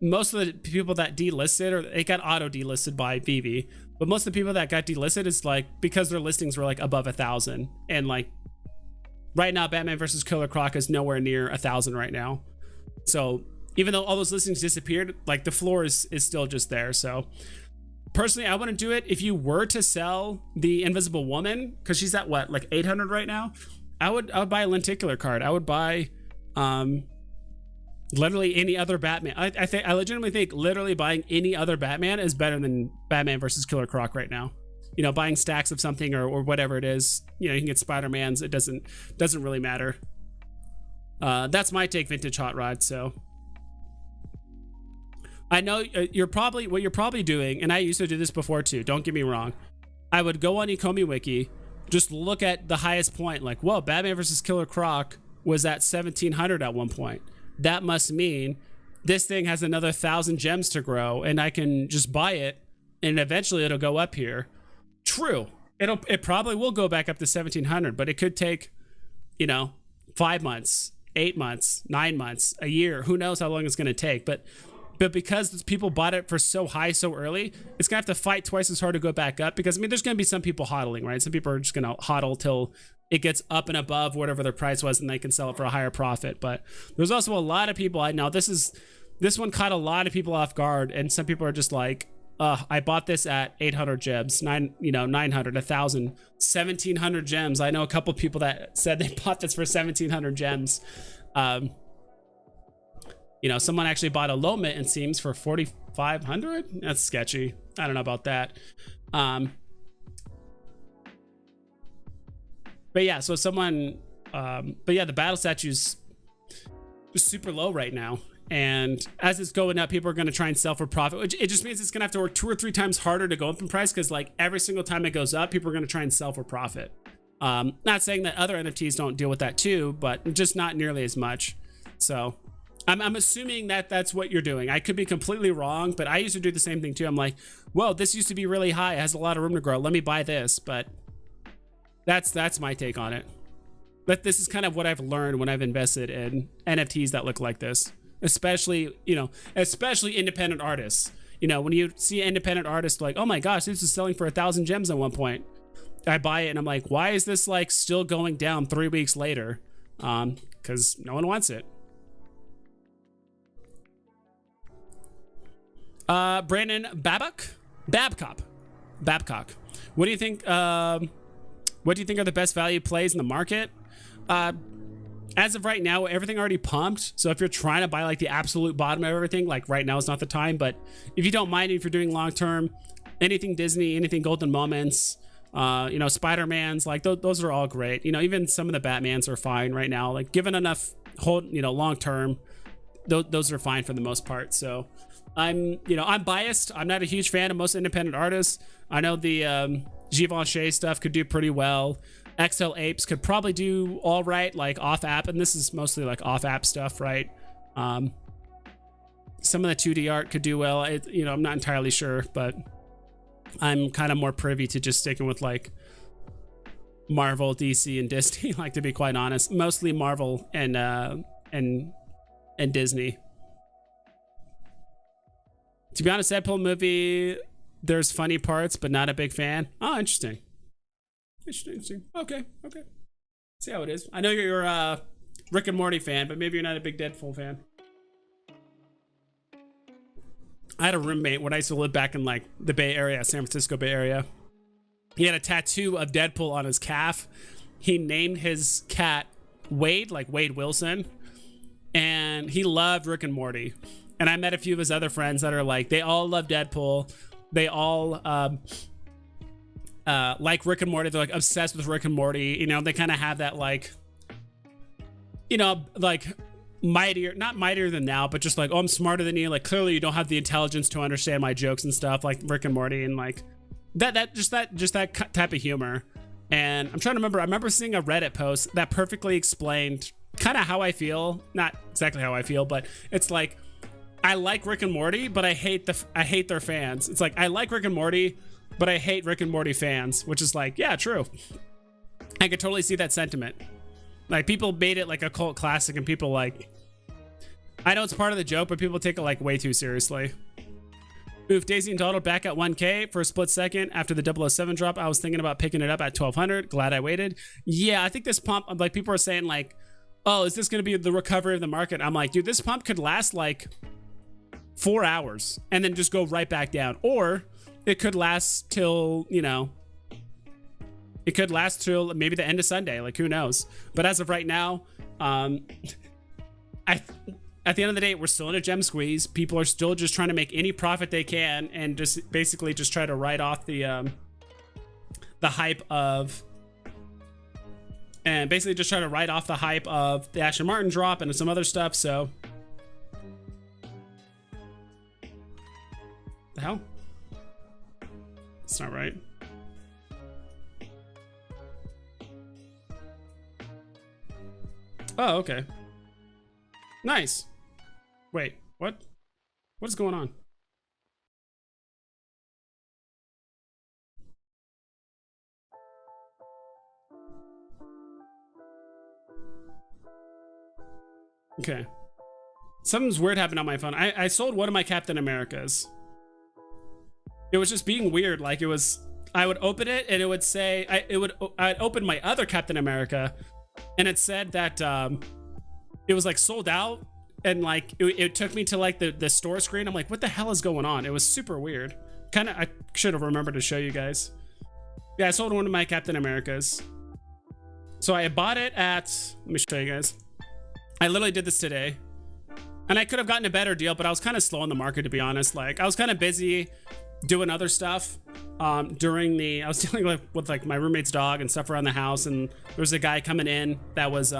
most of the people that delisted, or it got auto delisted by Veve, but most of the people that got delisted is like because their listings were like above 1,000. And like right now, Batman versus Killer Croc is nowhere near 1,000 right now. So even though all those listings disappeared, like the floor is still just there. So personally, I wouldn't do it. If you were to sell the Invisible Woman, because she's at what, like 800 right now, I would buy a lenticular card. I would buy literally any other Batman. I legitimately think literally buying any other Batman is better than Batman versus Killer Croc right now. You know, buying stacks of something or whatever it is. You know, you can get Spider-Man's. It doesn't really matter. That's my take, Vintage Hot Rod. So I know what you're probably doing, and I used to do this before too, don't get me wrong. I would go on ecomi wiki, just look at the highest point, like, whoa, Batman versus Killer Croc was at 1,700 at one point. That must mean this thing has another 1,000 gems to grow, and I can just buy it, and eventually it'll go up here. True, it probably will go back up to 1,700, but it could take, you know, 5 months, 8 months, 9 months, a year. Who knows how long it's going to take? But because people bought it for so high so early, it's gonna have to fight twice as hard to go back up, because I mean there's gonna be some people hodling, right? Some people are just gonna hodl till it gets up and above whatever their price was and they can sell it for a higher profit. But there's also a lot of people I know, this one caught a lot of people off guard, and some people are just like, I bought this at 800 gems, 900, 1,000, 1,700 gems. I know a couple people that said they bought this for 1,700 gems. You know, someone actually bought a low mint, it seems, for 4,500. That's sketchy. I don't know about that. But yeah, so someone, but yeah, the battle statue's just super low right now. And as it's going up, people are going to try and sell for profit, which it just means it's going to have to work 2 or 3 times harder to go up in price, because like every single time it goes up, people are going to try and sell for profit. Not saying that other NFTs don't deal with that too, but just not nearly as much. So I'm assuming that that's what you're doing. I could be completely wrong, but I used to do the same thing too. I'm like, whoa, this used to be really high. It has a lot of room to grow. Let me buy this. But that's my take on it. But this is kind of what I've learned when I've invested in NFTs that look like this, especially independent artists. You know, when you see independent artists like, oh my gosh, this is selling for 1,000 gems at one point. I buy it and I'm like, why is this like still going down 3 weeks later? Because no one wants it. Brandon Babcock. What do you think? What do you think are the best value plays in the market? As of right now, everything already pumped. So if you're trying to buy like the absolute bottom of everything, like right now is not the time. But if you don't mind, if you're doing long term, anything Disney, anything Golden Moments, you know, Spider-Man's, like those are all great. You know, even some of the Batmans are fine right now. Like given enough long term, those are fine for the most part. So I'm biased. I'm not a huge fan of most independent artists. I know the Givenchy stuff could do pretty well. XL Apes could probably do all right, like off app, and this is mostly like off app stuff, right? Some of the 2D art could do well. I'm not entirely sure, but I'm kind of more privy to just sticking with like Marvel, DC, and Disney. Like, to be quite honest, mostly Marvel and Disney. To be honest, Deadpool movie, there's funny parts, but not a big fan. Oh, interesting. Okay. See how it is. I know you're a Rick and Morty fan, but maybe you're not a big Deadpool fan. I had a roommate when I used to live back in like the Bay Area, San Francisco Bay Area. He had a tattoo of Deadpool on his calf. He named his cat Wade, like Wade Wilson, and he loved Rick and Morty. And I met a few of his other friends that are like, they all love Deadpool. They all like Rick and Morty. They're like obsessed with Rick and Morty. You know, they kind of have that like, like not mightier than now, but just like, oh, I'm smarter than you. Like, clearly you don't have the intelligence to understand my jokes and stuff, like Rick and Morty, and like that type of humor. And I'm trying to remember. I remember seeing a Reddit post that perfectly explained kind of how I feel. Not exactly how I feel, but it's like, I like Rick and Morty, but I hate their fans. It's like, I like Rick and Morty, but I hate Rick and Morty fans, which is like, yeah, true. I could totally see that sentiment. Like, people made it like a cult classic, and people like, I know it's part of the joke, but people take it like way too seriously. Oof, Daisy and Donald back at 1K for a split second after the 007 drop. I was thinking about picking it up at 1200. Glad I waited. Yeah, I think this pump, like, people are saying like, oh, is this going to be the recovery of the market? I'm like, dude, this pump could last like 4 hours and then just go right back down, or it could last till, it could last till maybe the end of Sunday. Like, who knows? But as of right now, at the end of the day, we're still in a gem squeeze. People are still just trying to make any profit they can, and just basically just try to write off the hype of, the Aston Martin drop and some other stuff. So, the hell? It's not right. Oh, okay. Nice. Wait, what? What is going on? Okay. Something's weird happened on my phone. I sold one of my Captain Americas. It was just being weird. Like, it was, I would open it and it would say, I'd open my other Captain America and it said that it was like sold out, and like it took me to like the store screen. I'm like, what the hell is going on? It was super weird. I should have remembered to show you guys. Yeah, I sold one of my Captain Americas. So I bought it at, let me show you guys. I literally did this today. And I could have gotten a better deal, but I was kind of slow in the market, to be honest. Like, I was kind of busy doing other stuff I was dealing with like my roommate's dog and stuff around the house, and there was a guy coming in that was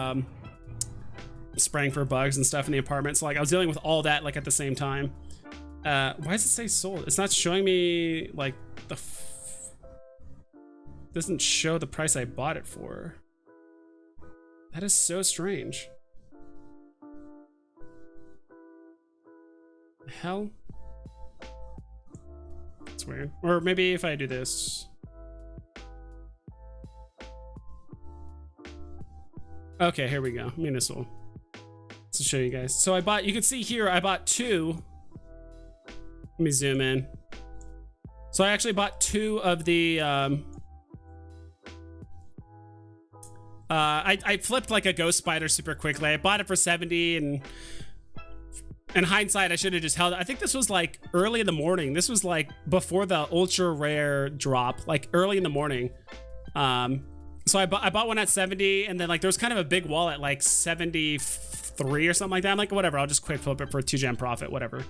spraying for bugs and stuff in the apartment. So like I was dealing with all that like at the same time. Why does it say sold? It's not showing me like the doesn't show the price I bought it for. That is so strange. The hell? That's weird. Or maybe if I do this. Okay, here we go. I mean, this will show you guys. So I bought, you can see here, I bought 2. Let me zoom in. So I actually bought 2 of the, I flipped like a ghost spider super quickly. I bought it for 70, and in hindsight, I should have just held it. I think this was like early in the morning. This was like before the ultra rare drop, like early in the morning. So I bought one at 70, and then like there was kind of a big wall at like 73 or something like that. I'm like, whatever, I'll just quick flip it for a 2 gem profit, whatever.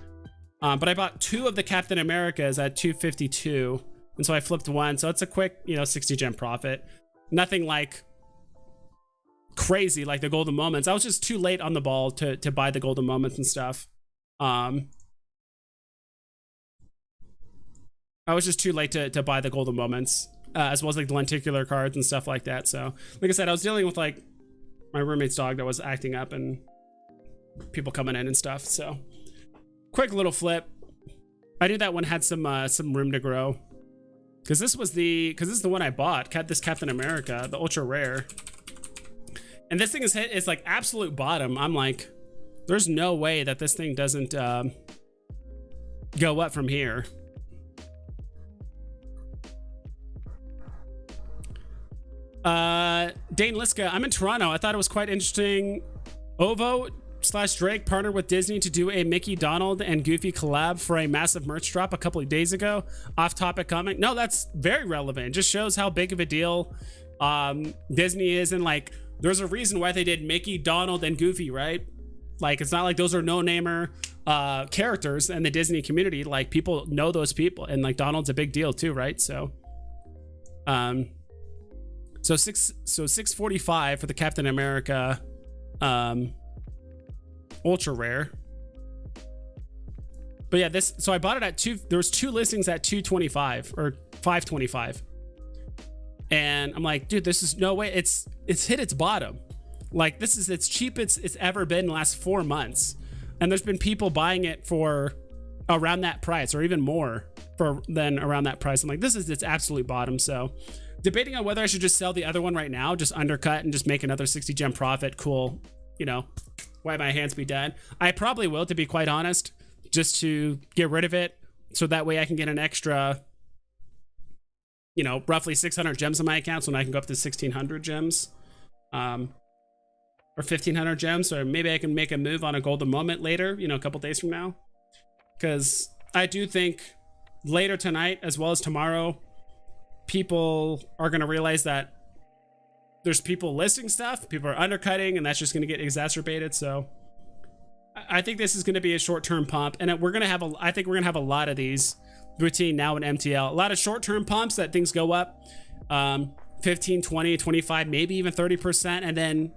But I bought 2 of the Captain Americas at 252, and so I flipped 1. So it's a quick, 60 gem profit. Nothing like crazy like the golden moments. I was just too late on the ball to buy the golden moments and stuff. I was just too late to buy the golden moments. As well as like the lenticular cards and stuff like that. So like I said, I was dealing with like my roommate's dog that was acting up and people coming in and stuff. So quick little flip. I knew that one had some room to grow, because this is the one I bought, this Captain America, the ultra rare, and this thing is hit, it's like absolute bottom. I'm like, there's no way that this thing doesn't go up from here. Dane Liska, I'm in Toronto. I thought it was quite interesting. Ovo/Drake partnered with Disney to do a Mickey, Donald, and Goofy collab for a massive merch drop a couple of days ago. Off topic comment. No, that's very relevant. It just shows how big of a deal Disney is, and like there's a reason why they did Mickey, Donald, and Goofy, right? Like it's not like those are no-namer characters in the Disney community. Like people know those people, and like Donald's a big deal too, right? So So 645 for the Captain America ultra rare. But yeah, so I bought it at there was 2 listings at 225 or 525. And I'm like, dude, this is no way. It's hit its bottom. Like this is its cheapest it's ever been in the last 4 months. And there's been people buying it for around that price or even more than around that price. I'm like, this is its absolute bottom. So debating on whether I should just sell the other one right now, just undercut and just make another 60 gem profit. Cool. Why my hands be dead? I probably will, to be quite honest, just to get rid of it. So that way I can get an extra, roughly 600 gems in my account. So then I can go up to 1600 gems, or 1500 gems. Or maybe I can make a move on a golden moment later, a couple days from now. Because I do think later tonight, as well as tomorrow, people are going to realize that there's people listing stuff, people are undercutting, and that's just going to get exacerbated. So I think this is going to be a short-term pump, and we're going to have I think we're going to have a lot of these between now and MTL. A lot of short-term pumps that things go up 15, 20, 25, maybe even 30%, and then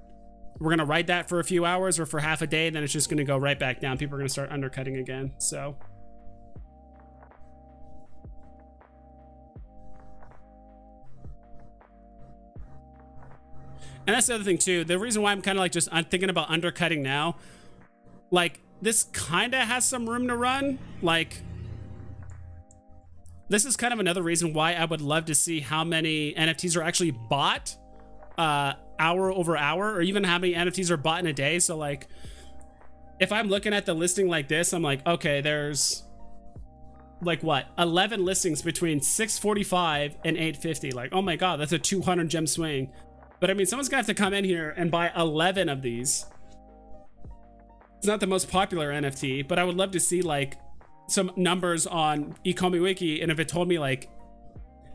we're going to ride that for a few hours or for half a day, and then it's just going to go right back down. People are going to start undercutting again. So and that's the other thing too. The reason why I'm kind of like I'm thinking about undercutting now, like this kind of has some room to run. Like this is kind of another reason why I would love to see how many NFTs are actually bought hour over hour, or even how many NFTs are bought in a day. So like if I'm looking at the listing like this, I'm like, okay, there's like what, 11 listings between 645 and 850. Like, oh my God, that's a 200 gem swing. But I mean, someone's gonna have to come in here and buy 11 of these. It's not the most popular NFT, but I would love to see like some numbers on ecomi wiki, and if it told me like,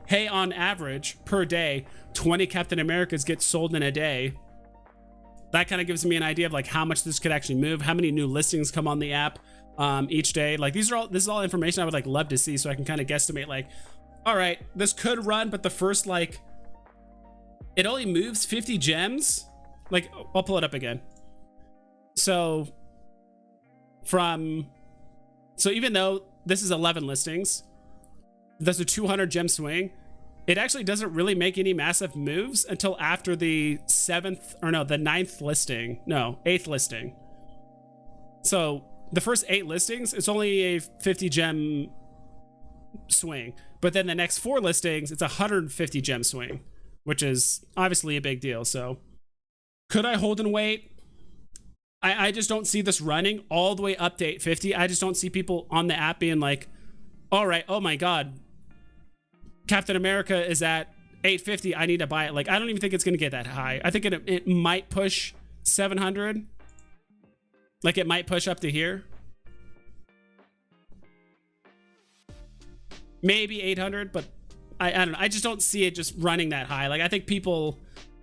hey, on average per day 20 Captain Americas get sold in a day, that kind of gives me an idea of like how much this could actually move, how many new listings come on the app each day. Like this is all information I would like love to see, so I can kind of guesstimate like, all right, this could run, but the first like, it only moves 50 gems. Like I'll pull it up again. So even though this is 11 listings, that's a 200 gem swing. It actually doesn't really make any massive moves until after the ninth listing. No, 8th listing. So the first 8 listings, it's only a 50 gem swing. But then the next 4 listings, it's a 150 gem swing, which is obviously a big deal. So could I hold and wait? I just don't see this running all the way up to 850. I just don't see people on the app being like, all right, oh my God, Captain America is at 850. I need to buy it. Like, I don't even think it's going to get that high. I think it might push 700. Like, it might push up to here. Maybe 800, but I don't know. I just don't see it just running that high. Like, I think people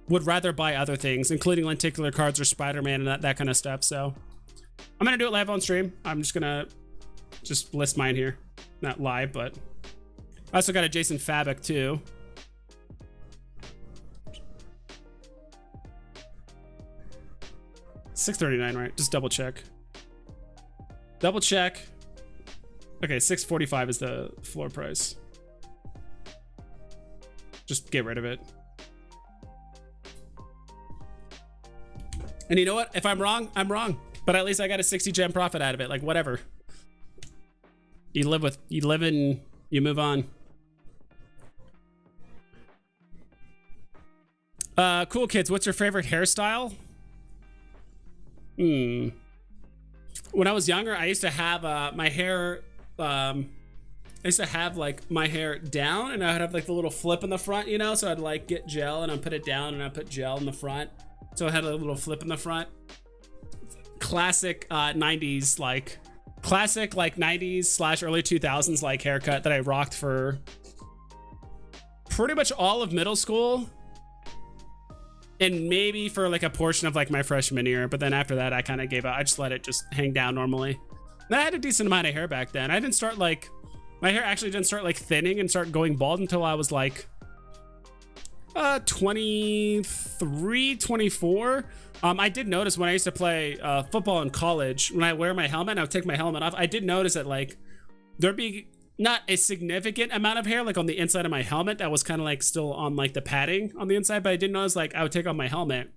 would rather buy other things, including lenticular cards or Spider-Man and that kind of stuff. So I'm going to do it live on stream. I'm just going to list mine here. Not live, but I also got a Jason Fabic too. $639, right? Just double check. Double check. Okay, $645 is the floor price. Just get rid of it. And you know what? If I'm wrong, I'm wrong. But at least I got a 60 gem profit out of it. Like, whatever. You live and you move on. Cool kids, what's your favorite hairstyle? When I was younger, I used to have my hair, I used to have like my hair down, and I would have like the little flip in the front, you know? So I'd like get gel and I'd put it down and I'd put gel in the front. So I had a little flip in the front. Classic 90s, like classic like 90s / early 2000s like haircut that I rocked for pretty much all of middle school. And maybe for like a portion of like my freshman year, but then after that I kind of gave up. I just let it just hang down normally. And I had a decent amount of hair back then. I didn't start like, my hair actually didn't start like thinning and start going bald until I was like 23, 24. I did notice when I used to play football in college, when I wear my helmet, I would take my helmet off. I did notice that like there'd be not a significant amount of hair like on the inside of my helmet that was kind of like still on like the padding on the inside, but I did notice like I would take off my helmet.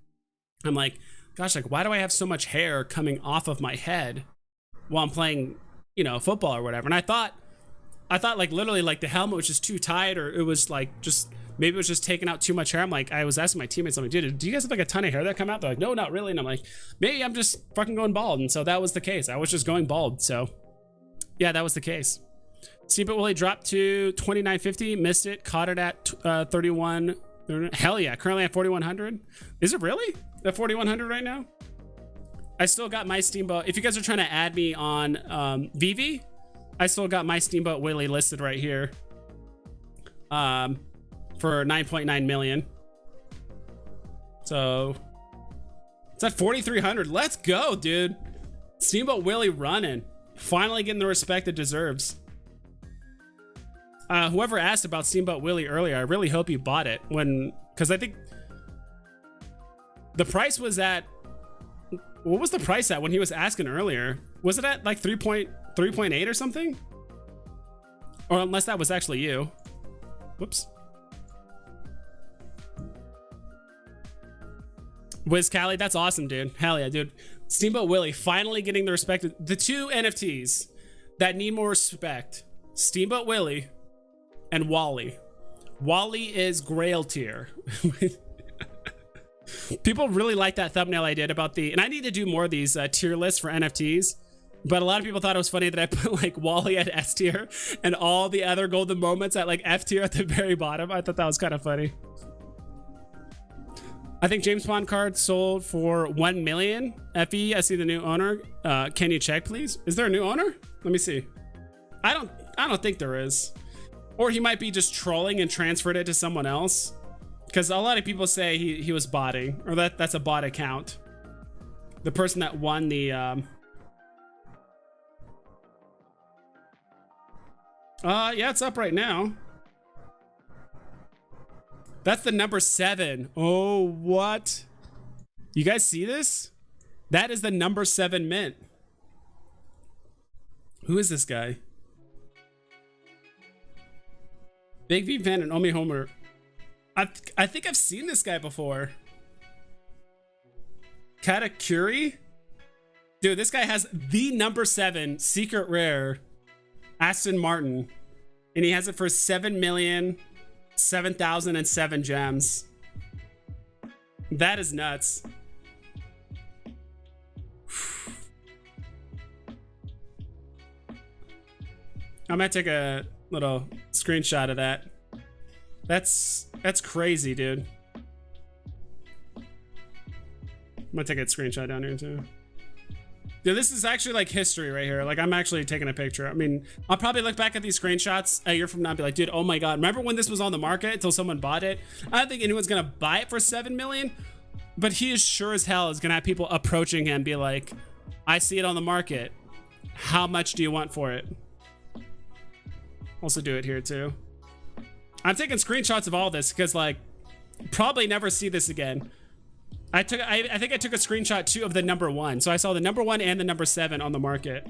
I'm like, gosh, like why do I have so much hair coming off of my head while I'm playing, you know, football or whatever? And I thought like literally like the helmet was just too tight, or it was like just maybe it was just taking out too much hair. I'm like, I was asking my teammates, I'm like, dude, do you guys have like a ton of hair that come out? They're like, no, not really. And I'm like, maybe I'm just fucking going bald. And so that was the case. I was just going bald. So yeah, that was the case. Steamboat Willie dropped to 29.50, missed it, caught it at 31. Hell yeah, currently at 4,100. Is it really at 4,100 right now? I still got my Steamboat. If you guys are trying to add me on Veve, I still got my Steamboat Willie listed right here for 9.9 million. So it's at 4,300. Let's go, dude. Steamboat Willie running. Finally getting the respect it deserves. Whoever asked about Steamboat Willie earlier, I really hope you bought it because I think the price was at, what was the price at when he was asking earlier? Was it at like 3.8 or something? Or unless that was actually you. Whoops. Wiz Cali, that's awesome, dude. Hell yeah, dude. Steamboat Willie finally getting the respect. The two NFTs that need more respect, Steamboat Willie and Wally. Wally is Grail tier. People really like that thumbnail I did about and I need to do more of these tier lists for NFTs, but a lot of people thought it was funny that I put like Wally at S tier and all the other golden moments at like F tier at the very bottom. I thought that was kind of funny. I think James Bond card sold for 1 million. FE, I see the new owner. Can you check, please? Is there a new owner? Let me see. I don't think there is. Or he might be just trolling and transferred it to someone else. Because a lot of people say he was botting, or that's a bot account. The person that won the yeah, it's up right now. That's the number 7. Oh, what? You guys see this? That is the number 7 mint. Who is this guy? Big V fan and Omi Homer. I think I've seen this guy before. Katakuri? Dude, this guy has the number 7 secret rare Aston Martin. And he has it for 7,007,007 gems. That is nuts. I'm gonna take a little screenshot of that. That's crazy, dude. I'm gonna take a screenshot down here too. Dude, this is actually like history right here. Like, I'm actually taking a picture. I mean, I'll probably look back at these screenshots a year from now and be like, dude, oh my God, remember when this was on the market until someone bought it? I don't think anyone's gonna buy it for 7 million, but he is sure as hell is gonna have people approaching him and be like, I see it on the market. How much do you want for it? Also do it here too. I'm taking screenshots of all this because, like, probably never see this again. I think I took a screenshot too of the number 1. So I saw the number 1 and the number 7 on the market.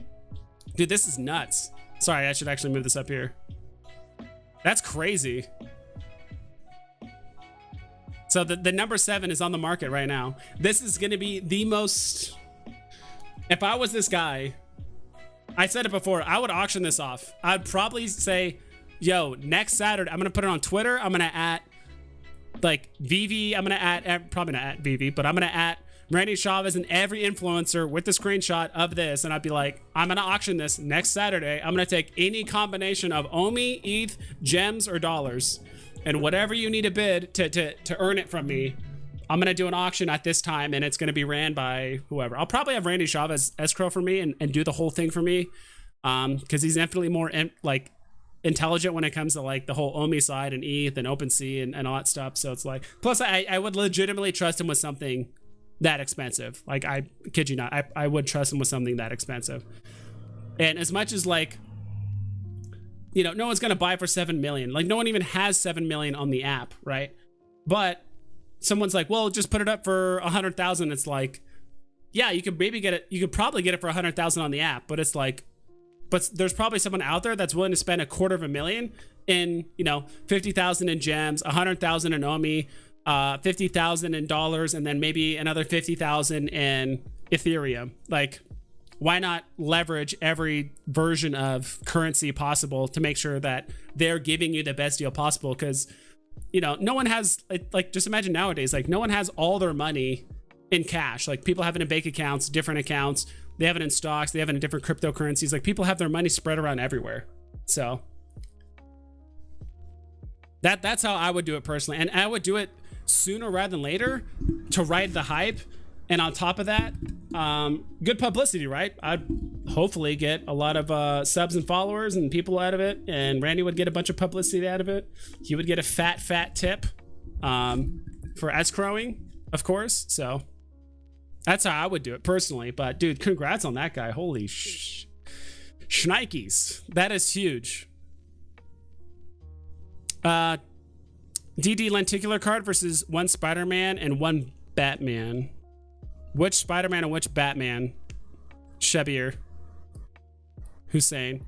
Dude, this is nuts. Sorry, I should actually move this up here. That's crazy. So the number 7 is on the market right now. This is gonna be the most, if I was this guy, I said it before, I would auction this off. I'd probably say, yo, next Saturday, I'm gonna put it on Twitter. I'm gonna at like Veve, I'm gonna at, probably not at Veve, but I'm gonna at Randy Chavez and every influencer with the screenshot of this, and I'd be like, I'm gonna auction this next Saturday. I'm gonna take any combination of Omi, ETH, gems, or dollars, and whatever you need to bid to earn it from me, I'm gonna do an auction at this time, and it's gonna be ran by whoever. I'll probably have Randy Chavez escrow for me and do the whole thing for me, because he's infinitely more like intelligent when it comes to like the whole Omi side and ETH and OpenSea and all that stuff. So it's like, plus I would legitimately trust him with something that expensive. Like, I kid you not, I would trust him with something that expensive. And as much as, like, you know, no one's gonna buy for 7 million. Like, no one even has 7 million on the app, right? But someone's like, well, just put it up for 100,000. It's like, yeah, you could maybe get it. You could probably get it for 100,000 on the app, but it's like, but there's probably someone out there that's willing to spend $250,000 in, you know, 50,000 in gems, 100,000 in Omi, 50,000 in dollars, and then maybe another 50,000 in Ethereum. Like, why not leverage every version of currency possible to make sure that they're giving you the best deal possible? Because, you know, no one has, like, just imagine nowadays, like, no one has all their money in cash. Like, people have it in bank accounts, different accounts. They have it in stocks. They have it in different cryptocurrencies. Like, people have their money spread around everywhere. So that's how I would do it personally. And I would do it sooner rather than later to ride the hype. And on top of that, good publicity, right? I'd hopefully get a lot of subs and followers and people out of it. And Randy would get a bunch of publicity out of it. He would get a fat tip for escrowing, of course. So that's how I would do it personally. But dude, congrats on that guy. Holy shnikes. That is huge. DD lenticular card versus one Spider-Man and one Batman. Which Spider-Man and which Batman? Shabir. Hussein.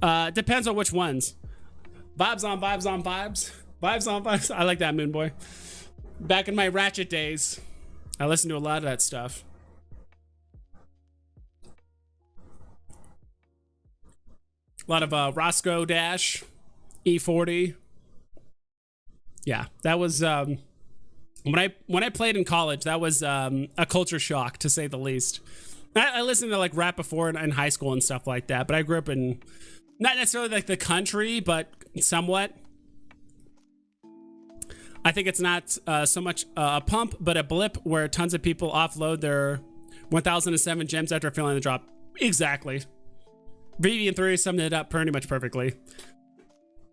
Depends on which ones. Vibes on vibes on vibes. Vibes on vibes. I like that, Moon Boy. Back in my Ratchet days, I listened to a lot of that stuff. A lot of Roscoe Dash, E40. Yeah, that was when I played in college. That was a culture shock, to say the least. I listened to like rap before in high school and stuff like that, but I grew up in not necessarily like the country, but somewhat. I think it's not so much a pump, but a blip where tons of people offload their 1,007 gems after filling the drop. Exactly. Veve and 3 summed it up pretty much perfectly.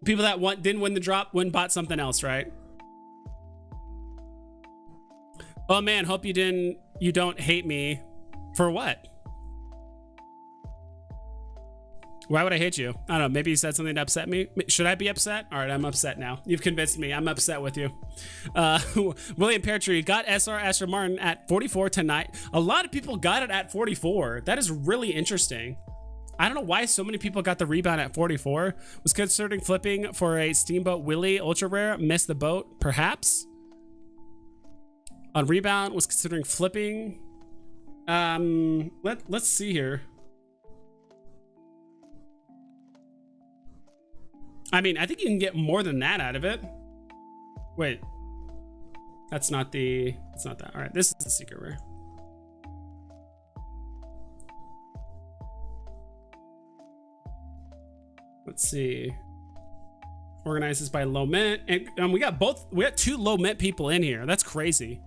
People that didn't win the drop went and bought something else, right? Oh man, hope you don't hate me for what? Why would I hate you? I don't know. Maybe you said something to upset me. Should I be upset? All right, I'm upset now. You've convinced me. I'm upset with you. William Peartree got SR Aston Martin at 44 tonight. A lot of people got it at 44. That is really interesting. I don't know why so many people got the rebound at 44. Was considering flipping for a Steamboat Willie ultra rare. Missed the boat, perhaps. On rebound, was considering flipping. Let's see here. I mean, I think you can get more than that out of it. Wait, that's not that. All right, this is the secret rare. Let's see. Organizes by low mint, and we got 2 low mint people in here. That's crazy.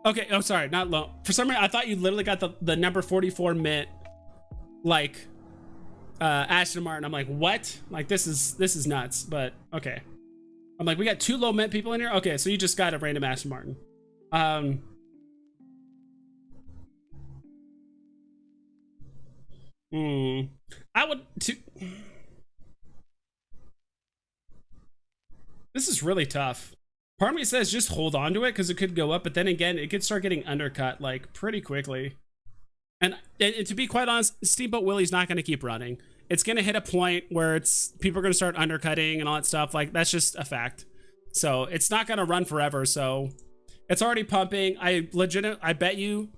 Okay, oh sorry, not low. For some reason, I thought you literally got the number 44 mint, like Aston Martin. I'm like, what? Like this is nuts. But okay, I'm like, we got 2 low mint people in here. Okay, so you just got a random Aston Martin. I would too. This is really tough. Part of me says just hold on to it because it could go up, but then again, it could start getting undercut like pretty quickly. And to be quite honest, Steamboat Willie's not going to keep running. It's going to hit a point where people are going to start undercutting and all that stuff. Like that's just a fact. So it's not going to run forever. So it's already pumping. I bet you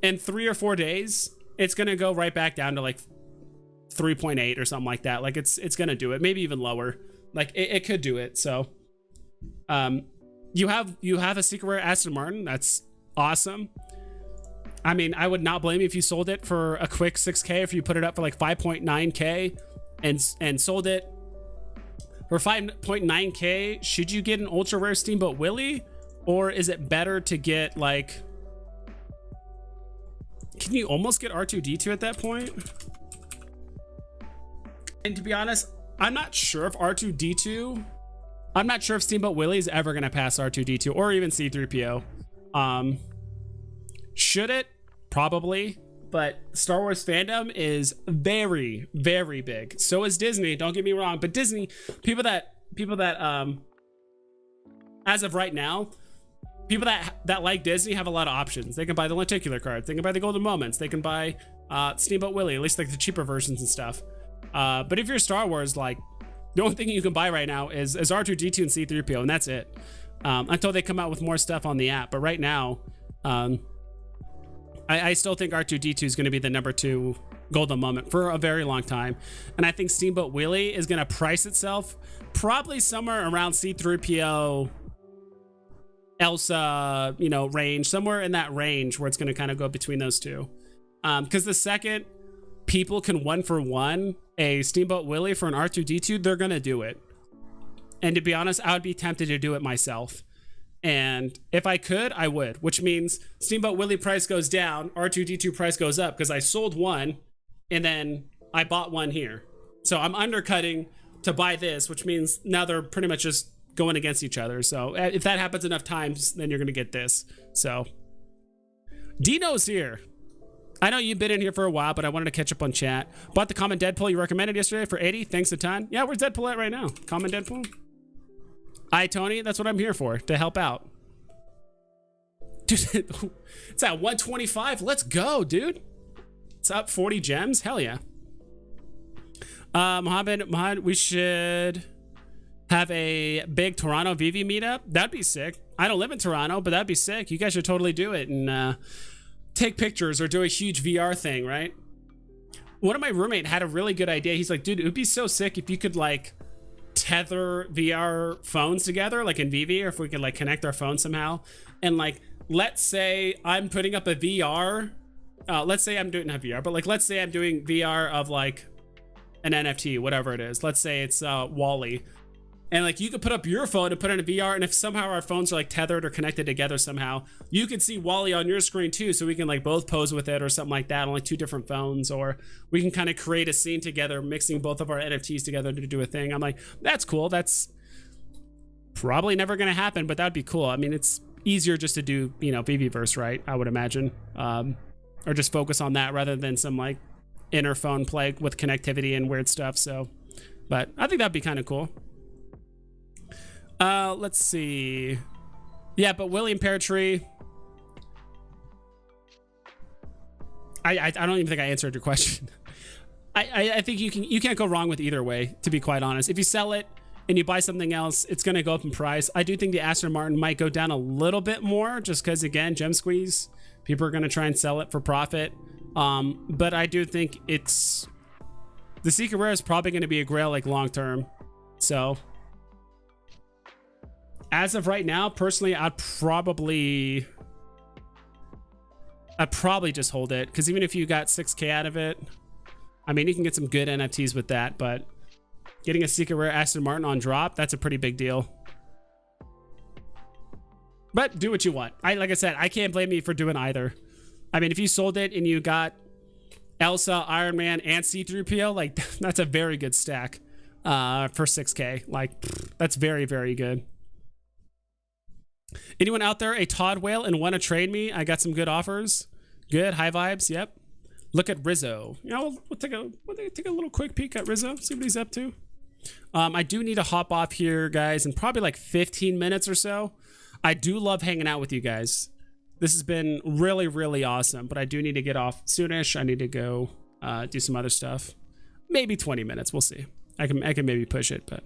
in 3 or 4 days, it's going to go right back down to like 3.8 or something like that. Like it's going to do it, maybe even lower. Like it could do it. So, you have a secret rare Aston Martin. That's awesome. I mean, I would not blame you if you sold it for a quick 6K, if you put it up for like 5.9K and sold it for 5.9K. Should you get an ultra rare Steamboat Willie, or is it better to get like, can you almost get R2D2 at that point? And to be honest, I'm not sure if R2D2, I'm not sure if Steamboat Willie is ever going to pass R2D2 or even C3PO. Should it? Probably. But Star Wars fandom is very, very big. So is Disney. Don't get me wrong. But Disney, people that as of right now, people that like Disney have a lot of options. They can buy the lenticular cards. They can buy the golden moments. They can buy Steamboat Willie, at least like the cheaper versions and stuff. But if you're Star Wars, like the only thing you can buy right now is R2D2 and C3PO, and that's it. Until they come out with more stuff on the app. But right now, I still think R2D2 is going to be the number 2 golden moment for a very long time. And I think Steamboat Willie is going to price itself probably somewhere around C3PO, Elsa, range, somewhere in that range where it's going to kind of go between those two. Because the second people can 1-for-1 a Steamboat Willie for an R2D2, they're going to do it. And to be honest, I would be tempted to do it myself. And if I could, I would, which means Steamboat Willie price goes down, R2D2 price goes up because I sold one and then I bought one here. So I'm undercutting to buy this, which means now they're pretty much just going against each other. So if that happens enough times, then you're going to get this. So Dino's here. I know you've been in here for a while, but I wanted to catch up on chat. Bought the common Deadpool you recommended yesterday for 80. Thanks a ton. Yeah, where's Deadpool at right now? Common Deadpool? Hi, Tony. That's what I'm here for, to help out. Dude, it's at 125. Let's go, dude. It's up 40 gems. Hell yeah. Mohammed, we should have a big Toronto Veve meetup. That'd be sick. I don't live in Toronto, but that'd be sick. You guys should totally do it and take pictures or do a huge VR thing, right? One of my roommate had a really good idea. He's like, dude, it would be so sick if you could like tether VR phones together, like in Veve, or if we could like connect our phones somehow. And like, let's say I'm putting up a VR. Let's say I'm doing not VR, but like, let's say I'm doing VR of like an NFT, whatever it is. Let's say it's Wally. And like, you could put up your phone and put it in a VR, and if somehow our phones are like tethered or connected together somehow, you could see Wally on your screen too, so we can like both pose with it or something like that on like 2 different phones, or we can kind of create a scene together, mixing both of our NFTs together to do a thing. I'm like, that's cool. That's probably never gonna happen, but that'd be cool. I mean, it's easier just to do, you know, Veveverse, right? I would imagine. Or just focus on that rather than some like inner phone play with connectivity and weird stuff. So, but I think that'd be kind of cool. Let's see. Yeah, but William Peartree. I don't even think I answered your question. I think you can't go wrong with either way, to be quite honest. If you sell it and you buy something else, it's going to go up in price. I do think the Aston Martin might go down a little bit more just because, again, gem squeeze. People are going to try and sell it for profit. But I do think it's... The Secret Rare is probably going to be a grail like long term. So... As of right now, personally, I'd probably just hold it, because even if you got 6K out of it, I mean, you can get some good NFTs with that, but getting a Secret Rare Aston Martin on drop, that's a pretty big deal. But do what you want. Like I said, I can't blame you for doing either. I mean, if you sold it and you got Elsa, Iron Man, and C-3PO, like, that's a very good stack for 6K. Like, that's very, very good. Anyone out there a Todd whale and want to trade me? I got some good offers. Good, high vibes. Yep. Look at Rizzo. You know, we'll take a little quick peek at Rizzo. See what he's up to. I do need to hop off here, guys, in probably like 15 minutes or so. I do love hanging out with you guys. This has been really, really awesome. But I do need to get off soonish. I need to go do some other stuff. Maybe 20 minutes. We'll see. I can maybe push it, but.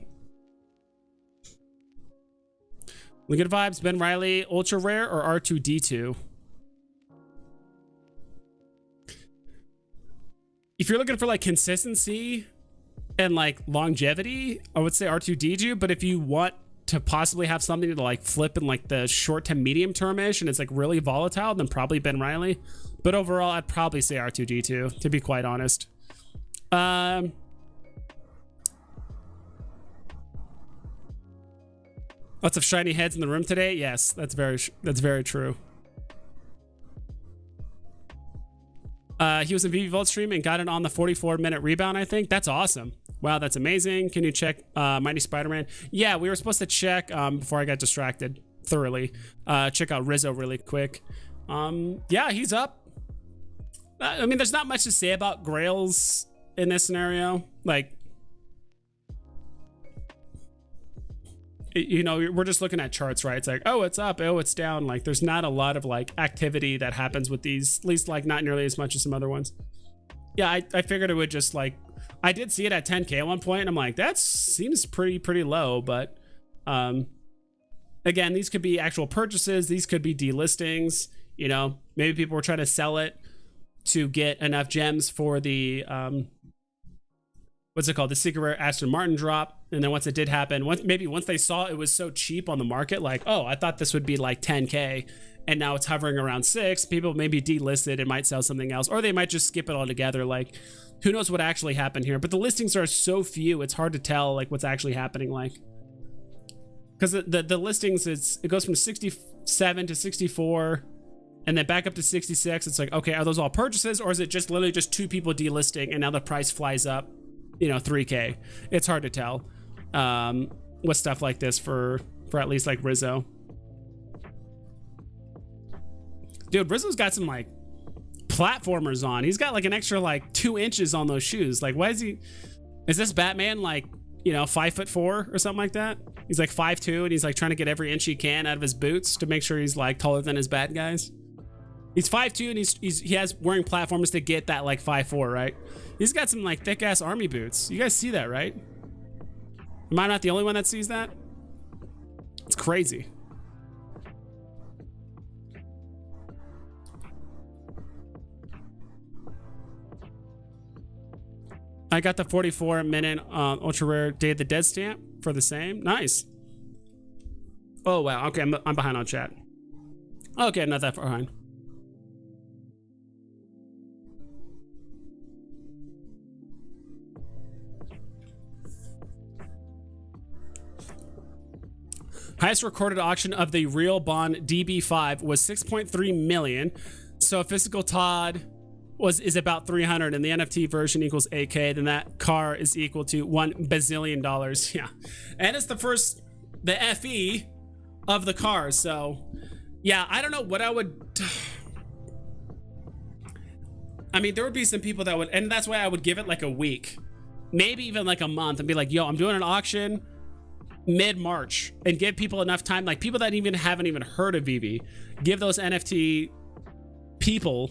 Look at vibes. Ben Riley, ultra rare or R2D2? If you're looking for like consistency and like longevity, I would say R2D2. But if you want to possibly have something to like flip in like the short to medium term-ish and it's like really volatile, then probably Ben Riley. But overall, I'd probably say R2D2, to be quite honest. Lots of shiny heads in the room today. Yes, that's very true. He was in VV Vault stream and got it on the 44-minute rebound, I think. That's awesome. Wow, that's amazing. Can you check Mighty Spider-Man? Yeah, we were supposed to check before I got distracted thoroughly. Check out Rizzo really quick. Yeah, he's up. I mean, there's not much to say about Grails in this scenario. Like, you know, we're just looking at charts, right? It's like, oh, it's up, oh, it's down. Like, there's not a lot of like activity that happens with these, at least like not nearly as much as some other ones. Yeah, I figured it would just like, I did see it at 10K at one point, and I'm like, that seems pretty low. But again, these could be actual purchases, these could be delistings. You know, maybe people were trying to sell it to get enough gems for the what's it called, the Secret Rare Aston Martin drop. And then once it did happen, once they saw it was so cheap on the market, like, oh, I thought this would be like 10K, and now it's hovering around 6. People maybe delisted and might sell something else, or they might just skip it altogether. Like, who knows what actually happened here? But the listings are so few, it's hard to tell like what's actually happening. Like, because the listings, it goes from 67 to 64, and then back up to 66. It's like, okay, are those all purchases, or is it just literally just 2 people delisting, and now the price flies up, you know, 3K? It's hard to tell with stuff like this for at least like Rizzo. Dude, Rizzo's got some like platformers on. He's got like an extra like 2 inches on those shoes. Like, why is this Batman like, you know, 5'4" or something like that? He's like 5'2", and he's like trying to get every inch he can out of his boots to make sure he's like taller than his bad guys. He's 5'2", and he has wearing platforms to get that like 5'4", right? He's got some like thick ass army boots. You guys see that, right? Am I not the only one that sees that? It's crazy. I got the 44-minute ultra rare Day of the Dead stamp for the same. Nice. Oh wow. Okay, I'm behind on chat. Okay, I'm not that far behind. Highest recorded auction of the real bond DB5 was 6.3 million. So a physical Todd is about 300, and the NFT version equals 8K. Then that car is equal to $1 bazillion. Yeah, and it's the FE of the car. So Yeah, I don't know what I would. I mean, there would be some people that would, and that's why I would give it like a week, maybe even like a month, and be like, yo, I'm doing an auction mid-March, and give people enough time, like people that even haven't even heard of Veve, give those NFT people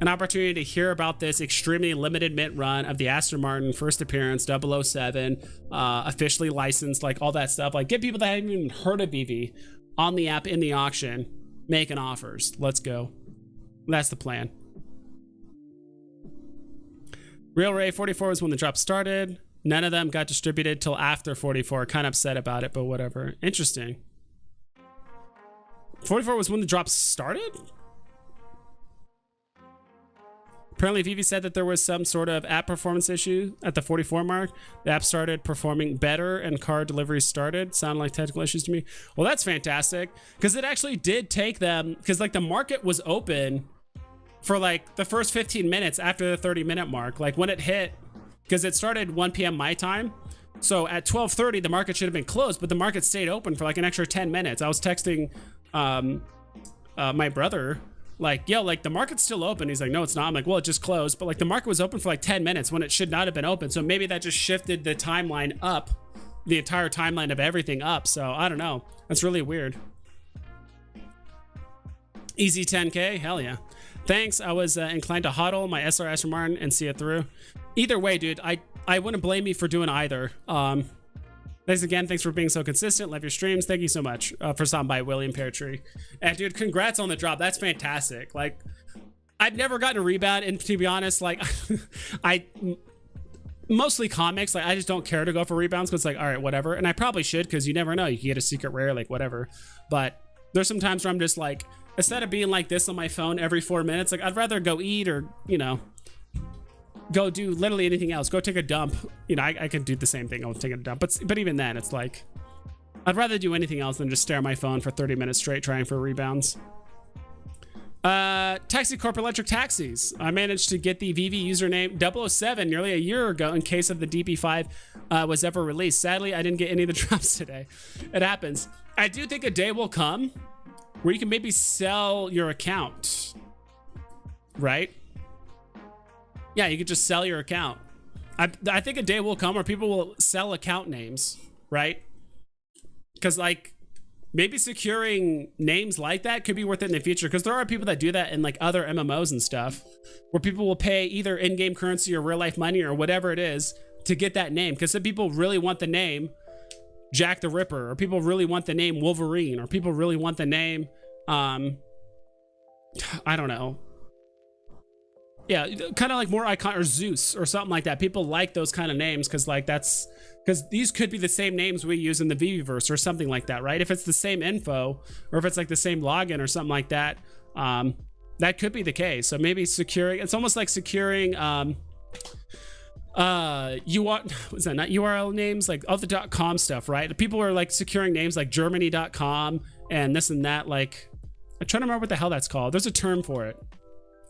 an opportunity to hear about this extremely limited mint run of the Aston Martin first appearance 007, officially licensed, like all that stuff. Like, get people that haven't even heard of Veve on the app in the auction making offers. Let's go. That's the plan. Real Ray 44 was when the drop started. None of them got distributed till after 44. Kind of upset about it, but whatever. Interesting. 44 was when the drop started? Apparently, Veve said that there was some sort of app performance issue at the 44 mark. The app started performing better and car deliveries started. Sounded like technical issues to me. Well, that's fantastic, because it actually did take them, because like the market was open for like the first 15 minutes after the 30-minute mark. Like when it hit, because it started 1 p.m. my time. So at 12:30, the market should have been closed, but the market stayed open for like an extra 10 minutes. I was texting my brother, like, yo, like the market's still open. He's like, no, it's not. I'm like, well, it just closed. But like the market was open for like 10 minutes when it should not have been open. So maybe that just shifted the timeline up, the entire timeline of everything up. So I don't know. That's really weird. Easy 10K. Hell yeah. Thanks. I was inclined to hodl my SR Aston Martin and see it through. Either way, dude, I wouldn't blame you for doing either. Thanks again. Thanks for being so consistent. Love your streams. Thank you so much for stopping by, William Peartree. And dude, congrats on the drop. That's fantastic. Like, I've never gotten a rebound, and to be honest, like, I mostly comics. Like, I just don't care to go for rebounds because, like, all right, whatever. And I probably should, because you never know. You can get a secret rare, like whatever. But there's some times where I'm just like, instead of being like this on my phone every 4 minutes, like I'd rather go eat or, you know, go do literally anything else. Go take a dump. You know, I can do the same thing. I'll take a dump. But even then, it's like, I'd rather do anything else than just stare at my phone for 30 minutes straight trying for rebounds. Taxi Corp Electric Taxis. I managed to get the Veve username 007 nearly a year ago in case of the DP5 was ever released. Sadly, I didn't get any of the drops today. It happens. I do think a day will come where you can maybe sell your account, right? Yeah, you could just sell your account. I think a day will come where people will sell account names, right? Because like maybe securing names like that could be worth it in the future, because there are people that do that in like other MMOs and stuff, where people will pay either in-game currency or real life money or whatever it is to get that name, because some people really want the name Jack the Ripper, or people really want the name Wolverine, or people really want the name I don't know, yeah, kind of like more icon, or Zeus or something like that. People like those kind of names because like that's because these could be the same names we use in the Veveverse or something like that, right? If it's the same info, or if it's like the same login or something like that, that could be the case. So maybe securing, it's almost like securing you want, was that not URL names, like all the .com stuff, right? People are like securing names like Germany.com and this and that. Like, I'm trying to remember what the hell that's called. There's a term for it,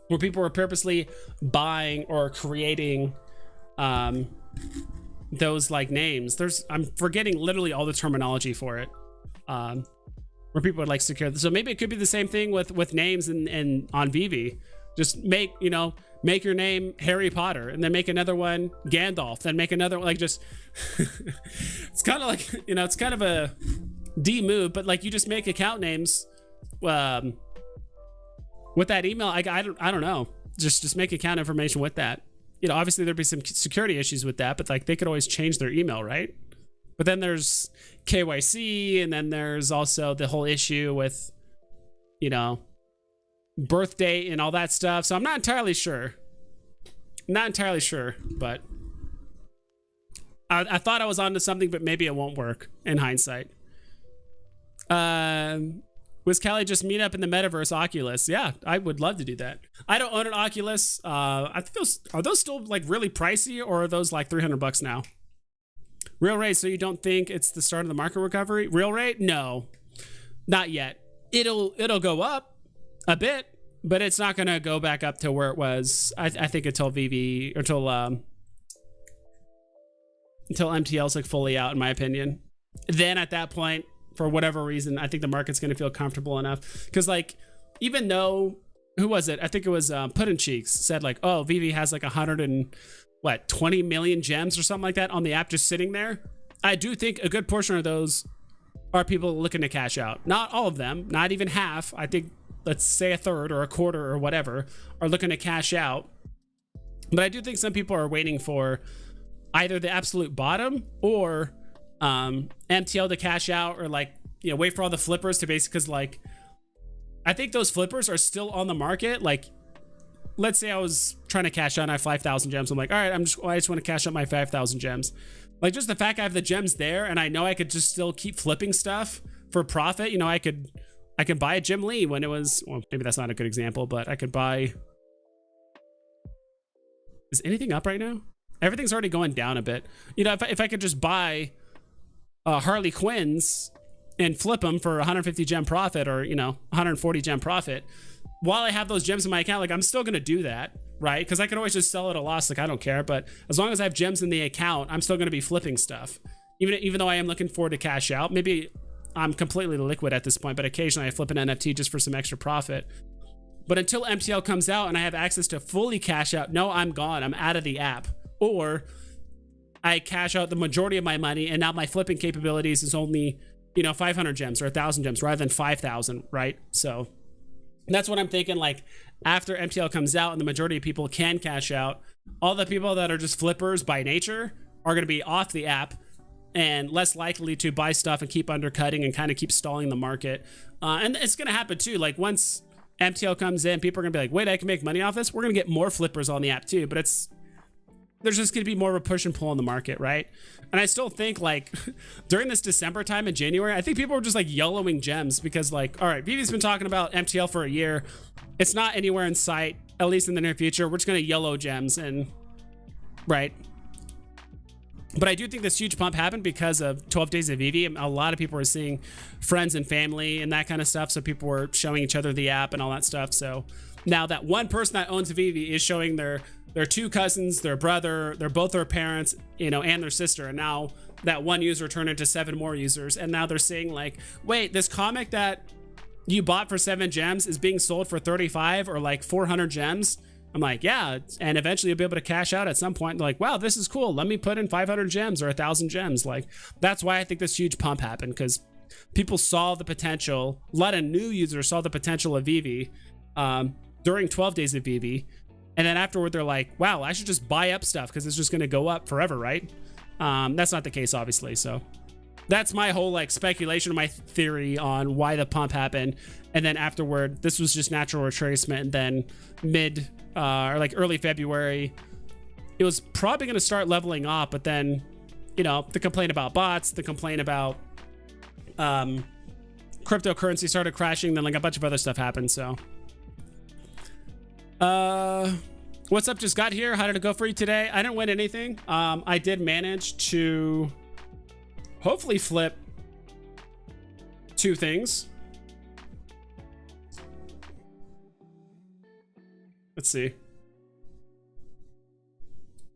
where people are purposely buying or creating those like names. I'm forgetting literally all the terminology for it, where people would like secure. So maybe it could be the same thing with names and on Veve. Just make your name Harry Potter, and then make another one Gandalf, then make another one, like just it's kind of like, you know, it's kind of a D move, but like you just make account names with that email. I don't know, just make account information with that. You know, obviously there'd be some security issues with that, but like they could always change their email, right? But then there's KYC, and then there's also the whole issue with, you know, birth date and all that stuff. So I'm not entirely sure. But I thought I was onto something, but maybe it won't work in hindsight. Was Callie just meet up in the metaverse Oculus? Yeah, I would love to do that. I don't own an Oculus. I think are those still like really pricey, or are those like $300 now? Real rate, so you don't think it's the start of the market recovery? Real rate? No, not yet. It'll go up a bit, but it's not gonna go back up to where it was. I think until Veve, or until MTL's like fully out, in my opinion. Then at that point, for whatever reason, I think the market's going to feel comfortable enough. Because like, even though, who was it? I think it was Puddin Cheeks said like, oh, Veve has like 20 million gems or something like that on the app just sitting there. I do think a good portion of those are people looking to cash out. Not all of them, not even half. I think, let's say a third or a quarter or whatever, are looking to cash out. But I do think some people are waiting for either the absolute bottom or MTL to cash out, or like, you know, wait for all the flippers to basically, because like, I think those flippers are still on the market. Like, let's say I was trying to cash out, I have 5,000 gems. I'm like, all right, I just want to cash out my 5,000 gems. Like, just the fact I have the gems there and I know I could just still keep flipping stuff for profit. You know, I could buy a Jim Lee when it was, well, maybe that's not a good example, but I could buy, is anything up right now? Everything's already going down a bit. You know, if I could just buy Harley Quinns and flip them for 150 gem profit, or, you know, 140 gem profit, while I have those gems in my account, like, I'm still going to do that, right? Because I can always just sell at a loss. Like, I don't care. But as long as I have gems in the account, I'm still going to be flipping stuff. Even though I am looking forward to cash out. Maybe I'm completely liquid at this point, but occasionally I flip an NFT just for some extra profit. But until MTL comes out and I have access to fully cash out, no, I'm gone. I'm out of the app. Or I cash out the majority of my money, and now my flipping capabilities is only, you know, 500 gems or 1,000 gems rather than 5,000, right? So that's what I'm thinking. Like, after MTL comes out and the majority of people can cash out, all the people that are just flippers by nature are going to be off the app and less likely to buy stuff and keep undercutting and kind of keep stalling the market. And it's going to happen too. Like, once MTL comes in, people are going to be like, wait, I can make money off this. We're going to get more flippers on the app too. But there's just going to be more of a push and pull in the market, right? And I still think, like, during this December time in January, I think people were just like YOLOing gems because, like, all right, Veve's been talking about MTL for a year. It's not anywhere in sight, at least in the near future. We're just going to YOLO gems, and right. But I do think this huge pump happened because of 12 days of Veve. A lot of people were seeing friends and family and that kind of stuff. So people were showing each other the app and all that stuff. So now that one person that owns Veve is showing their two cousins, their brother, both their parents, you know, and their sister. And now that one user turned into 7 more users. And now they're saying like, wait, this comic that you bought for 7 gems is being sold for 35 or like 400 gems. I'm like, yeah. And eventually you'll be able to cash out at some point. They're like, wow, this is cool. Let me put in 500 gems or 1,000 gems. Like, that's why I think this huge pump happened, because people saw the potential. A lot of new users saw the potential of Veve during 12 days of Veve. And then afterward, they're like, wow, I should just buy up stuff because it's just going to go up forever, right? That's not the case, obviously. So that's my whole like speculation, my theory on why the pump happened. And then afterward, this was just natural retracement. And then mid or like early February, it was probably going to start leveling off. But then, you know, the complaint about bots, the complaint about cryptocurrency started crashing. Then like a bunch of other stuff happened. So what's up? Just got here. How did it go for you today? I didn't win anything. I did manage to hopefully flip 2 things. Let's see.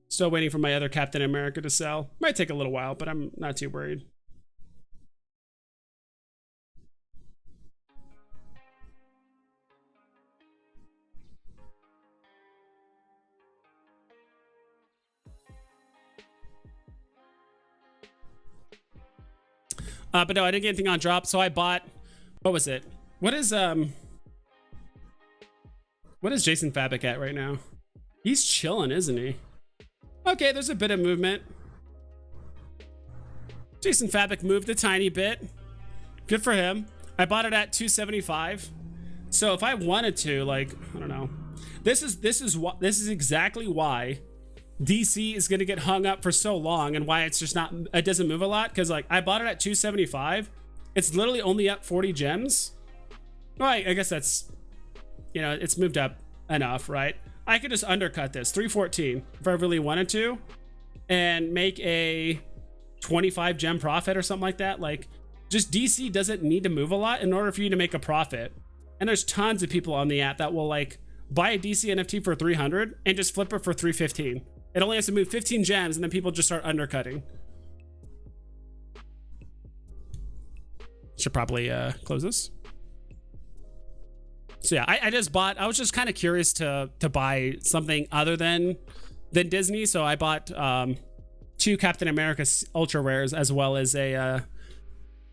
Still waiting for my other Captain America to sell. Might take a little while, but I'm not too worried. But no, I didn't get anything on drop, so I bought, what was it? What is Jason Fabic at right now? He's chilling, isn't he? Okay, there's a bit of movement. Jason Fabic moved a tiny bit. Good for him. I bought it at 275. So if I wanted to, like, I don't know. This is exactly why DC is going to get hung up for so long, and why it's just not, it doesn't move a lot, because like I bought it at 275. It's literally only up 40 gems. Well, I guess that's, you know, it's moved up enough, right? I could just undercut this 314 if I really wanted to and make a 25 gem profit or something like that. Like, just DC doesn't need to move a lot in order for you to make a profit. And there's tons of people on the app that will like buy a DC NFT for 300 and just flip it for 315. It only has to move 15 gems, and then people just start undercutting. Should probably close this. So yeah, I just bought. I was just kind of curious to buy something other than Disney. So I bought 2 Captain America ultra rares as well as a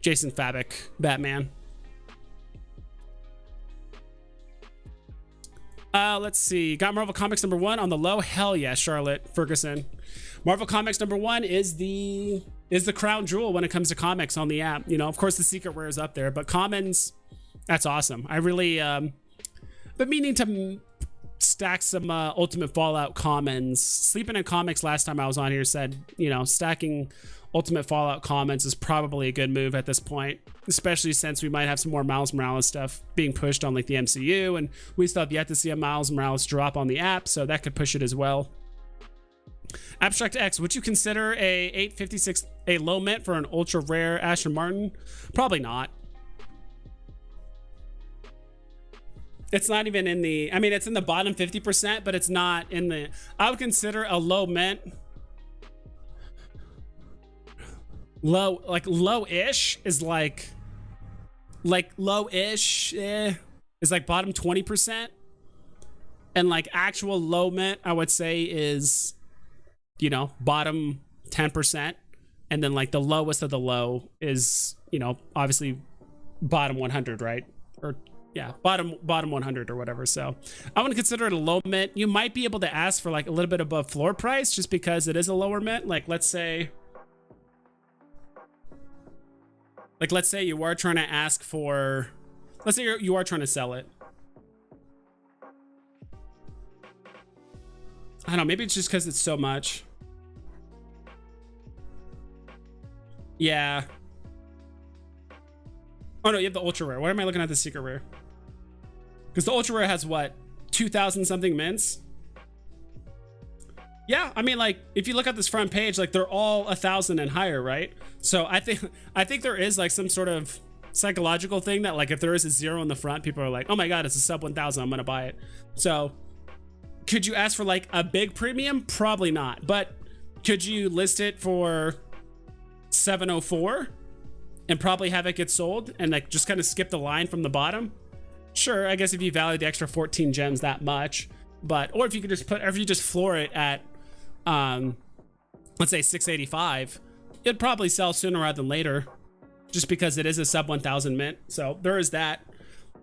Jason Fabok Batman. Let's see. Got Marvel Comics #1 on the low. Hell yeah, Charlotte Ferguson. Marvel Comics #1 is the crown jewel when it comes to comics on the app. You know, of course, the secret rare is up there, but commons, that's awesome. I really been meaning to stack some Ultimate Fallout commons. Sleeping in Comics last time I was on here said, you know, stacking Ultimate Fallout commons is probably a good move at this point, especially since we might have some more Miles Morales stuff being pushed on like the MCU, and we still have yet to see a Miles Morales drop on the app, so that could push it as well. Abstract X, would you consider a 856 a low mint for an ultra rare Aston Martin? Probably not. It's not even in the, I mean, it's in the bottom 50%, but it's not in the, I would consider a low mint. Low, like low-ish is like low-ish is like bottom 20%. And like actual low mint, I would say is, you know, bottom 10%. And then like the lowest of the low is, you know, obviously bottom 100, right? Or yeah, bottom 100 or whatever. So I want to consider it a low mint. You might be able to ask for like a little bit above floor price just because it is a lower mint. Like let's say you are trying to ask for, let's say you are trying to sell it. I don't know, maybe it's just because it's so much. Yeah. Oh no, you have the ultra rare. Why am I looking at the secret rare? Because the ultra rare has what, 2,000 something mints? Yeah, I mean, like if you look at this front page, like they're all 1,000 and higher, right? So I think there is like some sort of psychological thing that like if there is a 0 in the front, people are like, oh my god, it's a sub 1,000, I'm gonna buy it. So could you ask for like a big premium? Probably not. But could you list it for 704 and probably have it get sold and like just kind of skip the line from the bottom? Sure, I guess if you value the extra 14 gems that much. But or if you could just put, or if you just floor it at let's say 685, it'd probably sell sooner rather than later just because it is a sub 1,000 mint. So there is that.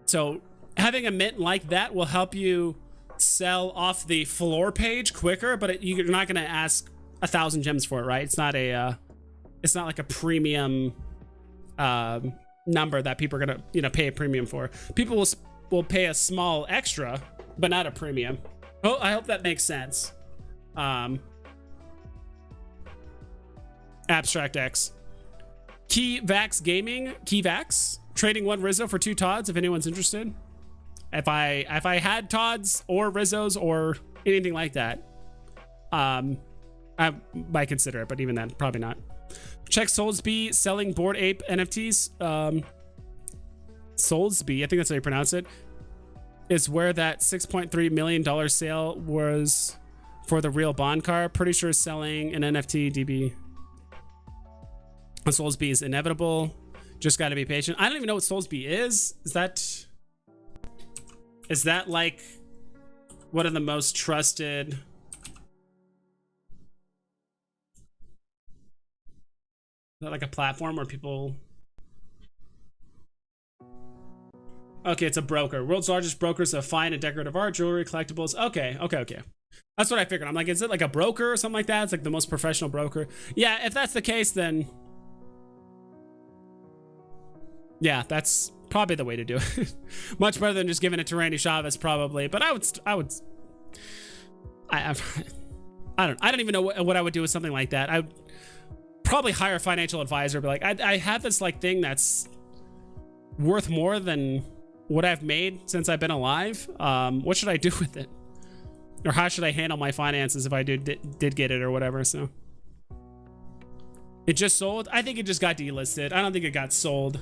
So having a mint like that will help you sell off the floor page quicker, but you're not going to ask 1,000 gems for it, right? It's not a it's not like a premium number that people are going to, you know, pay a premium for. People will pay a small extra but not a premium. Oh, I hope that makes sense. Abstract X. Keyvax Gaming. Keyvax. Trading 1 Rizzo for 2 Todds if anyone's interested. If I had Todds or Rizzos or anything like that, I might consider it, but even then, probably not. Check Soulsby selling Bored Ape NFTs. Soulsby, I think that's how you pronounce it, is where that $6.3 million sale was for the real bond car. Pretty sure selling an NFT DB on Soulsby is inevitable. Just got to be patient. I don't even know what Soulsby is. Is that like one of the most trusted? Is that like a platform where people? Okay, it's a broker. World's largest brokers of fine and decorative art, jewelry, collectibles. Okay. That's what I figured. I'm like, is it like a broker or something like that? It's like the most professional broker. Yeah, if that's the case, then yeah, that's probably the way to do it. Much better than just giving it to Randy Chavez, probably. But I don't even know what I would do with something like that. I would probably hire a financial advisor. Be like, I have this like thing that's worth more than what I've made since I've been alive. What should I do with it? Or how should I handle my finances if I did get it or whatever? So it just sold. I think it just got delisted. I don't think it got sold.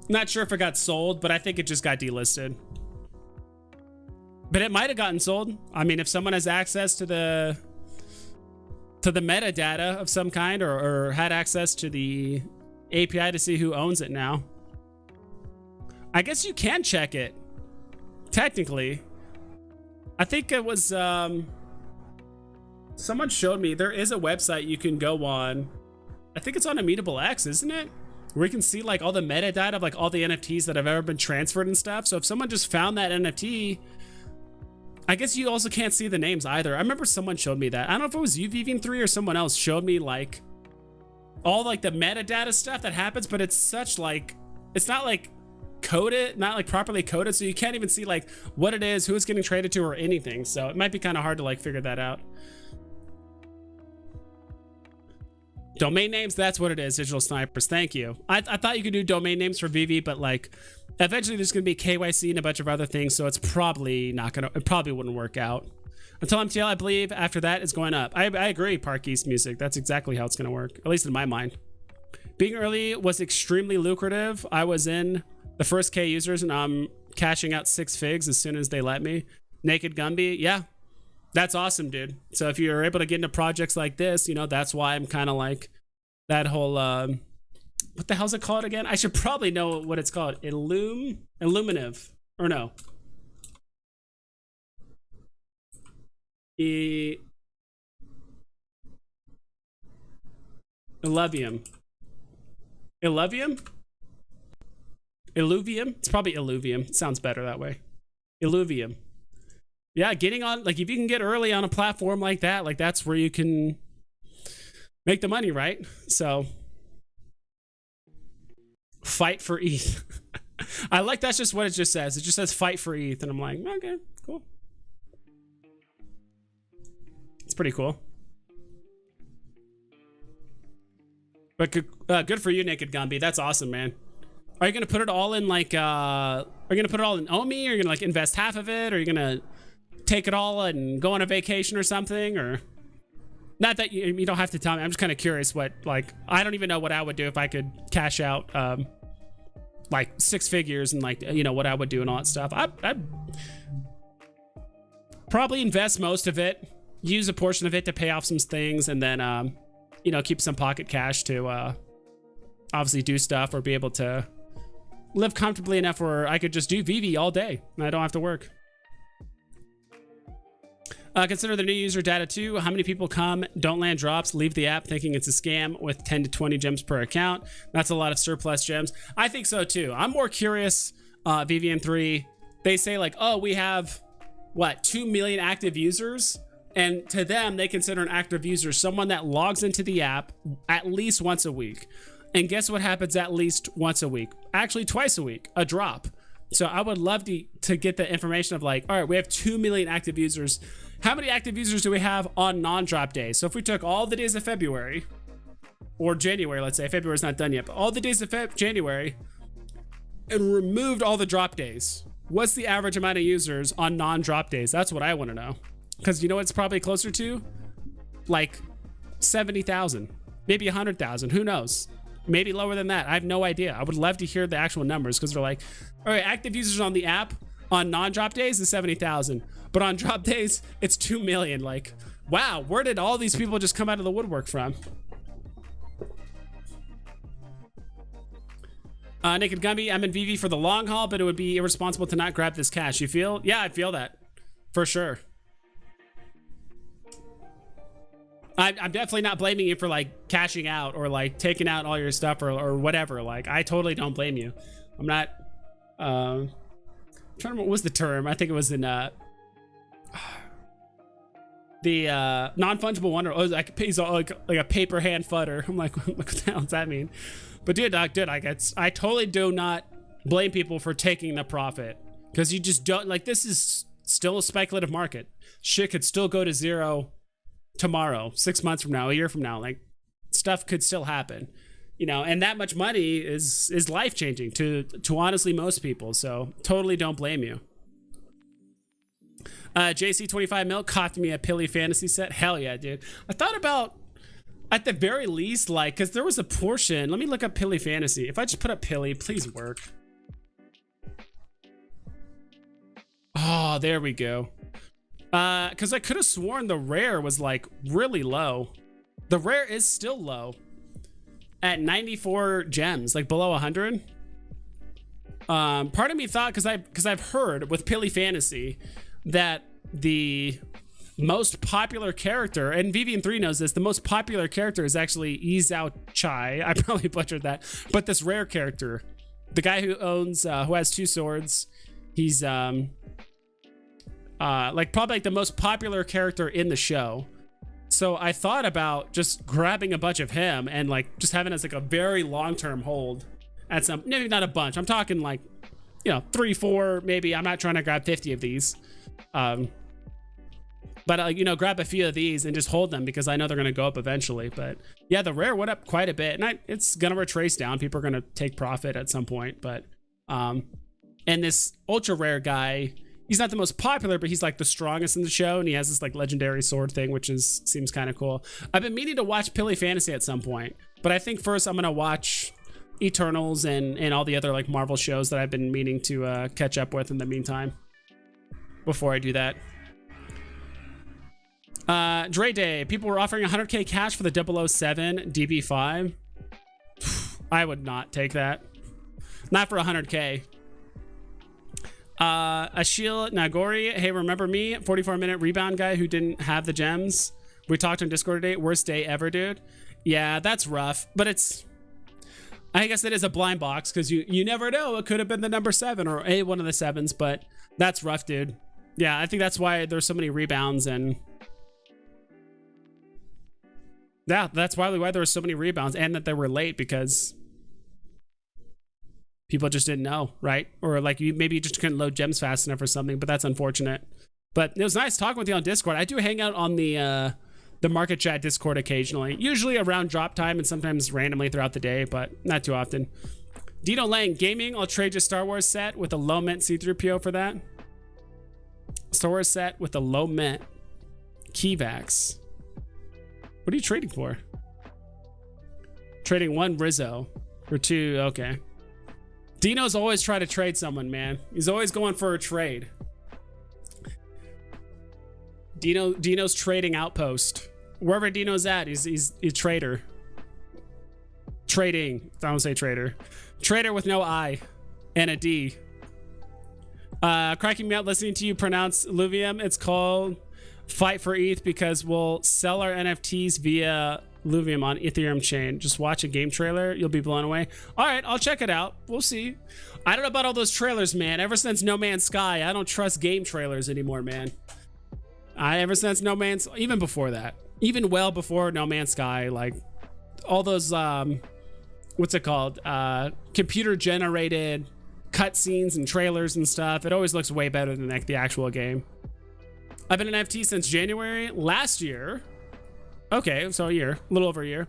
Not sure if it got sold, but I think it just got delisted. But it might have gotten sold. I mean, if someone has access to the metadata of some kind, or had access to the API to see who owns it now. I guess you can check it, technically. I think it was, someone showed me, there is a website you can go on. I think it's on Immutable X, isn't it? Where you can see like all the metadata of like all the NFTs that have ever been transferred and stuff. So if someone just found that NFT, I guess you also can't see the names either. I remember someone showed me that. I don't know if it was you, Veve3, or someone else showed me like all like the metadata stuff that happens, but it's such like, it's not like coded, not like properly coded, so you can't even see like what it is, who it's getting traded to, or anything. So it might be kind of hard to like figure that out. Domain names, that's what it is, Digital Snipers. Thank you. I thought you could do domain names for Veve, but like eventually there's gonna be KYC and a bunch of other things, so it's probably not gonna, it probably wouldn't work out. Until MTL, I believe after that it's going up. I agree, Park East Music. That's exactly how it's gonna work, at least in my mind. Being early was extremely lucrative. I was in the first K users and I'm cashing out 6 figs as soon as they let me. Naked Gumby, yeah. That's awesome, dude. So if you're able to get into projects like this, you know, that's why I'm kind of like that whole, what the hell's it called again? I should probably know what it's called. Illuminative, or no. Illuvium. Illuvium? Illuvium? It's probably Illuvium. It sounds better that way. Illuvium. Yeah, getting on, like if you can get early on a platform like that, like that's where you can make the money, right? So fight for ETH. I like, that's just what it just says. It just says fight for ETH, and I'm like, okay, cool. It's pretty cool. But good for you, Naked Gumby. That's awesome, man. Are you gonna put it all in like are you gonna put it all in Omi? Are you gonna like invest half of it? Or are you gonna take it all and go on a vacation or something? Or not that you don't have to tell me. I'm just kind of curious what, like, I don't even know what I would do if I could cash out like 6 figures and like, you know, what I would do and all that stuff. I'd probably invest most of it, use a portion of it to pay off some things, and then you know, keep some pocket cash to obviously do stuff or be able to live comfortably enough where I could just do Veve all day and I don't have to work. Consider the new user data too. How many people come, don't land drops, leave the app thinking it's a scam with 10 to 20 gems per account? That's a lot of surplus gems. I think so too. I'm more curious, VVN3, they say like, oh, we have, what, 2 million active users? And to them, they consider an active user someone that logs into the app at least once a week. And guess what happens at least once a week? Actually, twice a week, a drop. So I would love to get the information of like, all right, we have 2 million active users. How many active users do we have on non-drop days? So if we took all the days of February, or January, let's say, February's not done yet, but all the days of January, and removed all the drop days, what's the average amount of users on non-drop days? That's what I want to know. Because you know what's probably closer to? Like 70,000, maybe 100,000, who knows? Maybe lower than that. I have no idea. I would love to hear the actual numbers, because they're like, all right, active users on the app on non-drop days is 70,000, but on drop days it's 2 million. Like, wow, where did all these people just come out of the woodwork from? Naked Gumby, I'm in Veve for the long haul, but it would be irresponsible to not grab this cash. You feel? Yeah, I feel that for sure. I'm definitely not blaming you for like cashing out or like taking out all your stuff or whatever. Like, I totally don't blame you. I'm not I'm trying to remember what was the term. I think it was in the non-fungible wonder. Oh, like he's like a paper hand fudder. I'm like, what the hell does that mean? But dude, I totally do not blame people for taking the profit, because you just don't, like, this is still a speculative market. Shit could still go to zero tomorrow, 6 months from now, a year from now. Like, stuff could still happen, you know, and that much money is life-changing to honestly most people. So totally don't blame you. JC 25 mil copped me a Pilly fantasy set. Hell yeah, dude. I thought about, at the very least, like, because there was a portion. Let me look up Pilly fantasy. If I just put up Pilly, please work. Oh, there we go. Because I could have sworn the rare was like really low. The rare is still low at 94 gems, like below 100. Part of me thought, because I've heard with Pilly Fantasy that the most popular character, and Vivian3 knows this, the most popular character is actually Izao Chai. I probably butchered that, but this rare character, the guy who owns, who has 2 swords, he's like probably like the most popular character in the show. So I thought about just grabbing a bunch of him and like just having it as like a very long-term hold at some, maybe not a bunch. I'm talking like, you know, 3, 4, maybe. I'm not trying to grab 50 of these. But you know, grab a few of these and just hold them because I know they're going to go up eventually. But yeah, the rare went up quite a bit, and it's going to retrace down. People are going to take profit at some point. But and this ultra rare guy, he's not the most popular, but he's like the strongest in the show, and he has this like legendary sword thing, which seems kind of cool. I've been meaning to watch Pilly Fantasy at some point, but I think first I'm going to watch Eternals and all the other like Marvel shows that I've been meaning to catch up with in the meantime before I do that. Dre Day, people were offering 100k cash for the 007 DB5. I would not take that. Not for 100k. Ashil Nagori, hey, remember me? 44-minute rebound guy who didn't have the gems. We talked on Discord today. Worst day ever, dude. Yeah, that's rough, but I guess it is a blind box because you never know. It could have been the number 7 or one of the 7s, but that's rough, dude. Yeah, I think that's why there's so many rebounds, and yeah, that's probably why there were so many rebounds and that they were late, because people just didn't know, right? Or like maybe you just couldn't load gems fast enough or something, but that's unfortunate. But it was nice talking with you on Discord. I do hang out on the market chat Discord occasionally, usually around drop time and sometimes randomly throughout the day, but not too often. Dino Lang Gaming, I'll trade your Star Wars set with a low mint C3PO for that. Star Wars set with a low mint Keyvax. What are you trading for? Trading 1 Rizzo for 2. Okay. Dino's always trying to trade someone, man. He's always going for a trade. Dino's trading outpost. Wherever Dino's at, he's a trader. Trading. I don't say trader. Trader with no I and a D. Cracking me out listening to you pronounce Luvium. It's called Fight for ETH because we'll sell our NFTs via Luvium on Ethereum chain. Just watch a game trailer. You'll be blown away. All right, I'll check it out. We'll see. I don't know about all those trailers, man. Ever since No Man's Sky, I don't trust game trailers anymore, man. Ever since No Man's, even before that, even well before No Man's Sky, like all those, what's it called? Computer generated cutscenes and trailers and stuff. It always looks way better than like the actual game. I've been an NFT since January last year. Okay, so a year, a little over a year.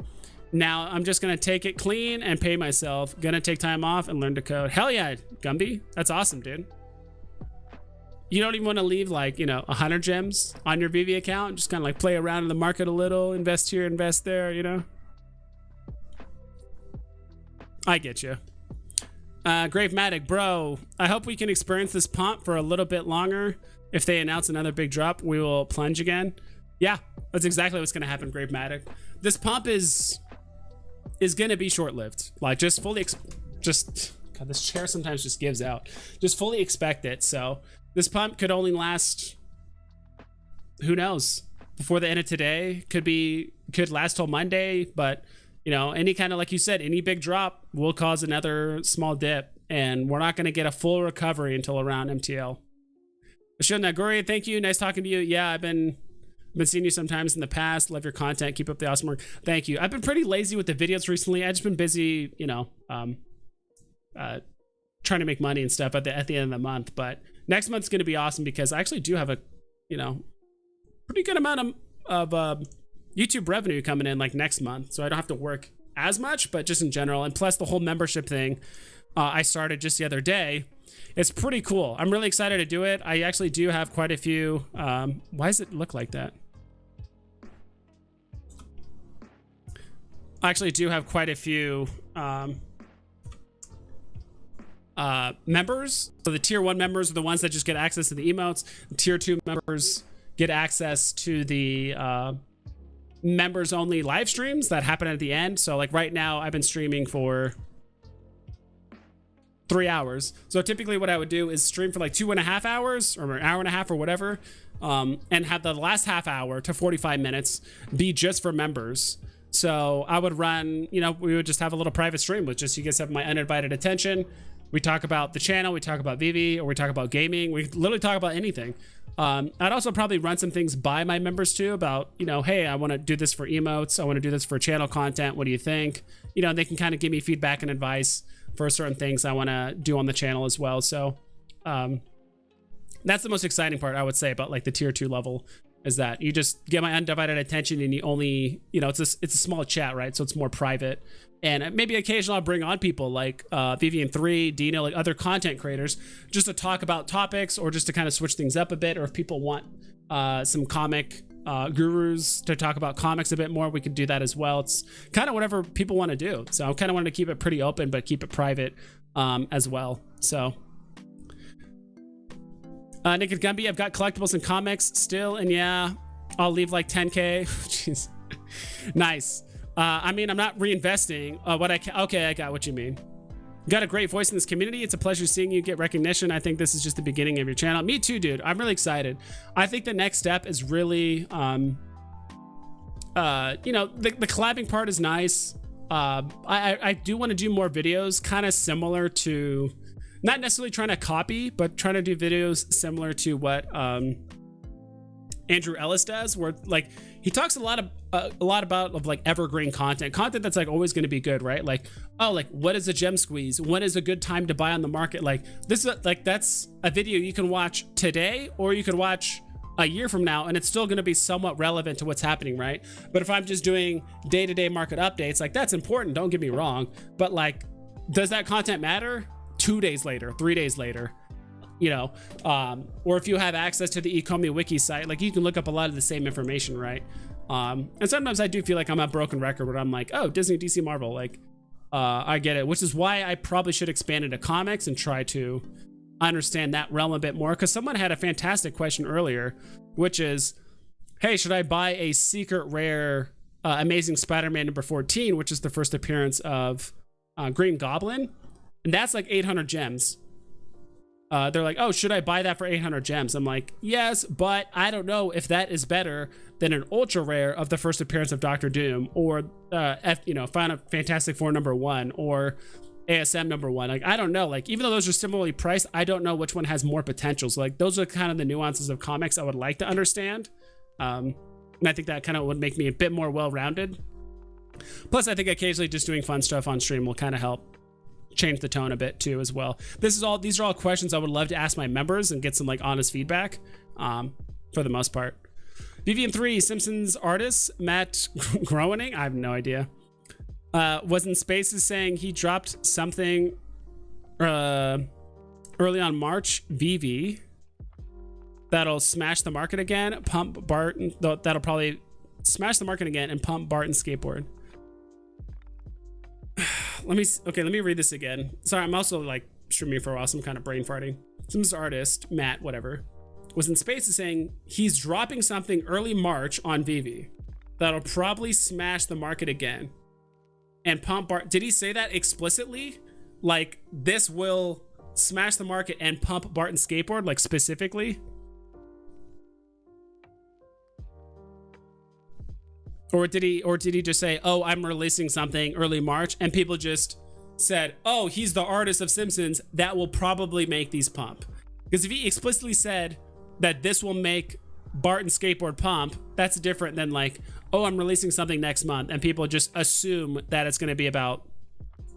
Now I'm just gonna take it clean and pay myself. Gonna take time off and learn to code. Hell yeah, Gumby. That's awesome, dude. You don't even want to leave like, you know, 100 gems on your Veve account. Just kind of like play around in the market a little, invest here, invest there, you know? I get you. Gravematic, bro, I hope we can experience this pump for a little bit longer. If they announce another big drop, we will plunge again. Yeah, that's exactly what's going to happen, Gravematic. This pump is going to be short-lived. Like, just fully, God, this chair sometimes just gives out. Just fully expect it. So this pump could only last, who knows, before the end of today. Could last till Monday, but you know, any kind of, like you said, any big drop will cause another small dip, and we're not going to get a full recovery until around MTL. Ashil Nagori, thank you. Nice talking to you. Yeah, I've been seeing you sometimes in the past. Love your content. Keep up the awesome work. Thank you. I've been pretty lazy with the videos recently. I've just been busy, you know, trying to make money and stuff at the end of the month. But next month's going to be awesome because I actually do have a, you know, pretty good amount of YouTube revenue coming in like next month. So I don't have to work as much, but just in general. And plus the whole membership thing I started just the other day. It's pretty cool. I'm really excited to do it. I actually do have quite a few. Why does it look like that? I actually do have quite a few members. So the tier 1 members are the ones that just get access to the emotes. The tier 2 members get access to the members only live streams that happen at the end. So like right now I've been streaming for 3 hours. So typically what I would do is stream for like 2.5 hours or an hour and a half or whatever, and have the last half hour to 45 minutes be just for members. So I would run, you know, we would just have a little private stream with just you guys have my undivided attention. We talk about the channel, we talk about Veve, or we talk about gaming. We literally talk about anything. I'd also probably run some things by my members too about, you know, hey, I want to do this for emotes. I want to do this for channel content. What do you think? You know, they can kind of give me feedback and advice for certain things I want to do on the channel as well. So that's the most exciting part, I would say, about like the tier 2 level, is that you just get my undivided attention and you only, you know, it's a small chat, right? So it's more private. And maybe occasionally I'll bring on people like Vivian3, Dino, like other content creators, just to talk about topics or just to kind of switch things up a bit. Or if people want some comic gurus to talk about comics a bit more, we could do that as well. It's kind of whatever people want to do. So I kind of wanted to keep it pretty open, but keep it private as well. So Nick and Gumby, I've got collectibles and comics still, and yeah, I'll leave like 10K. Jeez. Nice. I mean, I'm not reinvesting what I can. Okay, I got what you mean. You got a great voice in this community. It's a pleasure seeing you get recognition. I think this is just the beginning of your channel. Me too, dude. I'm really excited. I think the next step is really, you know, the collabing part is nice. I do want to do more videos kind of similar to, not necessarily trying to copy, but trying to do videos similar to what Andrew Ellis does, where like he talks a lot about like evergreen content that's like always going to be good, right? Like, oh, like what is a gem squeeze? When is a good time to buy on the market? Like this is like, that's a video you can watch today, or you could watch a year from now, and it's still going to be somewhat relevant to what's happening, right? But if I'm just doing day-to-day market updates, like that's important, don't get me wrong, but like, does that content matter 2 days later, 3 days later? You know, or if you have access to the ecomi wiki site, like you can look up a lot of the same information, right? And sometimes I do feel like I'm a broken record where I'm like, oh, Disney, DC, Marvel, like I get it, which is why I probably should expand into comics and try to understand that realm a bit more. Because someone had a fantastic question earlier, which is, hey, should I buy a secret rare Amazing Spider-Man number 14, which is the first appearance of Green Goblin? And that's like 800 gems. They're like, oh, should I buy that for 800 gems? I'm like, yes, but I don't know if that is better than an ultra rare of the first appearance of Doctor Doom, or Final Fantastic Four #1, or ASM #1. Like, I don't know. Like, even though those are similarly priced, I don't know which one has more potential. So like, those are kind of the nuances of comics I would like to understand. And I think that kind of would make me a bit more well-rounded. Plus, I think occasionally just doing fun stuff on stream will kind of help change the tone a bit too as well. These are all questions I would love to ask my members and get some like honest feedback for the most part. Vivian3, Simpsons artist Matt Groening, I have no idea, was in Spaces saying he dropped something early on March, Veve, that'll smash the market again, pump Barton, that'll probably smash the market again and pump Barton skateboard. Let me read this again. Sorry, I'm also like streaming for a while, so I'm kind of brain farting. Some artist, Matt, whatever, was in Spaces saying he's dropping something early March on Veve that'll probably smash the market again and pump Bart. Did he say that explicitly? Like, this will smash the market and pump Barton skateboard, like specifically? Or did he just say, oh, I'm releasing something early March, and people just said, oh, he's the artist of Simpsons, that will probably make these pump? Because if he explicitly said that this will make Barton skateboard pump, that's different than like, oh, I'm releasing something next month, and people just assume that it's going to be about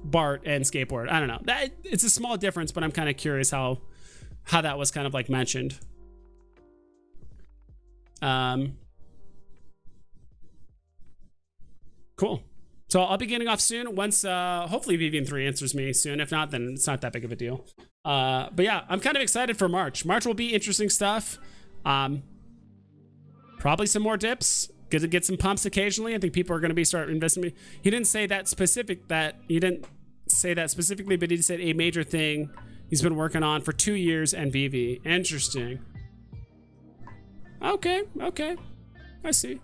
Bart and skateboard. I don't know. It's a small difference, but I'm kind of curious how that was kind of like mentioned. Cool. So I'll be getting off soon once hopefully Vivian3 answers me soon. If not, then it's not that big of a deal. But yeah, I'm kind of excited for March. March will be interesting stuff. Probably some more dips. Good to get some pumps occasionally. I think people are going to be start investing. He didn't say that specific, that he didn't say that specifically, but he said a major thing he's been working on for 2 years and Veve. Interesting. Okay, I see.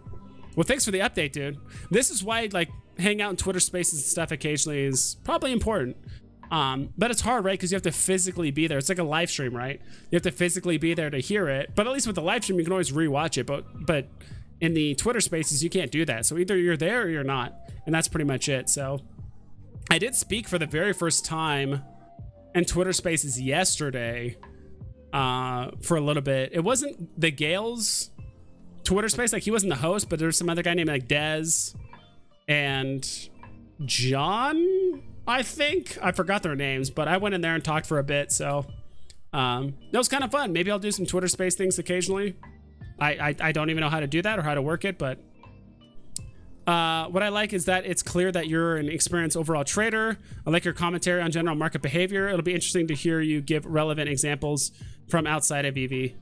Well, thanks for the update, dude. This is why like hang out in Twitter Spaces and stuff occasionally is probably important. But it's hard, right? Because you have to physically be there. It's like a live stream, right? You have to physically be there to hear it. But at least with the live stream, you can always rewatch it. But in the Twitter Spaces, you can't do that. So either you're there or you're not, and that's pretty much it. So I did speak for the very first time in Twitter Spaces yesterday for a little bit. It wasn't the Gale's Twitter Space, like he wasn't the host, but there was some other guy named like Dez and John, I think. I forgot their names, but I went in there and talked for a bit. So that was kind of fun. Maybe I'll do some Twitter Space things occasionally. I don't even know how to do that or how to work it, but what I like is that it's clear that you're an experienced overall trader. I like your commentary on general market behavior. It'll be interesting to hear you give relevant examples from outside of Veve.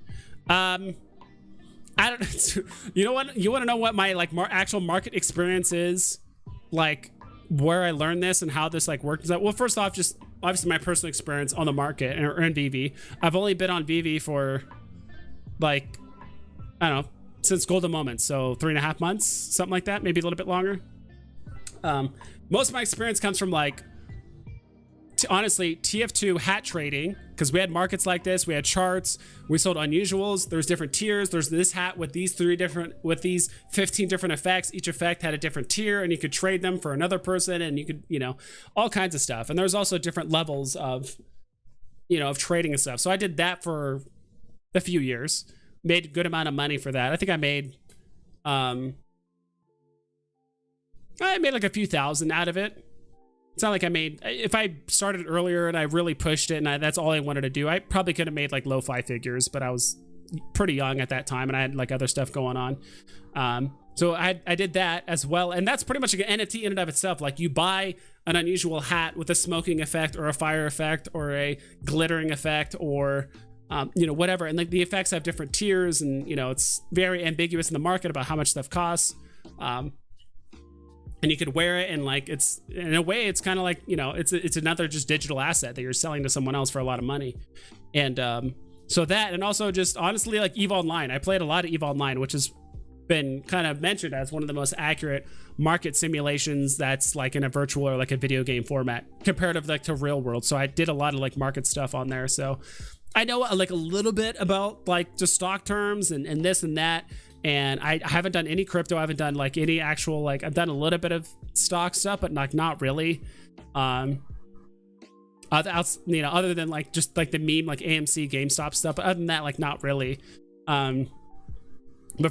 I don't. You know what? You want to know what my like actual market experience is, like where I learned this and how this like works? Well, first off, just obviously my personal experience on the market or in Veve. I've only been on Veve for like, I don't know, since Golden Moments, so 3.5 months, something like that, maybe a little bit longer. Most of my experience comes from like, honestly, TF2 hat trading, because we had markets like this, we had charts, we sold unusuals, there's different tiers, there's this hat with these 15 different effects. Each effect had a different tier, and you could trade them for another person, and you could, you know, all kinds of stuff. And there's also different levels of, you know, of trading and stuff. So I did that for a few years, made a good amount of money for that. I think I made like a few thousand out of it. It's not like I made, if I started earlier and I really pushed it and that's all I wanted to do, I probably could have made like low 5 figures, but I was pretty young at that time and I had like other stuff going on. So I did that as well. And that's pretty much like an NFT in and of itself. Like you buy an unusual hat with a smoking effect or a fire effect or a glittering effect or, you know, whatever. And like the effects have different tiers and, you know, it's very ambiguous in the market about how much stuff costs. And you could wear it and like, it's in a way, it's kind of like, you know, it's another just digital asset that you're selling to someone else for a lot of money. And so that, and also just honestly like EVE Online, I played a lot of EVE Online, which has been kind of mentioned as one of the most accurate market simulations that's like in a virtual or like a video game format comparative like to real world. So I did a lot of like market stuff on there. So I know like a little bit about like just stock terms and this and that. And I haven't done any crypto. I haven't done like any actual, like I've done a little bit of stock stuff, but like not really. You know, other than like just like the meme, like AMC, GameStop stuff. But other than that, like not really. But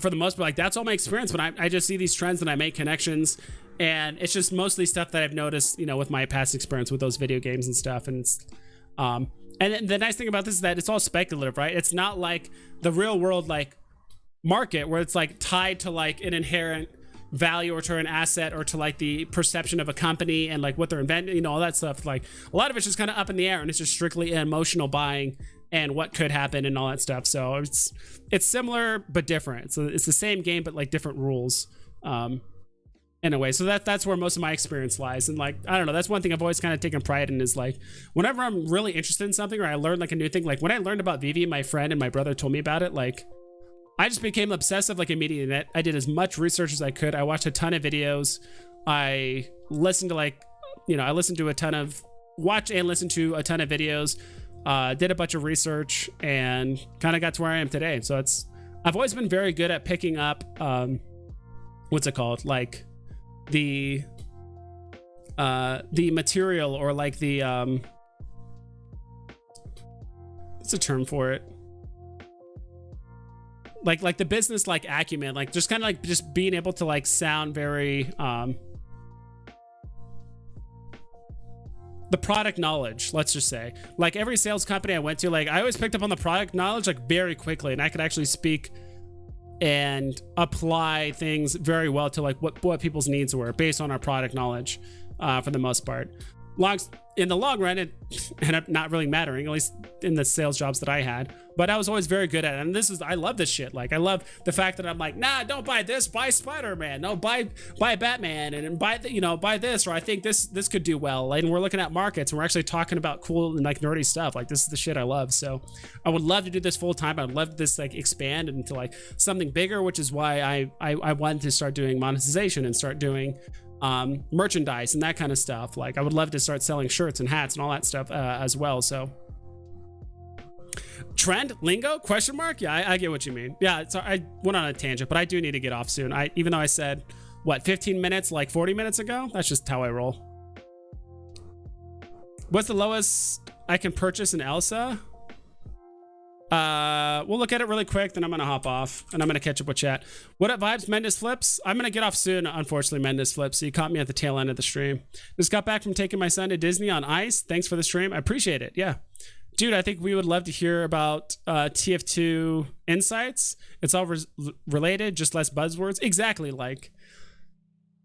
for the most part, like that's all my experience. When I just see these trends and I make connections, and it's just mostly stuff that I've noticed, you know, with my past experience with those video games and stuff. And and the nice thing about this is that it's all speculative, right? It's not like the real world like market where it's like tied to like an inherent value or to an asset or to like the perception of a company and like what they're inventing, you know, all that stuff. Like a lot of it's just kind of up in the air and it's just strictly emotional buying and what could happen and all that stuff. So it's similar but different. So it's the same game but like different rules in a way. So that's where most of my experience lies. And like, I don't know, that's one thing I've always kind of taken pride in is like whenever I'm really interested in something or I learn like a new thing, like when I learned about Veve, my friend and my brother told me about it, like I just became obsessive like immediately. I did as much research as I could. I watched a ton of videos. I listened to like, you know, watched and listened to a ton of videos, did a bunch of research and kind of got to where I am today. So I've always been very good at picking up, what's it called? Like the material or like the, what's the term for it? Like the business like acumen, like just kind of like just being able to like sound very the product knowledge, let's just say. Like every sales company I went to, like I always picked up on the product knowledge like very quickly and I could actually speak and apply things very well to like what people's needs were based on our product knowledge for the most part. in the long run, it ended up not really mattering, at least in the sales jobs that I had. But I was always very good at it. And I love this shit. Like, I love the fact that I'm like, nah, don't buy this, buy Spider-Man. No, buy Batman and buy this, or I think this could do well. And we're looking at markets and we're actually talking about cool and like nerdy stuff. Like, this is the shit I love. So I would love to do this full time. I'd love this like expand into like something bigger, which is why I wanted to start doing monetization and start doing merchandise and that kind of stuff. Like, I would love to start selling shirts and hats and all that stuff as well. So trend lingo question mark. Yeah, I get what you mean. Yeah, I went on a tangent, but I do need to get off soon. Even though I said what 15 minutes like 40 minutes ago, that's just how I roll. What's the lowest I can purchase in Elsa? We'll look at it really quick, then I'm gonna hop off and I'm gonna catch up with chat. What up, vibes? Mendes flips. I'm gonna get off soon, unfortunately. Mendes flips. So you caught me at the tail end of the stream. Just got back from taking my son to Disney on ice. Thanks for the stream. I appreciate it. Yeah, dude. I think we would love to hear about TF2 insights. It's all related, just less buzzwords. Exactly. Like,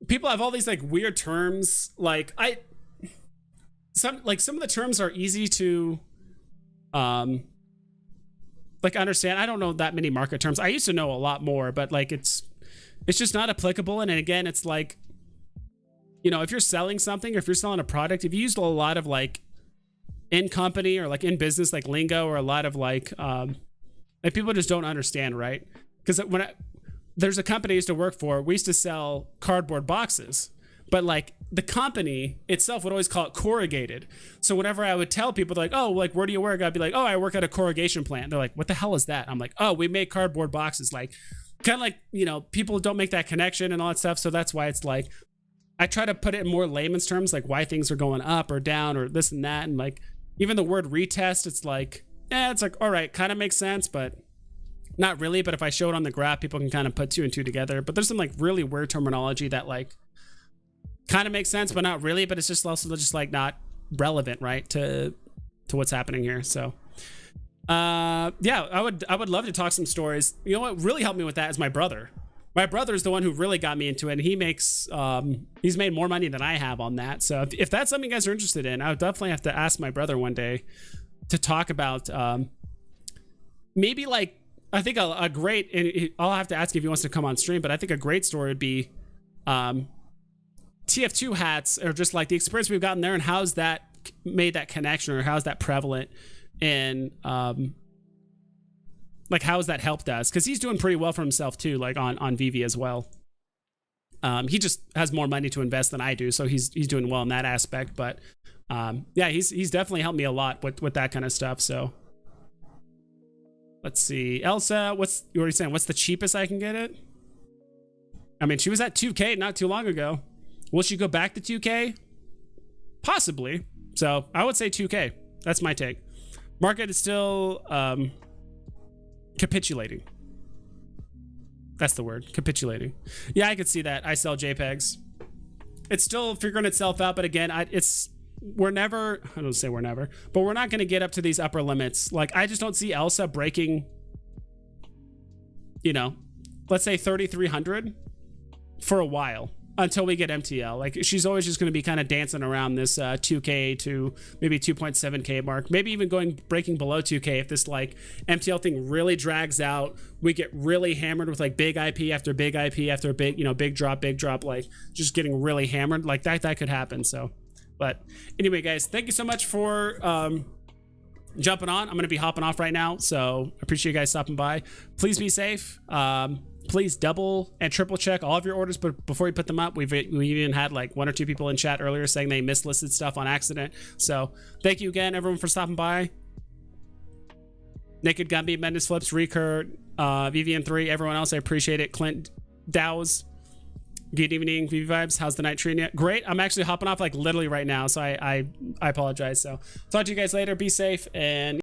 people have all these like weird terms. Like some of the terms are easy to like understand. I don't know that many market terms. I used to know a lot more, but like it's just not applicable. And again, it's like, you know, if you're selling something or if you're selling a product, if you use a lot of like in company or like in business like lingo, or a lot of like people just don't understand, right? Because there's a company I used to work for, we used to sell cardboard boxes, but like the company itself would always call it corrugated. So whenever I would tell people like, oh, like, where do you work? I'd be like, oh, I work at a corrugation plant. They're like, what the hell is that? I'm like, oh, we make cardboard boxes. Like, kind of like, you know, people don't make that connection and all that stuff. So that's why it's like, I try to put it in more layman's terms, like why things are going up or down or this and that. And like, even the word retest, it's like, it's like, all right, kind of makes sense, but not really. But if I show it on the graph, people can kind of put two and two together. But there's some like really weird terminology that like kind of makes sense, but not really. But it's just also just like not relevant, right, to what's happening here. So yeah, I would love to talk some stories. You know what really helped me with that is my brother. My brother is the one who really got me into it, and he makes he's made more money than I have on that. So if that's something you guys are interested in, I would definitely have to ask my brother one day to talk about maybe like, I think a great, and I'll have to ask if he wants to come on stream, but I think a great story would be TF2 hats, or just like the experience we've gotten there and how's that made that connection, or how's that prevalent, and like how has that helped us, because he's doing pretty well for himself too, like on Veve as well. He just has more money to invest than I do, so he's doing well in that aspect. But yeah, he's definitely helped me a lot with that kind of stuff. So let's see, Elsa, you already saying what's the cheapest I can get it? I mean, she was at 2K not too long ago. Will she go back to 2K? Possibly. So I would say 2K. That's my take. Market is still capitulating. That's the word, capitulating. Yeah, I could see that. I sell JPEGs. It's still figuring itself out, but again, we're never, I don't say we're never, but we're not going to get up to these upper limits. Like, I just don't see Elsa breaking, you know, let's say 3,300 for a while, until we get MTL. Like, she's always just going to be kind of dancing around this 2K to maybe 2.7K mark, maybe even breaking below 2K if this like MTL thing really drags out. We get really hammered with like big IP after big IP after big, you know, big drop, like just getting really hammered. Like that could happen. So, but anyway, guys, thank you so much for jumping on. I'm going to be hopping off right now, so appreciate you guys stopping by. Please be safe. Please double and triple check all of your orders before you put them up. We even had like 1 or 2 people in chat earlier saying they mislisted stuff on accident. So thank you again, everyone, for stopping by. Naked Gumby, Mendes Flips, Recur, VVN3, everyone else, I appreciate it. Clint Dows, good evening, VV Vibes. How's the night treating you? Great. I'm actually hopping off like literally right now, so I apologize. So talk to you guys later. Be safe, and